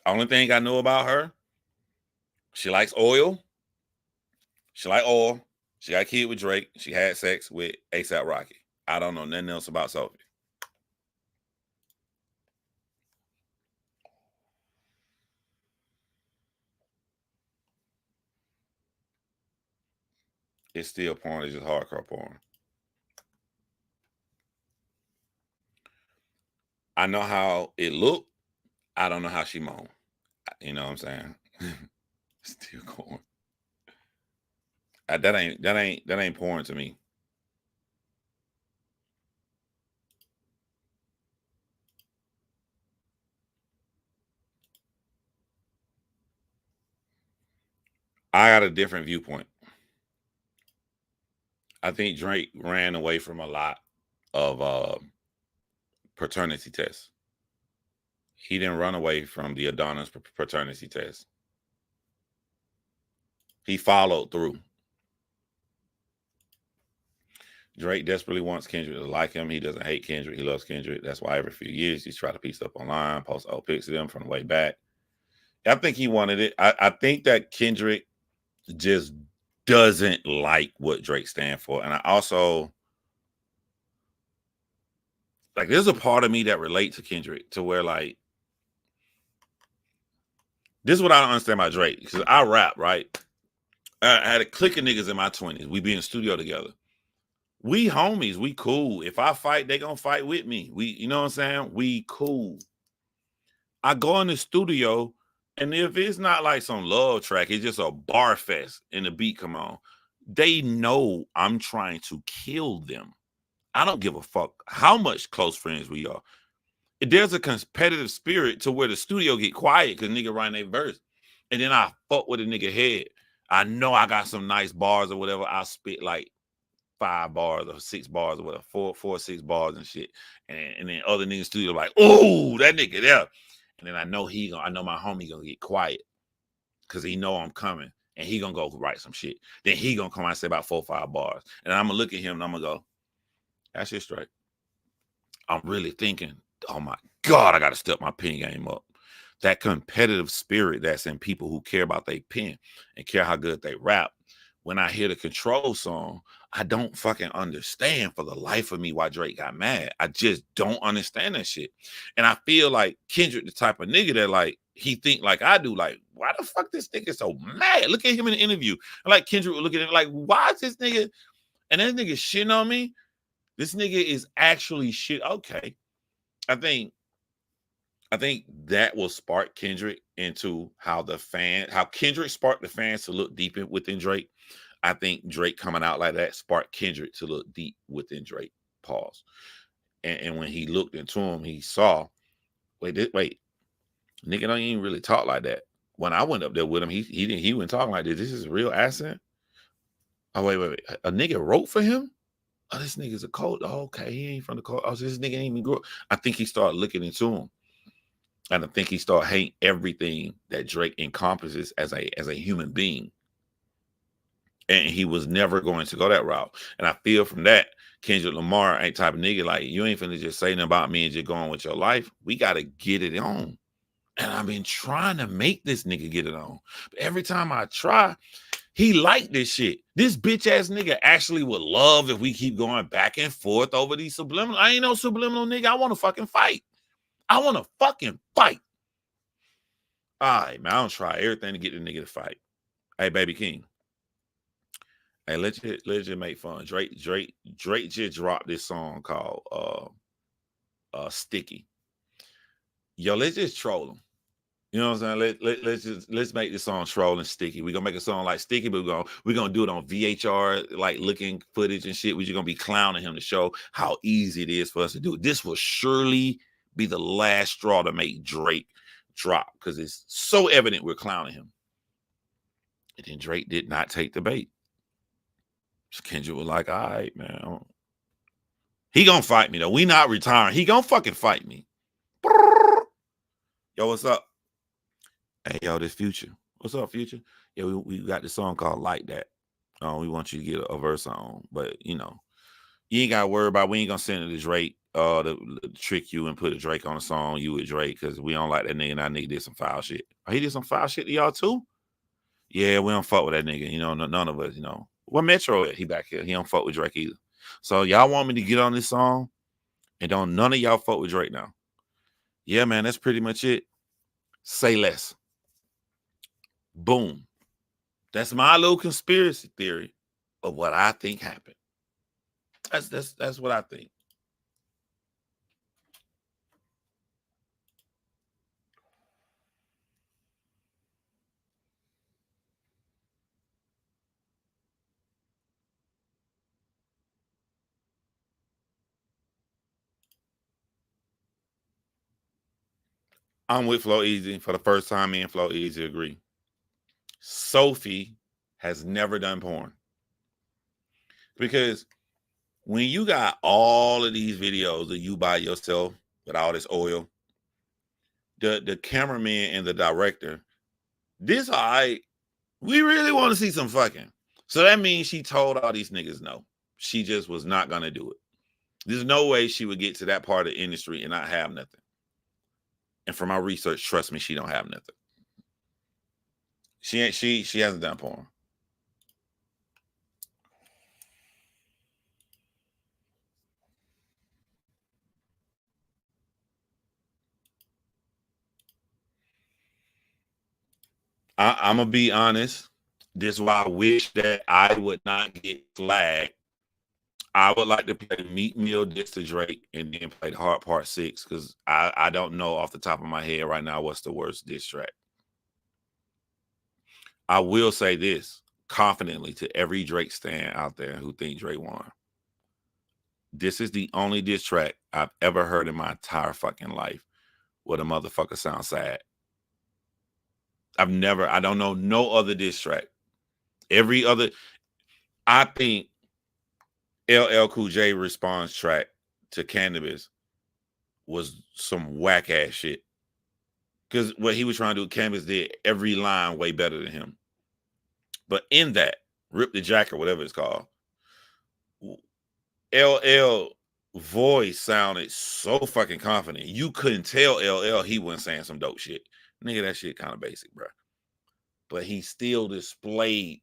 S1: Only thing I know about her, she likes oil. She like oil. She got a kid with Drake. She had sex with ASAP Rocky. I don't know nothing else about Sophie. It's still porn. It's just hardcore porn. I know how it looked. I don't know how she moaned. You know what I'm saying? Still going. That ain't porn to me. I got a different viewpoint. I think Drake ran away from a lot of paternity tests. He didn't run away from the Adonis paternity test. He followed through. Drake desperately wants Kendrick to like him. He doesn't hate Kendrick. He loves Kendrick. That's why every few years he's trying to piece up online, post old pics of them from the way back. I think he wanted it. I think that Kendrick just doesn't like what Drake stand for. And I also like there's a part of me that relates to Kendrick to where like this is what I don't understand about Drake. Because I rap, right? I had a clique of niggas in my 20s. We be in the studio together. We homies, we cool. If I fight, they gonna fight with me. You know what I'm saying? We cool. I go in the studio, and if it's not like some love track, it's just a bar fest and the beat come on. They know I'm trying to kill them. I don't give a fuck how much close friends we are. There's a competitive spirit to where the studio get quiet because nigga writing a verse. And then I fuck with a nigga head. I know I got some nice bars or whatever. I spit like 5 bars or 6 bars or whatever, 4 or 6 bars and shit. And then other niggas studio like, oh, that nigga there. And then I know my homie gonna get quiet because he know I'm coming. And he gonna go write some shit. Then he gonna come out and say about 4 or 5 bars. And I'm gonna look at him and I'm gonna go, that shit straight. I'm really thinking, oh my God, I gotta step my pen game up. That competitive spirit that's in people who care about their pen and care how good they rap. When I hear the Control song, I don't fucking understand for the life of me why Drake got mad. I just don't understand that shit. And I feel like Kendrick, the type of nigga that like, he think like I do, like, why the fuck this nigga so mad? Look at him in the interview. And like Kendrick would look at him like, why is this nigga, and that nigga shitting on me? This nigga is actually shit. Okay. I think that will spark Kendrick into how Kendrick sparked the fans to look deep within Drake. I think Drake coming out like that sparked Kendrick to look deep within Drake. Pause. And when he looked into him, he saw, wait, nigga don't even really talk like that. When I went up there with him, he wasn't talking like this. This is a real accent. Oh, wait. A nigga wrote for him? Oh, this nigga's a cult. Oh, okay, he ain't from the cult. Oh, so this nigga ain't even grow up. I think he started looking into him. And I think he started hating everything that Drake encompasses as a human being. And he was never going to go that route. And I feel from that, Kendrick Lamar ain't type of nigga like, you ain't finna just say nothing about me and just go on with your life. We got to get it on. And I've been trying to make this nigga get it on. But every time I try, he liked this shit. This bitch ass nigga actually would love if we keep going back and forth over these subliminal. I ain't no subliminal nigga. I want to fucking fight. All right, man. I don't try everything to get the nigga to fight. Hey, baby King. Hey, let's just make fun. Drake just dropped this song called Sticky. Yo, let's just troll him. You know what I'm saying? Let's make this song troll and sticky. We're gonna make a song like Sticky, but we're gonna do it on VHR, like looking footage and shit. We're just gonna be clowning him to show how easy it is for us to do it. This will surely be the last straw to make Drake drop because it's so evident we're clowning him. And then Drake did not take the bait. Kendrick was like, all right, man. He gonna fight me though. We not retiring. He gonna fucking fight me. Yo, what's up? Hey, yo, this Future. What's up, Future? Yeah, we got this song called Like That. We want you to get a verse on. But, you know, you ain't got to worry about, we ain't going to send it to Drake to trick you and put a Drake on a song, you with Drake, because we don't like that nigga and that nigga did some foul shit. Oh, he did some foul shit to y'all too? Yeah, we don't fuck with that nigga. You know, none of us, you know. What Metro at? He back here. He don't fuck with Drake either. So y'all want me to get on this song and don't none of y'all fuck with Drake now? Yeah, man, that's pretty much it. Say less. Boom. That's my little conspiracy theory of what I think happened. That's what I think. I'm with Flow Easy for the first time. Me and Flow Easy agree. Sophie has never done porn. Because when you got all of these videos of you by yourself with all this oil, the cameraman and the director, this all right, we really want to see some fucking. So that means she told all these niggas no. She just was not going to do it. There's no way she would get to that part of the industry and not have nothing. And from my research, trust me, she don't have nothing. She hasn't done porn. I'm gonna be honest. This is why I wish that I would not get flagged. I would like to play Meat Meal diss to Drake and then play the Hard Part 6 because I don't know off the top of my head right now what's the worst diss track. I will say this confidently to every Drake stan out there who think Drake won. This is the only diss track I've ever heard in my entire fucking life where the motherfucker sounds sad. I don't know no other diss track. Every other, I think LL Cool J response track to Cannabis was some whack ass shit. Because what he was trying to do, Cannabis did every line way better than him. But in that, Rip the Jack or whatever it's called, LL voice sounded so fucking confident. You couldn't tell LL he wasn't saying some dope shit. Nigga, that shit kind of basic, bro. But he still displayed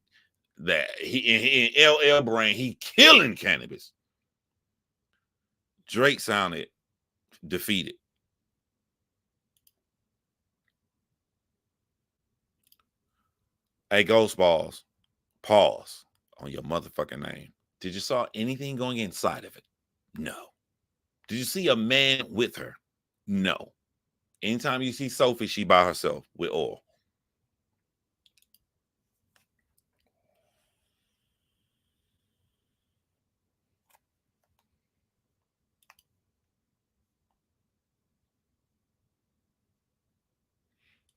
S1: that he in LL brain, he killing Cannabis. Drake sounded defeated. Hey, Ghost Balls, pause on your motherfucking name. Did you saw anything going inside of it? No. Did you see a man with her? No. Anytime you see Sophie, she by herself with oil.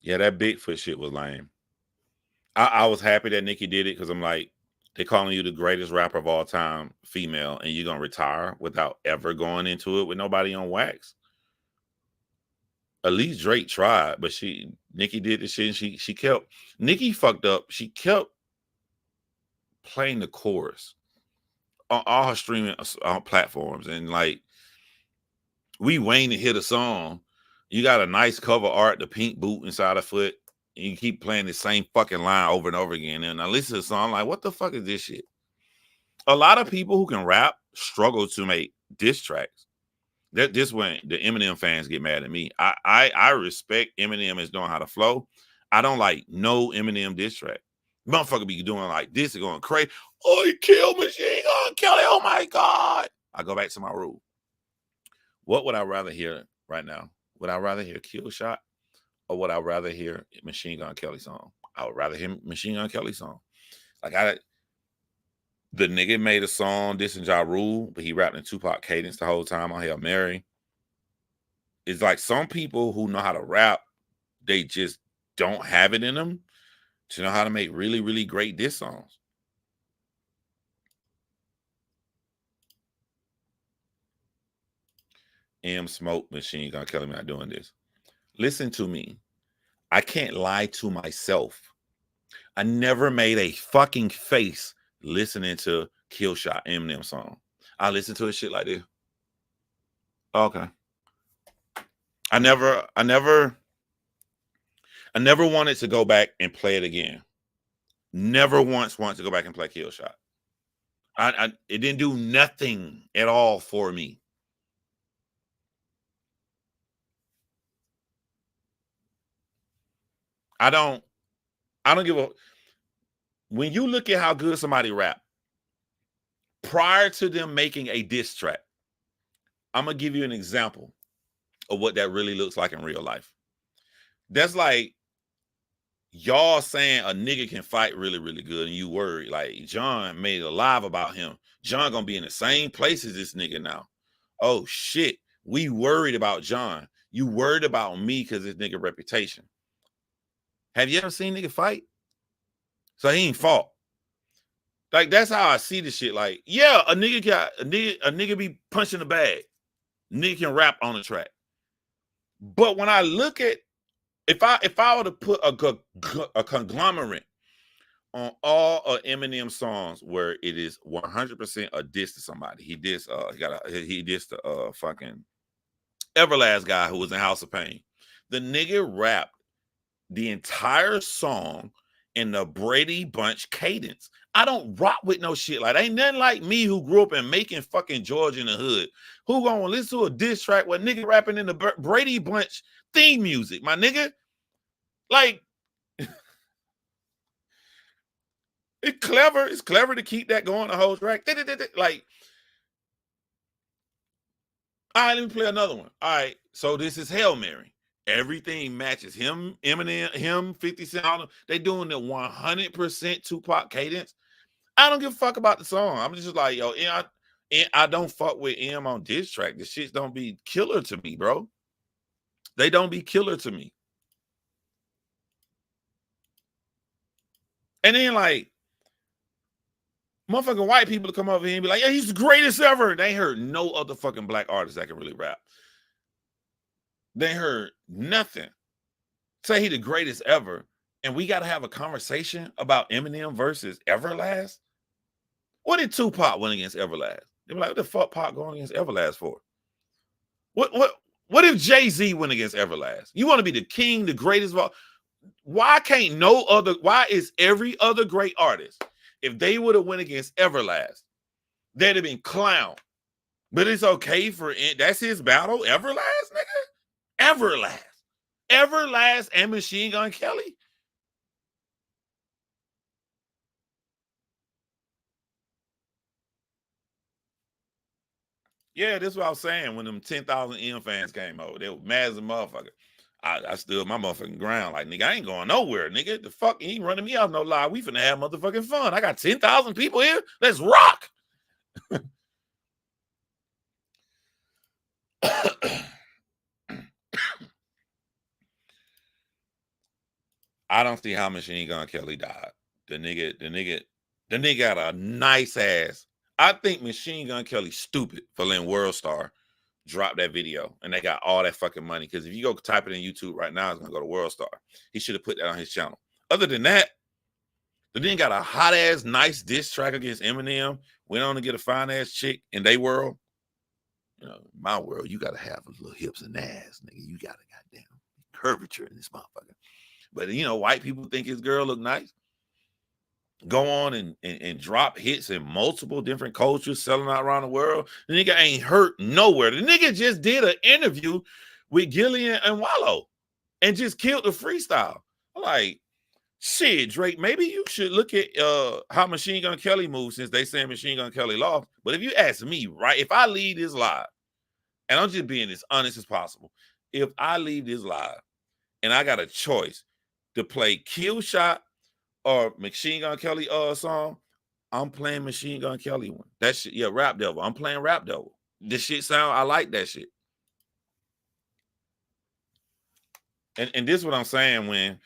S1: Yeah, that Bigfoot shit was lame. I was happy that Nicki did it because I'm like, they're calling you the greatest rapper of all time, female, and you're gonna retire without ever going into it with nobody on wax. At least Drake tried, but Nicki did the shit and she kept Nicki fucked up. She kept playing the chorus on all her streaming platforms, and like we waiting to hear the song. You got a nice cover art, the pink boot inside a foot, and you keep playing the same fucking line over and over again. And I listen to the song, like, what the fuck is this shit? A lot of people who can rap struggle to make diss tracks. This when the Eminem fans get mad at me. I respect Eminem as knowing how to flow. I don't like no Eminem diss track. Motherfucker be doing like this, going crazy. Oh, he killed Machine Gun Kelly. Oh my God. I go back to my rule. What would I rather hear right now? Would I rather hear Kill Shot or would I rather hear Machine Gun Kelly song? I would rather hear Machine Gun Kelly song. Like the nigga made a song dissing Ja Rule, but he rapped in Tupac cadence the whole time on Hail Mary. It's like some people who know how to rap, they just don't have it in them to know how to make really, really great diss songs. Smoke, Machine Gun Kelly not doing this. Listen to me. I can't lie to myself. I never made a fucking face listening to Kill Shot Eminem song. I listen to a shit like this. Okay. I never wanted to go back and play it again. Never once wanted to go back and play Kill Shot. It didn't do nothing at all for me. I don't give a. When you look at how good somebody rap, prior to them making a diss track, I'm gonna give you an example of what that really looks like in real life. That's like y'all saying a nigga can fight really, really good, and you worried. Like John made a live about him. John gonna be in the same place as this nigga now. Oh shit, we worried about John. You worried about me because this nigga reputation. Have you ever seen nigga fight? So he ain't fought. Like that's how I see the shit. Like, yeah, a nigga be punching the bag. Nigga can rap on the track. But when I look at if I were to put a conglomerate on all of Eminem songs where it is 100% a diss to somebody, he dissed the fucking Everlast guy who was in House of Pain. The nigga rapped the entire song in the Brady Bunch cadence. I don't rock with no shit like that. Ain't nothing like me who grew up in Macon fucking Georgia in the hood. Who gonna listen to a diss track with nigga rapping in the Brady Bunch theme music, my nigga? Like, it's clever. It's clever to keep that going the whole track. Like, all right, let me play another one. All right, so this is Hail Mary. Everything matches him, Eminem, him, 50 Cent. They doing the 100% Tupac cadence. I don't give a fuck about the song. I'm just like, yo, I don't fuck with M on diss track. The shits don't be killer to me, bro. They don't be killer to me. And then like, Motherfucking white people to come over here and be like, yeah, he's the greatest ever. They ain't heard no other fucking black artist that can really rap. They ain't heard nothing. Say he the greatest ever. And we got to have a conversation about Eminem versus Everlast. What did Tupac win against Everlast? They were like, what the fuck Pac going against Everlast for? What if Jay-Z went against Everlast? You want to be the king, the greatest of all? Why can't no other, why is every other great artist, if they would have went against Everlast, they'd have been clown. But it's okay for it. That's his battle, Everlast, nigga? Everlast. Everlast and Machine Gun Kelly? Yeah, that's what I was saying when them 10,000 M fans came over. They were mad as a motherfucker. I stood my motherfucking ground like, nigga, I ain't going nowhere, nigga. The fuck, he ain't running me out no lie. We finna have motherfucking fun. I got 10,000 people here. Let's rock. I don't see how Machine Gun Kelly died. The nigga got a nice ass. I think Machine Gun Kelly's stupid for letting World Star drop that video, and they got all that fucking money. Because if you go type it in YouTube right now, it's gonna go to World Star. He should have put that on his channel. Other than that, the nigga got a hot ass nice diss track against Eminem. Went on to get a fine ass chick in they world. You know, in my world, you gotta have a little hips and ass, nigga. You got a goddamn curvature in this motherfucker. But you know, white people think his girl look nice. Go on and drop hits in multiple different cultures, selling out around the world. The nigga ain't hurt nowhere. The nigga just did an interview with Gillian and Wallow and just killed the freestyle. I'm like, shit, Drake, maybe you should look at how Machine Gun Kelly moves, since they saying Machine Gun Kelly lost. But if you ask me, right, if I leave this live, and I'm just being as honest as possible, if I leave this live and I got a choice to play Kill Shot or Machine Gun Kelly song, I'm playing Machine Gun Kelly one. That shit, yeah, Rap Devil. I'm playing Rap Devil. This shit sound, I like that shit. And this is what I'm saying when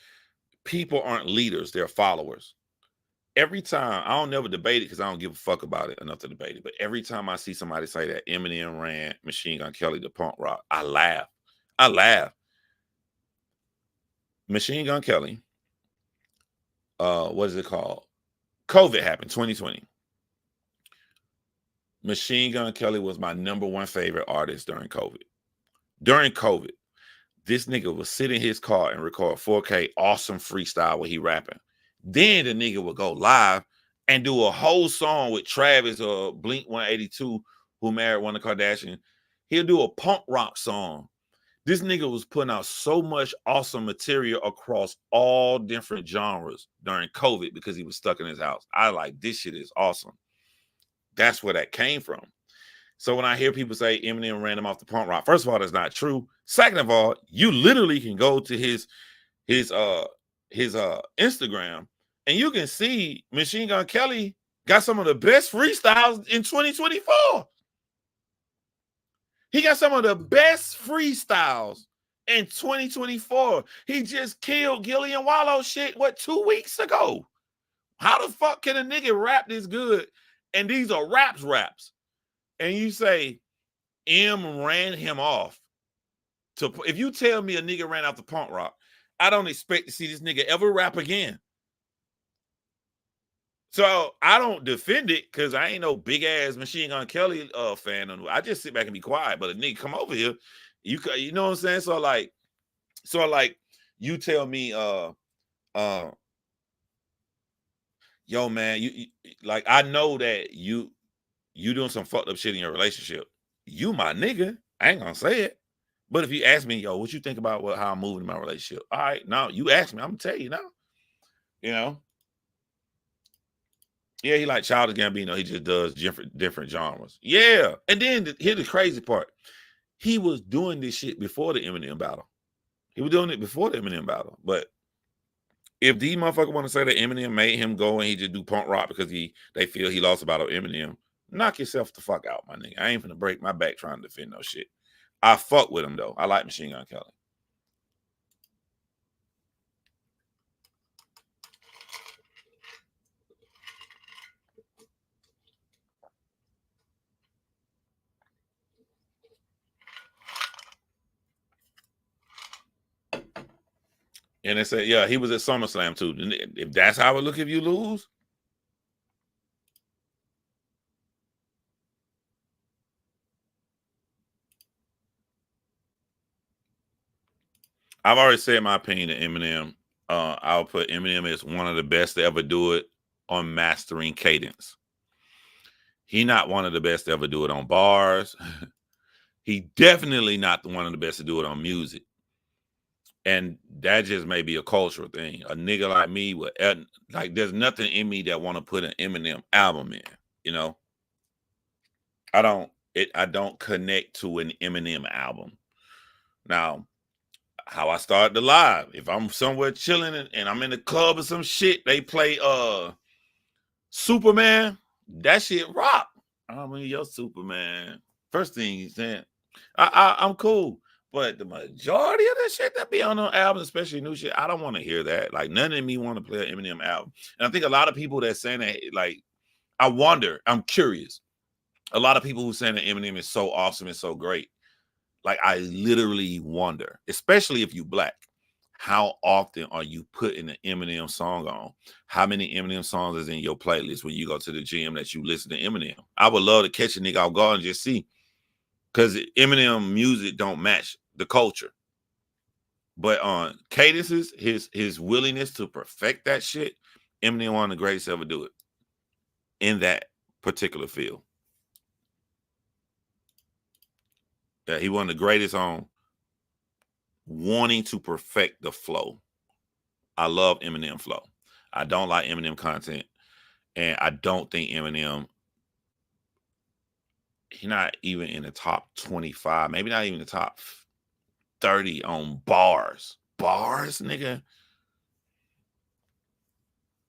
S1: people aren't leaders, they're followers. Every time, I don't never debate it because I don't give a fuck about it enough to debate it. But every time I see somebody say that Eminem ran Machine Gun Kelly to punk rock, I laugh. I laugh. Machine Gun Kelly, what is it called? COVID happened, 2020. Machine Gun Kelly was my #1 favorite artist during COVID. During COVID, this nigga would sit in his car and record 4K awesome freestyle where he rapping. Then the nigga would go live and do a whole song with Travis or Blink 182, who married one of the Kardashians. He'll do a punk rock song. This nigga was putting out so much awesome material across all different genres during COVID because he was stuck in his house. I like, this shit is awesome. That's where that came from. So when I hear people say Eminem ran him off the punk rock, first of all, that's not true. Second of all, you literally can go to his Instagram and you can see Machine Gun Kelly got some of the best freestyles in 2024. He got some of the best freestyles in 2024. He just killed Gillian Wallow shit, 2 weeks ago? How the fuck can a nigga rap this good? And these are raps. And you say M ran him off. If you tell me a nigga ran off the punk rock, I don't expect to see this nigga ever rap again. So I don't defend it because I ain't no big ass Machine Gun Kelly fan. I just sit back and be quiet. But a nigga come over here, you know what I'm saying? So like you tell me, yo man, you like, I know that you doing some fucked up shit in your relationship. You my nigga. I ain't gonna say it. But if you ask me, yo, what you think about how I'm moving in my relationship? All right, now you ask me, I'm gonna tell you now. You know? Yeah, he like Childish Gambino. He just does different genres. Yeah. And then here's the crazy part. He was doing this shit before the Eminem battle. He was doing it before the Eminem battle. But if these motherfuckers want to say that Eminem made him go and he just do punk rock because they feel he lost about Eminem, knock yourself the fuck out, my nigga. I ain't finna break my back trying to defend no shit. I fuck with him though. I like Machine Gun Kelly. And they said, yeah, he was at SummerSlam too. And if that's how it look if you lose, I've already said my opinion to Eminem. I'll put Eminem as one of the best to ever do it on mastering cadence. He not one of the best to ever do it on bars. He definitely not one of the best to do it on music. And that just may be a cultural thing. A nigga like me would like there's nothing in me that want to put an Eminem album in, you know. I don't connect to an Eminem album. Now, how I started the live, if I'm somewhere chilling and I'm in the club or some shit, they play Superman, that shit rock. I mean, your Superman. First thing you said, I'm cool. But the majority of that shit that be on the album, especially new shit, I don't want to hear that. Like none of me want to play an Eminem album. And I think a lot of people that saying that, like, I wonder, I'm curious. A lot of people who saying that Eminem is so awesome and so great. Like I literally wonder, especially if you black, how often are you putting an Eminem song on? How many Eminem songs is in your playlist when you go to the gym that you listen to Eminem? I would love to catch a nigga off guard and just see, because Eminem music don't match the culture. But on cadences, his willingness to perfect that shit, Eminem one of the greatest to ever do it in that particular field. Yeah, he one of the greatest on wanting to perfect the flow. I love Eminem flow. I don't like Eminem content, and I don't think Eminem. He's not even in the top 25, maybe not even the top 30 on bars. Bars, nigga.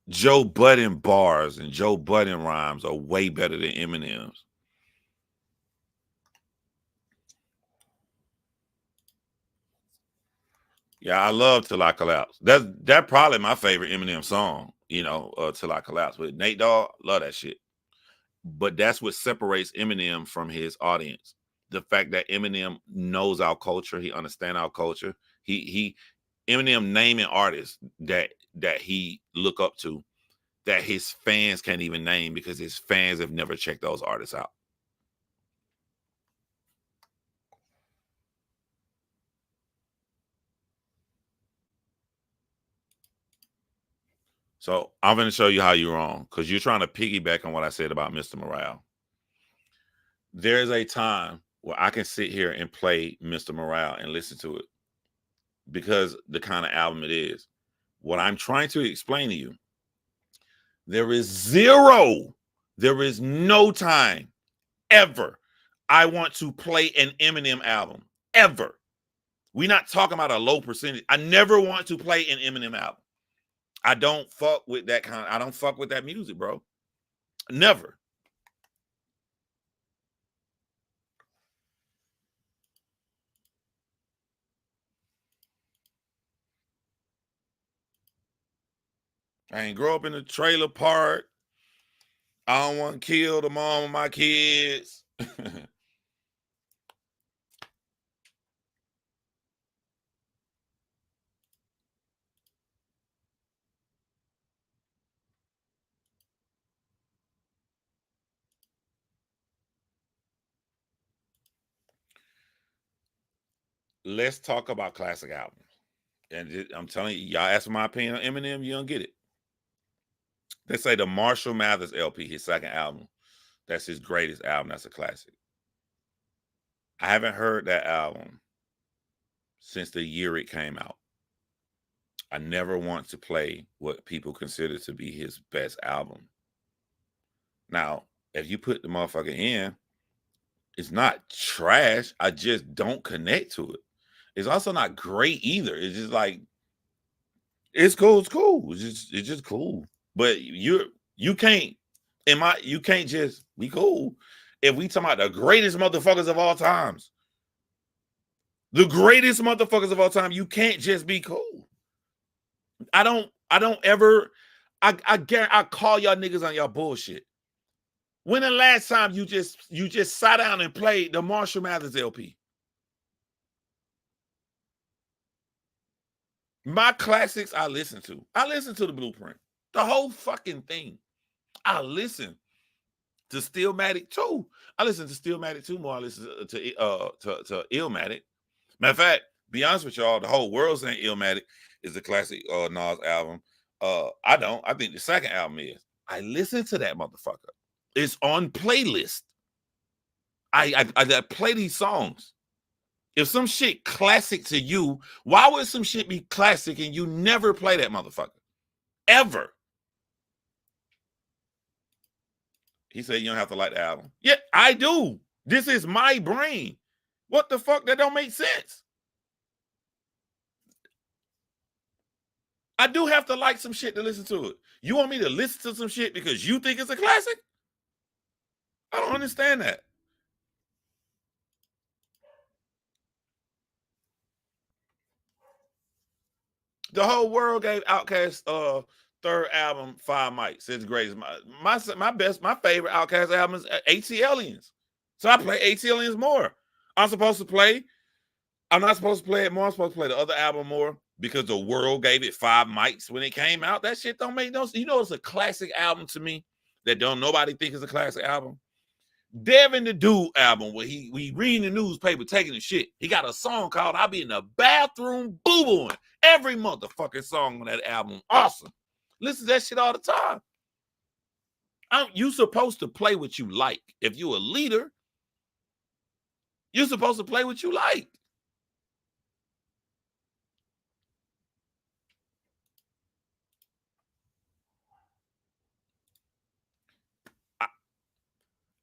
S1: Joe Budden bars and Joe Budden rhymes are way better than Eminem's. Yeah, I love Till I Collapse. That probably my favorite Eminem song, you know, Till I Collapse. With Nate Dogg, love that shit. But that's what separates Eminem from his audience. The fact that Eminem knows our culture, he understands our culture. He Eminem naming artists that he look up to that his fans can't even name because his fans have never checked those artists out. So I'm going to show you how you're wrong because you're trying to piggyback on what I said about Mr. Morale. There's a time where I can sit here and play Mr. Morale and listen to it because the kind of album it is. What I'm trying to explain to you, there is no time ever I want to play an Eminem album ever. We're not talking about a low percentage. I never want to play an Eminem album. I don't fuck with that I don't fuck with that music, bro. Never. I ain't grow up in a trailer park. I don't want to kill the mom of my kids. Let's talk about classic albums. And I'm telling you, y'all ask my opinion on Eminem, you don't get it. They say the Marshall Mathers LP, his second album, that's his greatest album. That's a classic. I haven't heard that album since the year it came out. I never want to play what people consider to be his best album. Now, if you put the motherfucker in, it's not trash. I just don't connect to it. It's also not great either. It's just like it's cool. It's cool. It's just cool. But you can't you can't just be cool. If we talking about the greatest motherfuckers of all times, the greatest motherfuckers of all time, you can't just be cool. I don't ever. I call y'all niggas on y'all bullshit. When the last time you just sat down and played the Marshall Mathers LP? My classics I listen to. I listen to the Blueprint. The whole fucking thing. I listen to Stillmatic too. I listen to Stillmatic too more. I listen to Illmatic. Matter of fact, be honest with y'all, the whole world saying Illmatic is a classic Nas album. I don't. I think the second album is. I listen to that motherfucker. It's on playlist. I play these songs. If some shit classic to you, why would some shit be classic and you never play that motherfucker? Ever. He said you don't have to like the album. Yeah, I do. This is my brain. What the fuck? That don't make sense. I do have to like some shit to listen to it. You want me to listen to some shit because you think it's a classic? I don't understand that. The whole world gave Outkast third album 5 mics. It's great. My favorite Outkast album is AT Aliens. So I play AT Aliens more. I'm not supposed to play it more. I'm supposed to play the other album more because the world gave it 5 mics when it came out. That shit don't make no sense. You know, it's a classic album to me that don't nobody think is a classic album. Devin the Dude album where we reading the newspaper, taking the shit. He got a song called "I'll Be in the Bathroom Boo-Booing." Every motherfucking song on that album, awesome. Listen to that shit all the time. You supposed to play what you like. If you're a leader, you're supposed to play what you like.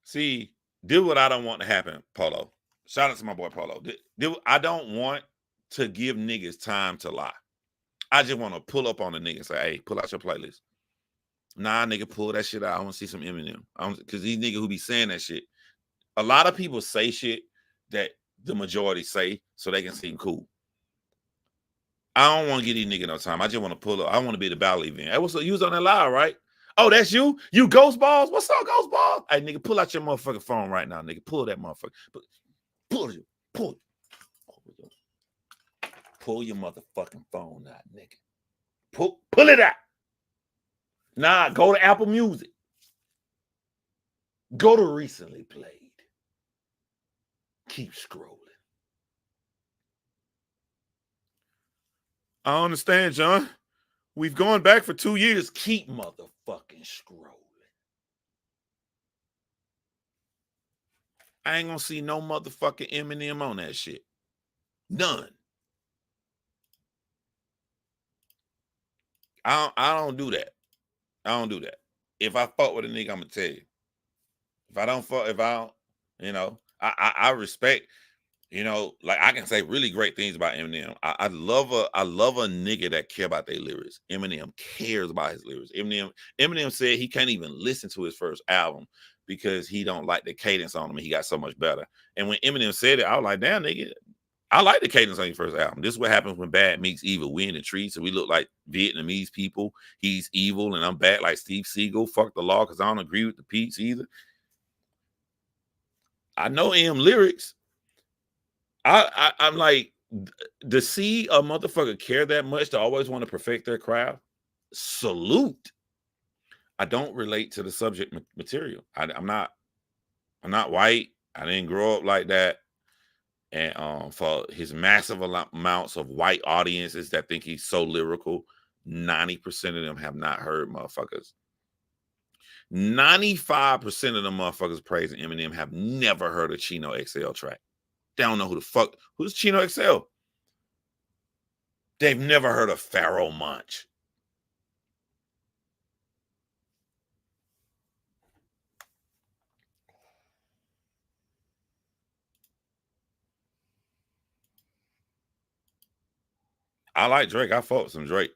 S1: See, do what I don't want to happen, Polo. Shout out to my boy Polo. I don't want to give niggas time to lie. I just want to pull up on the nigga and say, hey, pull out your playlist. Nah, nigga, pull that shit out. I want to see some Eminem. Because these niggas who be saying that shit, a lot of people say shit that the majority say so they can seem cool. I don't want to give these niggas no time. I just want to pull up. I want to be the battle event. Hey, what's up? You was on that live, right? Oh, that's you? You Ghost Balls? What's up, Ghost Balls? Hey, nigga, pull out your motherfucking phone right now, nigga. Pull that motherfucker. Pull your motherfucking phone out, nigga. Pull it out. Nah, go to Apple Music. Go to recently played. Keep scrolling. I understand, John. We've gone back for 2 years. Keep motherfucking scrolling. I ain't gonna see no motherfucking Eminem on that shit. None. I don't do that. I don't do that. If I fuck with a nigga, I'm gonna tell you. If I don't, you know, I respect, you know, like I can say really great things about Eminem. I love a nigga that care about their lyrics. Eminem cares about his lyrics. Eminem said he can't even listen to his first album because he don't like the cadence on him and he got so much better. And when Eminem said it, I was like, damn, nigga, I like the cadence on your first album. This is what happens when bad meets evil. We in the trees, and we look like Vietnamese people. He's evil, and I'm bad like Steve Seagal. Fuck the law, because I don't agree with the Pete's either. I know M lyrics. I'm like, to see a motherfucker care that much to always want to perfect their craft. Salute. I don't relate to the subject material. I'm not white. I didn't grow up like that. And for his massive amounts of white audiences that think he's so lyrical, 90% of them have not heard motherfuckers. 95% of the motherfuckers praising Eminem have never heard a Chino XL track. They don't know who's Chino XL. They've never heard of Pharaoh Monch. I like Drake. I fuck with some Drake.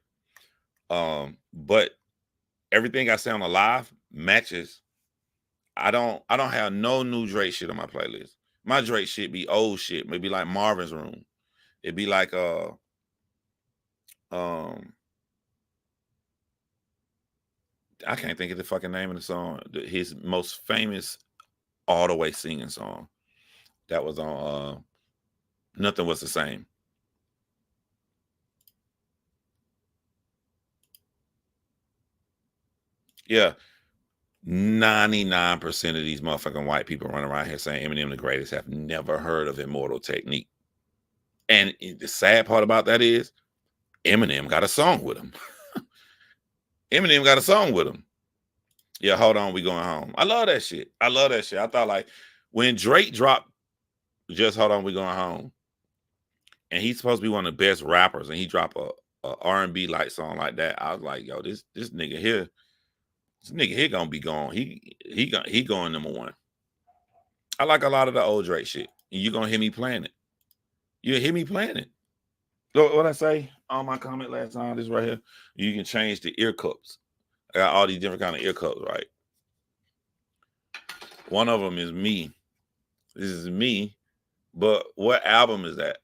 S1: But everything I say on the live matches. I don't have no new Drake shit on my playlist. My Drake shit be old shit, maybe like Marvin's Room. It'd be like I can't think of the fucking name of the song. His most famous all the way singing song. That was on Nothing Was the Same. Yeah. 99% of these motherfucking white people running around here saying Eminem the greatest have never heard of Immortal Technique. And the sad part about that is Eminem got a song with him. Eminem got a song with him. Yeah, hold on, we going home. I love that shit. I love that shit. I thought like when Drake dropped Just Hold On, We Going Home, and he's supposed to be one of the best rappers, and he dropped a R&B like song like that. I was like, yo, this nigga here, gonna be gone. He going number one. I like a lot of the old Drake shit, and you gonna hear me playing it. You hear me playing it. So what I say on my comment last time, this right here, you can change the ear cups. I got all these different kind of ear cups, right? One of them is me. This is me. But what album is that?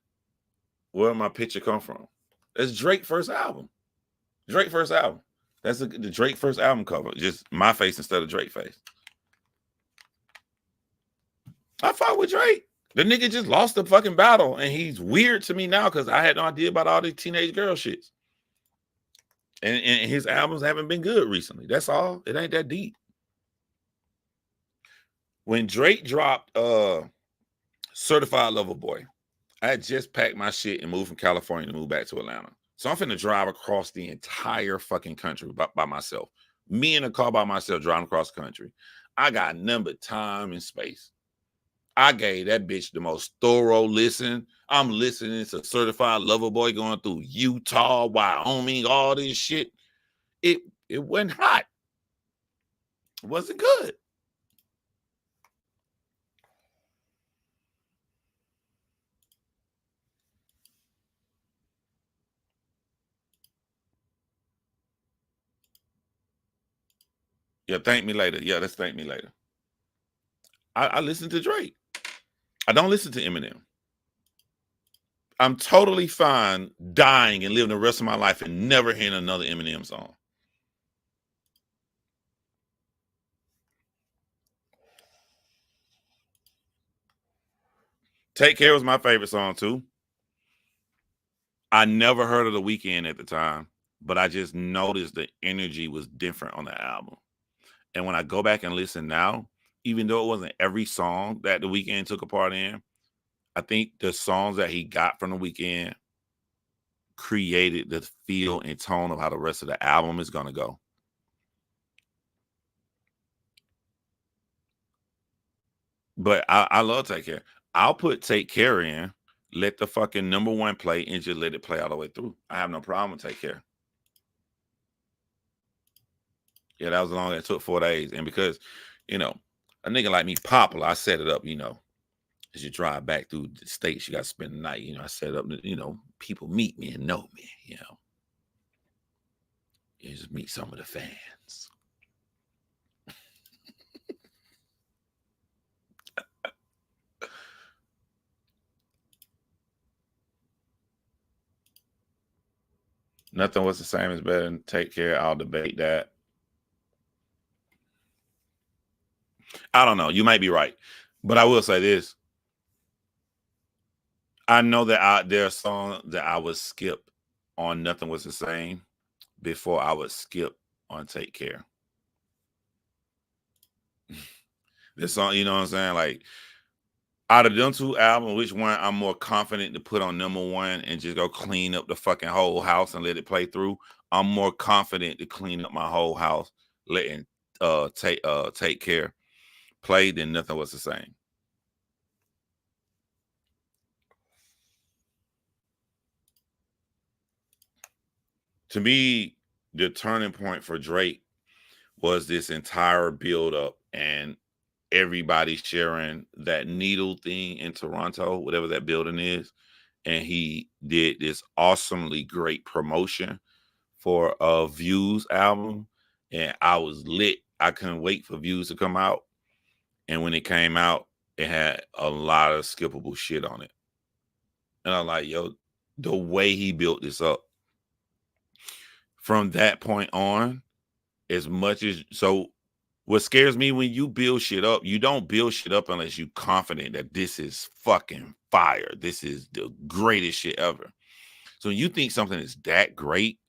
S1: Where did my picture come from? That's Drake's first album. Drake's first album. That's the Drake first album cover. Just my face instead of Drake's face. I fought with Drake. The nigga just lost the fucking battle, and he's weird to me now because I had no idea about all these teenage girl shits. And his albums haven't been good recently. That's all. It ain't that deep. When Drake dropped Certified Lover Boy, I had just packed my shit and moved from California to move back to Atlanta. So I'm finna drive across the entire fucking country by myself. Me in a car by myself driving across the country. I got none but time and space. I gave that bitch the most thorough listen. I'm listening to Certified Lover Boy going through Utah, Wyoming, all this shit. It wasn't hot. It wasn't good. Yeah, thank me later. Yeah, let's thank me later. I listen to Drake. I don't listen to Eminem. I'm totally fine dying and living the rest of my life and never hearing another Eminem song. Take Care was my favorite song too. I never heard of The Weeknd at the time, but I just noticed the energy was different on the album. And when I go back and listen now, even though it wasn't every song that The Weeknd took a part in, I think the songs that he got from The Weeknd created the feel and tone of how the rest of the album is going to go. But I love Take Care. I'll put Take Care in, let the fucking number one play, and just let it play all the way through. I have no problem with Take Care. Yeah, that was long. It took 4 days. And because, a nigga like me, popular, I set it up, as you drive back through the states, you got to spend the night. I set up, people meet me and know me, You just meet some of the fans. Nothing was the same as better than Take Care. I'll debate that. I don't know. You might be right. But I will say this. I know that there are songs that I would skip on Nothing Was the Same before I would skip on Take Care. This song, you know what I'm saying? Like, out of them two albums, which one I'm more confident to put on number one and just go clean up the fucking whole house and let it play through? I'm more confident to clean up my whole house, letting Take Care play than Nothing Was the Same. To me, the turning point for Drake was this entire build up and everybody sharing that needle thing in Toronto, whatever that building is. And he did this awesomely great promotion for a Views album. And I was lit. I couldn't wait for Views to come out. And when it came out, it had a lot of skippable shit on it. And I'm like, yo, the way he built this up. From that point on, as much as what scares me when you build shit up, you don't build shit up unless you're confident that this is fucking fire. This is the greatest shit ever. So when you think something is that great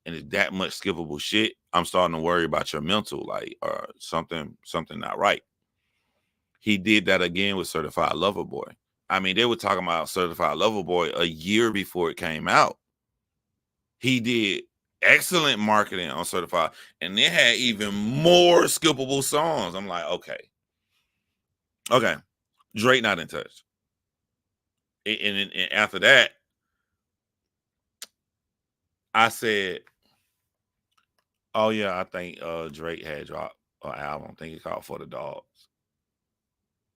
S1: and it's that much skippable shit, I'm starting to worry about your mental, like, something not right. He did that again with Certified Lover Boy. I mean, they were talking about Certified Lover Boy a year before it came out. He did excellent marketing on Certified, and it had even more skippable songs. I'm like, okay, Drake not in touch. And after that, I said, oh yeah, I think Drake had dropped an album. I think it called For the Dogs.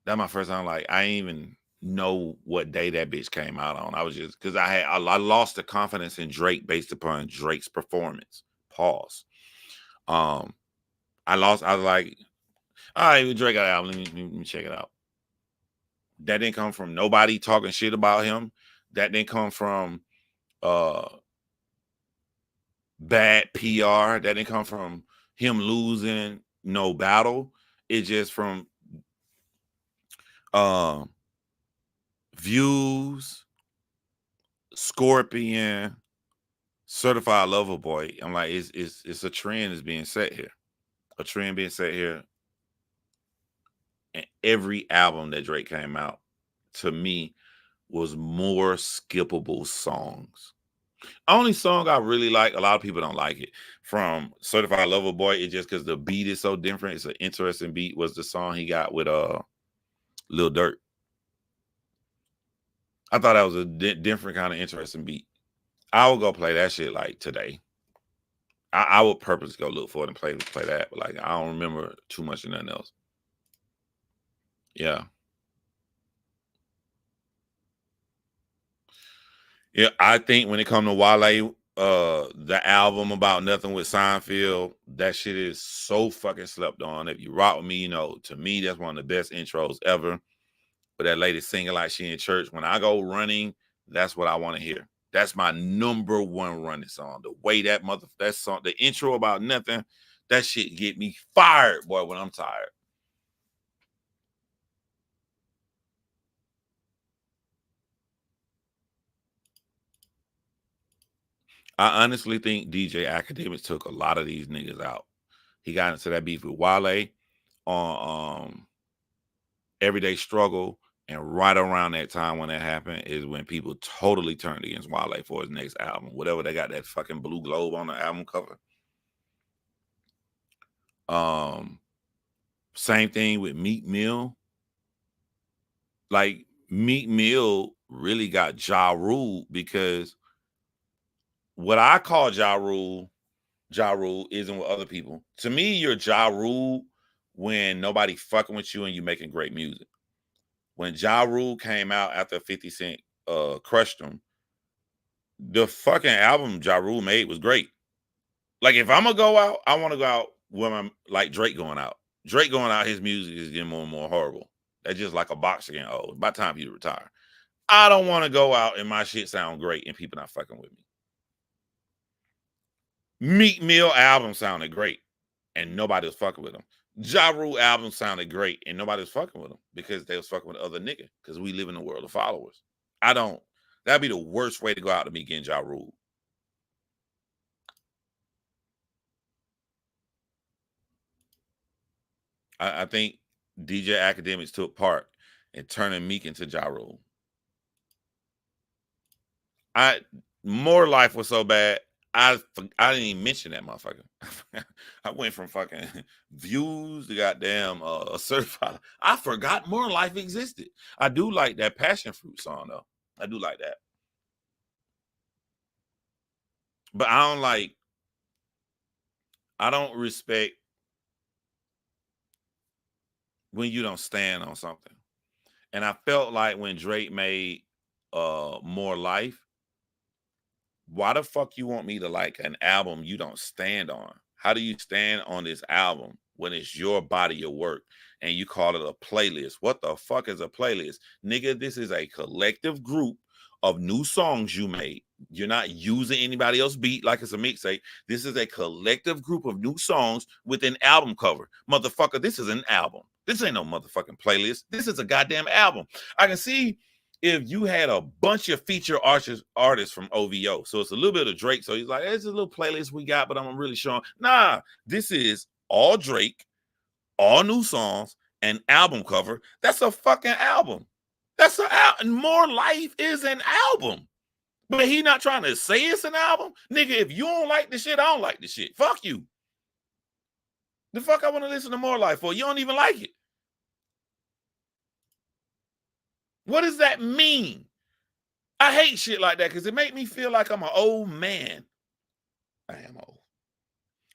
S1: That's my first time. Like, I didn't even know what day that bitch came out on. I was just, because I lost the confidence in Drake based upon Drake's performance. Pause. I was like, all right, Drake got an album. Let me check it out. That didn't come from nobody talking shit about him. That didn't come from bad PR. That didn't come from him losing no battle. It's just from Views, Scorpion, Certified Lover Boy. I'm like, it's a trend is being set here. A trend being set here. And every album that Drake came out, to me, was more skippable songs. Only song I really like, a lot of people don't like it, from Certified Lover Boy, it's just because the beat is so different. It's an interesting beat, was the song he got with Lil Durk. I thought that was a different kind of interesting beat. I would go play that shit like today. I would purposely go look for it and play that, but like, I don't remember too much of nothing else. Yeah. Yeah, I think when it comes to Wale, the album About Nothing with Seinfeld, that shit is so fucking slept on. If you rock with me, you know, to me, that's one of the best intros ever. But that lady singing like she in church, when I go running, that's what I want to hear. That's my number one running song. The way that song, the intro About Nothing, that shit get me fired, boy, when I'm tired. I honestly think DJ Academics took a lot of these niggas out. He got into that beef with Wale on Everyday Struggle, and right around that time when that happened is when people totally turned against Wale for his next album. Whatever, they got that fucking blue globe on the album cover. Same thing with Meek Mill. Like, Meek Mill really got Ja Rule, because what I call Ja Rule isn't with other people. To me, you're Ja Rule when nobody fucking with you and you making great music. When Ja Rule came out after 50 Cent crushed him, the fucking album Ja Rule made was great. Like, if I'm gonna go out, I want to go out when I'm like Drake going out. Drake going out, his music is getting more and more horrible. That's just like a boxer getting old. By the time you retire, I don't want to go out and my shit sound great and people not fucking with me. Meek Mill album sounded great and nobody was fucking with him. Ja Rule album sounded great and nobody was fucking with him because they was fucking with other niggas, because we live in a world of followers. That'd be the worst way to go out to me getting Ja Rule. I think DJ Academics took part in turning Meek into Ja Rule. More Life was so bad, I didn't even mention that motherfucker. I went from fucking Views to goddamn Certified. I forgot More Life existed. I do like that Passion Fruit song though. I do like that. But I don't respect when you don't stand on something. And I felt like when Drake made More Life, why the fuck you want me to like an album you don't stand on? How do you stand on this album when it's your body of work and you call it a playlist? What the fuck is a playlist? Nigga, this is a collective group of new songs you made. You're not using anybody else's beat like it's a mixtape. This is a collective group of new songs with an album cover. Motherfucker, this is an album. This ain't no motherfucking playlist. This is a goddamn album. I can see if you had a bunch of feature artists from OVO. So it's a little bit of Drake. So he's like, it's a little playlist we got, but I'm really showing. Nah, this is all Drake, all new songs, and album cover. That's a fucking album. That's an album. More Life is an album. But he not trying to say it's an album. Nigga, if you don't like the shit, I don't like the shit. Fuck you. The fuck I want to listen to More Life for? You don't even like it. What does that mean? I hate shit like that because it make me feel like I'm an old man. I am old.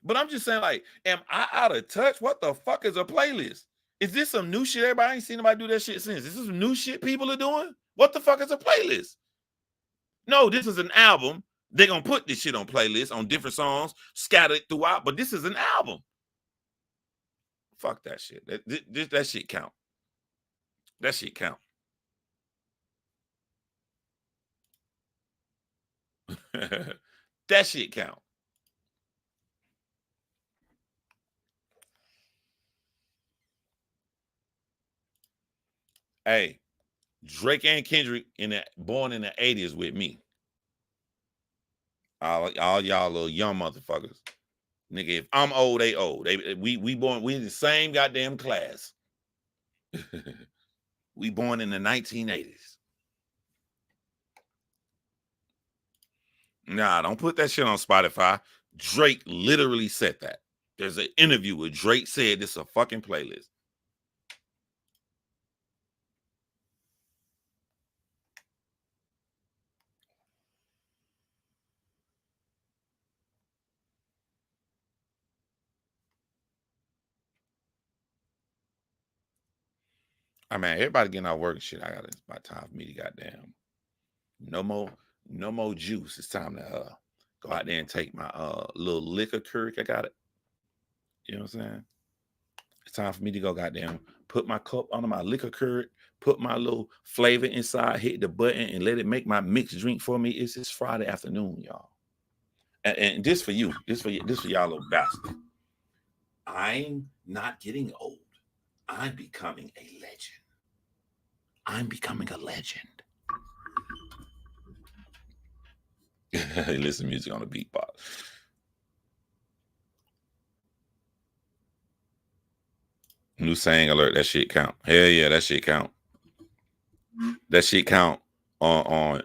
S1: But I'm just saying, like, am I out of touch? What the fuck is a playlist? Is this some new shit? Everybody ain't seen nobody do that shit since. Is this some new shit people are doing? What the fuck is a playlist? No, this is an album. They're going to put this shit on playlists on different songs scattered throughout, but this is an album. Fuck that shit. That shit count. That shit count. That shit count. Hey, Drake and Kendrick born in the 80s with me. All y'all little young motherfuckers. Nigga, if I'm old, they old. We in the same goddamn class. We born in the 1980s. Nah, don't put that shit on Spotify. Drake literally said that. There's an interview where Drake said this is a fucking playlist. I mean, everybody getting out work and shit. It's about time for me to goddamn. No more juice. It's time to go out there and take my little liquor Keurig. I got it. You know what I'm saying? It's time for me to go goddamn put my cup under my liquor Keurig, put my little flavor inside, hit the button, and let it make my mixed drink for me. It's this Friday afternoon, y'all. And this for you. This for y'all little bastard. I'm not getting old. I'm becoming a legend. I'm becoming a legend. Listen to music on the beatbox. New saying alert. That shit count. Hell yeah, that shit count. That shit count on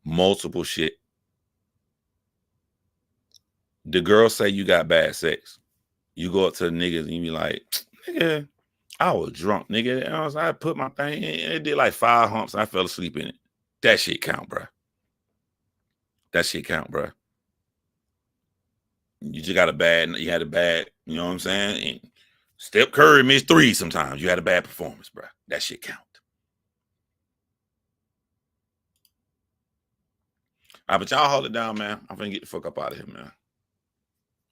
S1: multiple shit. The girl say you got bad sex. You go up to the niggas and you be like, nigga, I was drunk, nigga. I put my thing in. It did like 5 humps. I fell asleep in it. That shit count, bro. That shit count, bro. You just got a bad, you had a bad, you know what I'm saying? And Steph Curry missed 3 sometimes. You had a bad performance, bro. That shit count. All right, but y'all hold it down, man. I'm finna get the fuck up out of here, man.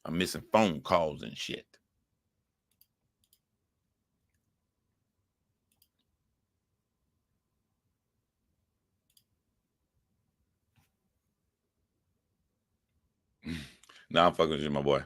S1: I'm missing phone calls and shit. Nah, I'm fucking with you, my boy.